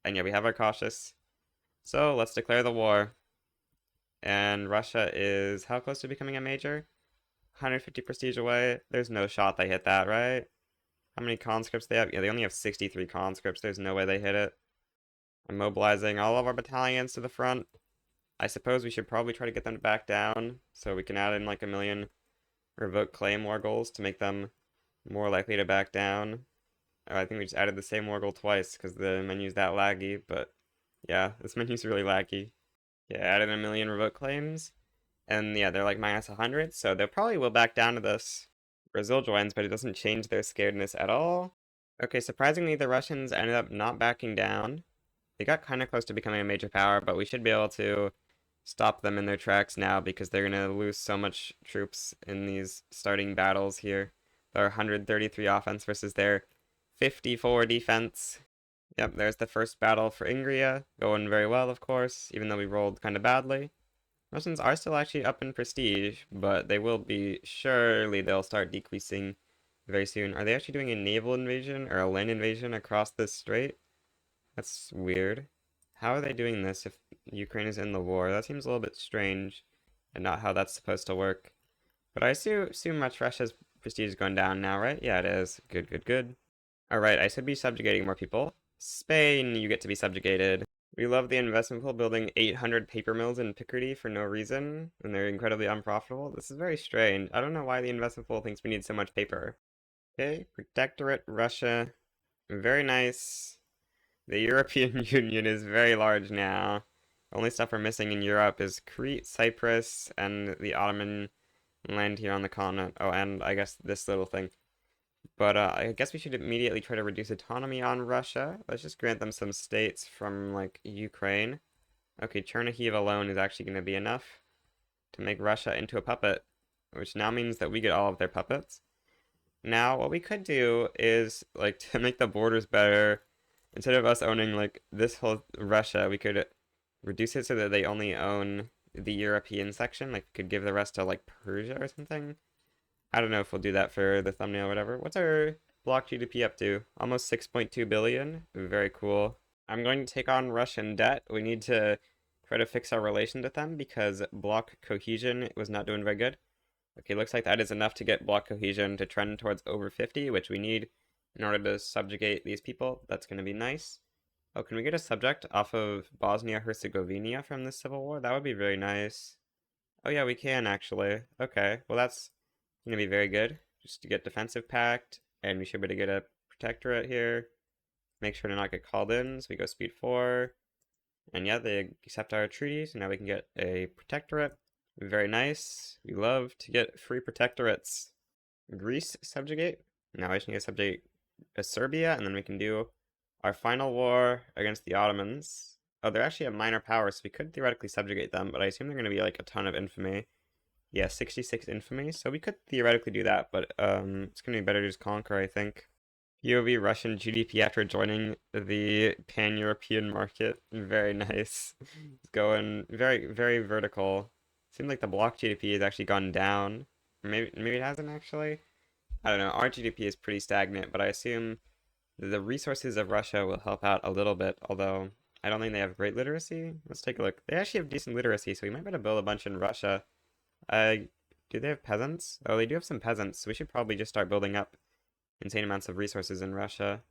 And yeah, we have our cautious. So let's declare the war. And Russia is how close to becoming a major? 150 prestige away. There's no shot they hit that, right? How many conscripts they have? Yeah, they only have 63 conscripts. There's no way they hit it. I'm mobilizing all of our battalions to the front. I suppose we should probably try to get them to back down so we can add in like a million revoke claim war goals to make them more likely to back down. Oh, I think we just added the same war goal twice because the menu's that laggy, but yeah, this menu's really laggy. Yeah, added a million revoke claims, and yeah, they're like minus 100, so they probably will back down to this. Brazil joins, but it doesn't change their scaredness at all. Okay, surprisingly, the Russians ended up not backing down. They got kind of close to becoming a major power, but we should be able to stop them in their tracks now because they're going to lose so much troops in these starting battles here. Their 133 offense versus their 54 defense. Yep, there's the first battle for Ingria. Going very well, of course, even though we rolled kind of badly. Russians are still actually up in prestige, but they will be, surely they'll start decreasing very soon. Are they actually doing a naval invasion or a land invasion across this strait? That's weird. How are they doing this if Ukraine is in the war? That seems a little bit strange and not how that's supposed to work. But I assume much Russia's prestige is going down now, right? Yeah, it is. Good, good, good. Alright, I should be subjugating more people. Spain, you get to be subjugated. We love the investment pool building 800 paper mills in Picardy for no reason, and they're incredibly unprofitable. This is very strange. I don't know why the investment pool thinks we need so much paper. Okay, protectorate Russia. Very nice. The European Union is very large now. The only stuff we're missing in Europe is Crete, Cyprus, and the Ottoman land here on the continent. Oh, and I guess this little thing. But I guess we should immediately try to reduce autonomy on Russia. Let's just grant them some states from, like, Ukraine. Okay, Chernihiv alone is actually going to be enough to make Russia into a puppet, which now means that we get all of their puppets. Now, what we could do is, like, to make the borders better, instead of us owning, like, this whole Russia, we could reduce it so that they only own the European section. Like, we could give the rest to, like, Persia or something. I don't know if we'll do that for the thumbnail or whatever. What's our block GDP up to? Almost 6.2 billion. Very cool. I'm going to take on Russian debt. We need to try to fix our relations with them because block cohesion was not doing very good. Okay, looks like that is enough to get block cohesion to trend towards over 50, which we need in order to subjugate these people. That's going to be nice. Oh, can we get a subject off of Bosnia-Herzegovina from this civil war? That would be very nice. Oh yeah, we can actually. Okay, well that's going to be very good. Just to get defensive pact, and we should be able to get a protectorate here. Make sure to not get called in, so we go speed 4. And yeah, they accept our treaty, so now we can get a protectorate. Very nice. We love to get free protectorates. Greece subjugate. Now I just need to subjugate Serbia, and then we can do our final war against the Ottomans. Oh, they're actually a minor power, so we could theoretically subjugate them, but I assume they're going to be like a ton of infamy. Yeah, 66 infamy, so we could theoretically do that, but it's going to be better to just conquer, I think. POV Russian GDP after joining the pan-European market. Very nice. It's going very, very vertical. Seems like the block GDP has actually gone down. Maybe it hasn't actually. I don't know. Our GDP is pretty stagnant, but I assume the resources of Russia will help out a little bit, although I don't think they have great literacy. Let's take a look. They actually have decent literacy, so we might better build a bunch in Russia. Do they have peasants? Oh, they do have some peasants, so we should probably just start building up insane amounts of resources in Russia.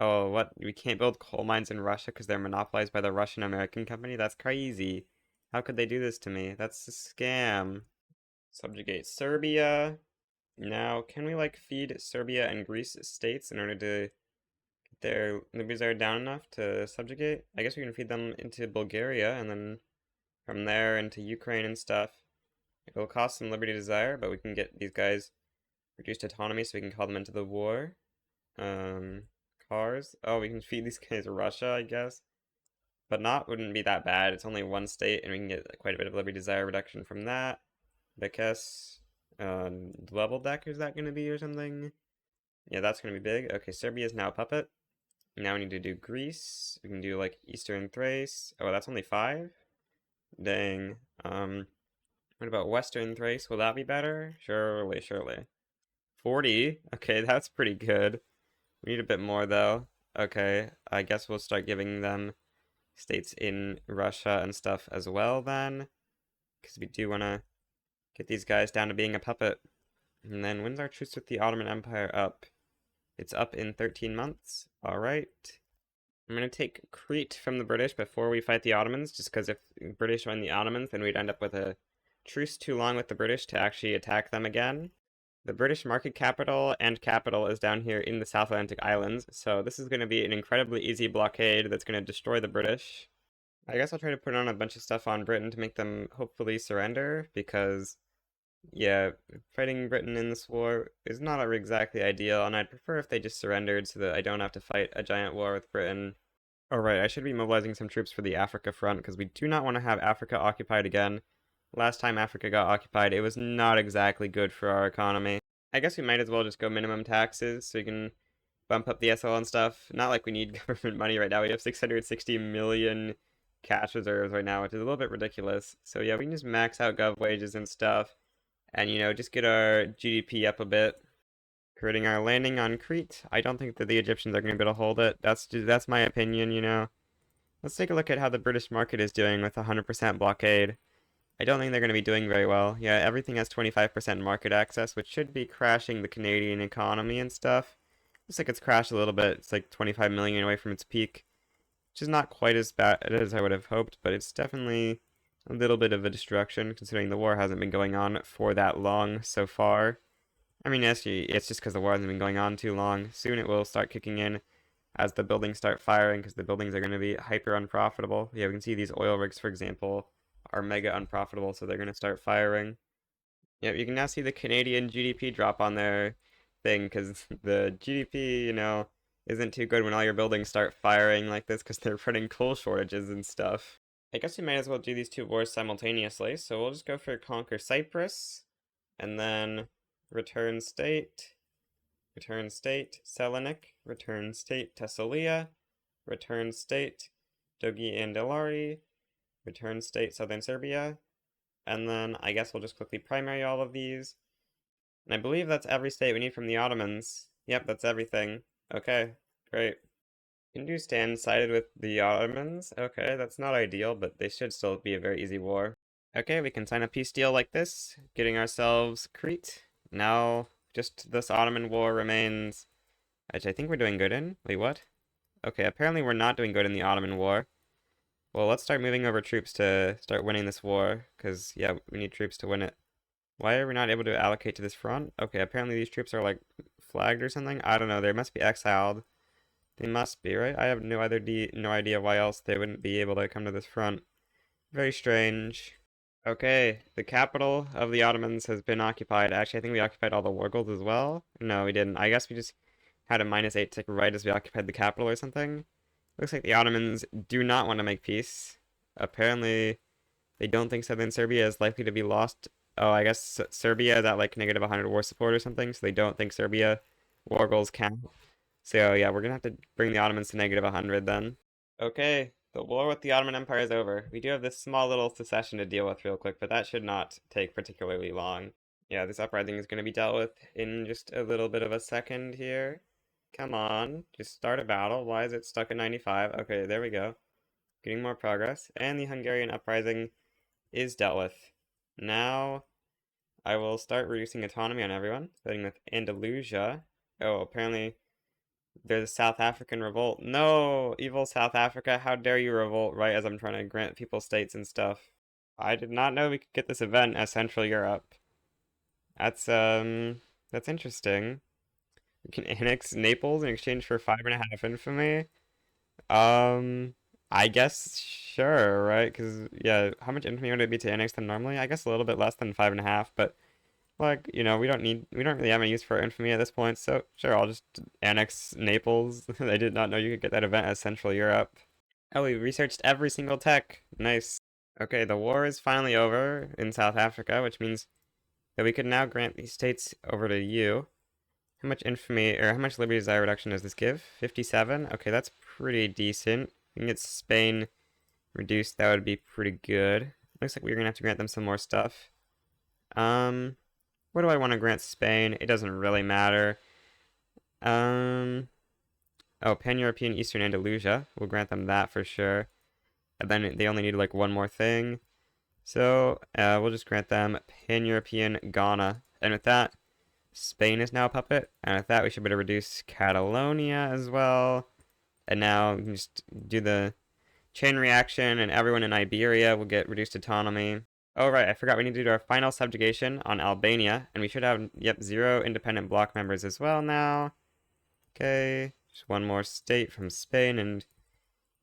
Oh, what? We can't build coal mines in Russia because they're monopolized by the Russian-American company? That's crazy. How could they do this to me? That's a scam. Subjugate Serbia. Now, can we like feed Serbia and Greece states in order to get their liberty desire down enough to subjugate? I guess we can feed them into Bulgaria and then from there into Ukraine and stuff. It'll cost some liberty desire, but we can get these guys reduced autonomy so we can call them into the war. Um, Cars. Oh, we can feed these guys Russia, I guess. But not wouldn't be that bad. It's only one state, and we can get quite a bit of liberty desire reduction from that. Because, level deck, is that going to be or something? Yeah, that's going to be big. Okay, Serbia is now a puppet. Now we need to do Greece. We can do, like, Eastern Thrace. Oh, that's only 5? Dang. What about Western Thrace? Will that be better? Surely, surely. 40? Okay, that's pretty good. We need a bit more, though. Okay, I guess we'll start giving them states in Russia and stuff as well, then. Because we do want to get these guys down to being a puppet. And then when's our truce with the Ottoman Empire up? It's up in 13 months. Alright. I'm going to take Crete from the British before we fight the Ottomans, just because if the British join the Ottomans, then we'd end up with a truce too long with the British to actually attack them again. The British market capital and capital is down here in the South Atlantic Islands, so this is going to be an incredibly easy blockade that's going to destroy the British. I guess I'll try to put on a bunch of stuff on Britain to make them hopefully surrender, because, yeah, fighting Britain in this war is not exactly ideal, and I'd prefer if they just surrendered so that I don't have to fight a giant war with Britain. Alright, I should be mobilizing some troops for the Africa front, because we do not want to have Africa occupied again. Last time Africa got occupied, it was not exactly good for our economy. I guess we might as well just go minimum taxes so we can bump up the SL and stuff. Not like we need government money right now. We have 660 million cash reserves right now, which is a little bit ridiculous. So yeah, we can just max out gov wages and stuff. And, you know, just get our GDP up a bit. Creating our landing on Crete. I don't think that the Egyptians are going to be able to hold it. That's my opinion, you know. Let's take a look at how the British market is doing with 100% blockade. I don't think they're going to be doing very well. Yeah, everything has 25% market access, which should be crashing the Canadian economy and stuff. Looks like it's crashed a little bit. It's like 25 million away from its peak, which is not quite as bad as I would have hoped, but it's definitely a little bit of a destruction, considering the war hasn't been going on for that long so far. I mean, actually, it's just because the war hasn't been going on too long. Soon it will start kicking in as the buildings start firing, because the buildings are going to be hyper unprofitable. Yeah, we can see these oil rigs, for example, are mega unprofitable, so they're going to start firing. Yeah, you can now see the Canadian GDP drop on their thing, because the GDP, you know, isn't too good when all your buildings start firing like this, because they're running coal shortages and stuff. I guess we might as well do these two wars simultaneously, so we'll just go for Conquer Cyprus, and then return state, Selanik, return state, Thessalia, return state, Dogi and Delari, return state, southern Serbia, and then I guess we'll just quickly primary all of these. And I believe that's every state we need from the Ottomans. Yep, that's everything. Okay, great. Hindu stand sided with the Ottomans. Okay, that's not ideal, but they should still be a very easy war. Okay, we can sign a peace deal like this, getting ourselves Crete. Now, just this Ottoman war remains, which I think we're doing good in. Wait, what? Okay, apparently we're not doing good in the Ottoman war. Well, let's start moving over troops to start winning this war, because, yeah, we need troops to win it. Why are we not able to allocate to this front? Okay, apparently these troops are, like, flagged or something? I don't know, they must be exiled. They must be, right? I have no idea why else they wouldn't be able to come to this front. Very strange. Okay, the capital of the Ottomans has been occupied. Actually, I think we occupied all the war gold as well. No, we didn't. I guess we just had a -8 tick right as we occupied the capital or something. Looks like the Ottomans do not want to make peace. Apparently, they don't think southern Serbia is likely to be lost. Oh, I guess Serbia is at like -100 war support or something, so they don't think Serbia war goals count. So yeah, we're gonna have to bring the Ottomans to -100 then. Okay, the war with the Ottoman Empire is over. We do have this small little secession to deal with real quick, but that should not take particularly long. Yeah, this uprising is going to be dealt with in just a little bit of a second here. Come on, just start a battle. Why is it stuck at 95? Okay, there we go. Getting more progress. And the Hungarian uprising is dealt with. Now, I will start reducing autonomy on everyone, starting with Andalusia. Oh, apparently there's a South African revolt. No, evil South Africa, how dare you revolt right as I'm trying to grant people states and stuff. I did not know we could get this event as Central Europe. That's interesting. We can annex Naples in exchange for 5.5 infamy. Um, I guess sure, right? Because yeah, how much infamy would it be to annex them normally? I guess a little bit less than 5.5, but like, we don't really have any use for infamy at this point, so sure, I'll just annex Naples. I did not know you could get that event as Central Europe. Oh, we researched every single tech. Nice. Okay, the war is finally over in South Africa, which means that we could now grant these states over to you. How much infamy, or how much liberty desire reduction does this give? 57? Okay, that's pretty decent. We can get Spain reduced, that would be pretty good. Looks like we're gonna have to grant them some more stuff. Um, what do I want to grant Spain? It doesn't really matter. Um, oh, Pan-European Eastern Andalusia. We'll grant them that for sure. And then they only need like one more thing. So, we'll just grant them Pan-European Ghana. And with that, Spain is now a puppet. And with that, we should be able to reduce Catalonia as well. And now we can just do the chain reaction, and everyone in Iberia will get reduced autonomy. Oh, right, I forgot we need to do our final subjugation on Albania. And we should have, yep, 0 independent bloc members as well now. Okay, just one more state from Spain, and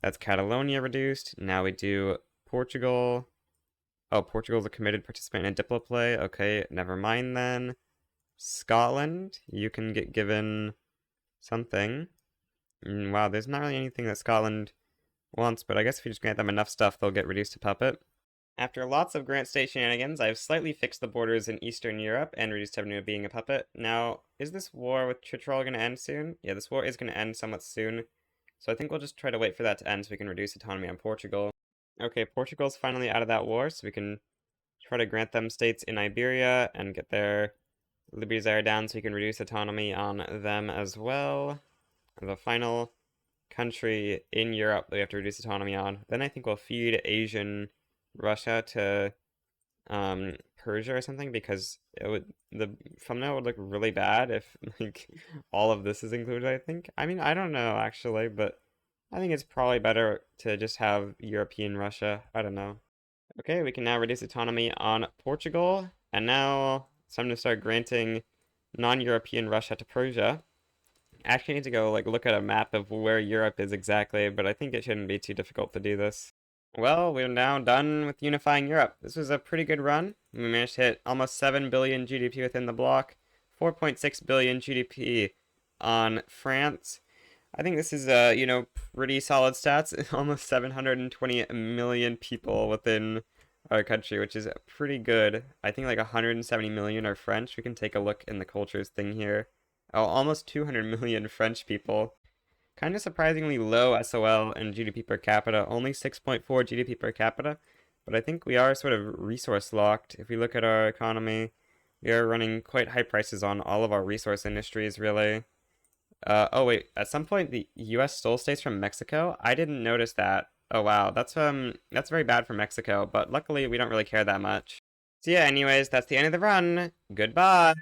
that's Catalonia reduced. Now we do Portugal. Oh, Portugal's a committed participant in Diploplay. Okay, never mind then. Scotland, you can get given something. Wow, there's not really anything that Scotland wants, but I guess if you just grant them enough stuff, they'll get reduced to puppet. After lots of grant state shenanigans, I've slightly fixed the borders in Eastern Europe and reduced everyone to being a puppet. Now, is this war with Chitral going to end soon? Yeah, this war is going to end somewhat soon. So I think we'll just try to wait for that to end so we can reduce autonomy on Portugal. Okay, Portugal's finally out of that war, so we can try to grant them states in Iberia and get their liberty desire down so we can reduce autonomy on them as well. The final country in Europe that we have to reduce autonomy on. Then I think we'll feed Asian Russia to Persia or something, because the thumbnail would look really bad if like all of this is included, I think. I mean, I don't know actually, but I think it's probably better to just have European Russia. I don't know. Okay, we can now reduce autonomy on Portugal, and now it's time to start granting non-European Russia to Persia. I actually need to go like look at a map of where Europe is exactly, but I think it shouldn't be too difficult to do this. Well, we're now done with unifying Europe. This was a pretty good run. We managed to hit almost 7 billion GDP within the bloc, 4.6 billion GDP on France. I think this is, pretty solid stats. Almost 720 million people within our country, which is pretty good. I think like 170 million are French. We can take a look in the cultures thing here. Oh, almost 200 million French people. Kind of surprisingly low SOL and GDP per capita, only 6.4 GDP per capita, but I think we are sort of resource locked. If we look at our economy, we are running quite high prices on all of our resource industries, really. Oh wait, at some point the US stole states from Mexico? I didn't notice that. Oh wow, that's very bad for Mexico, but luckily we don't really care that much. So yeah, anyways, that's the end of the run. Goodbye!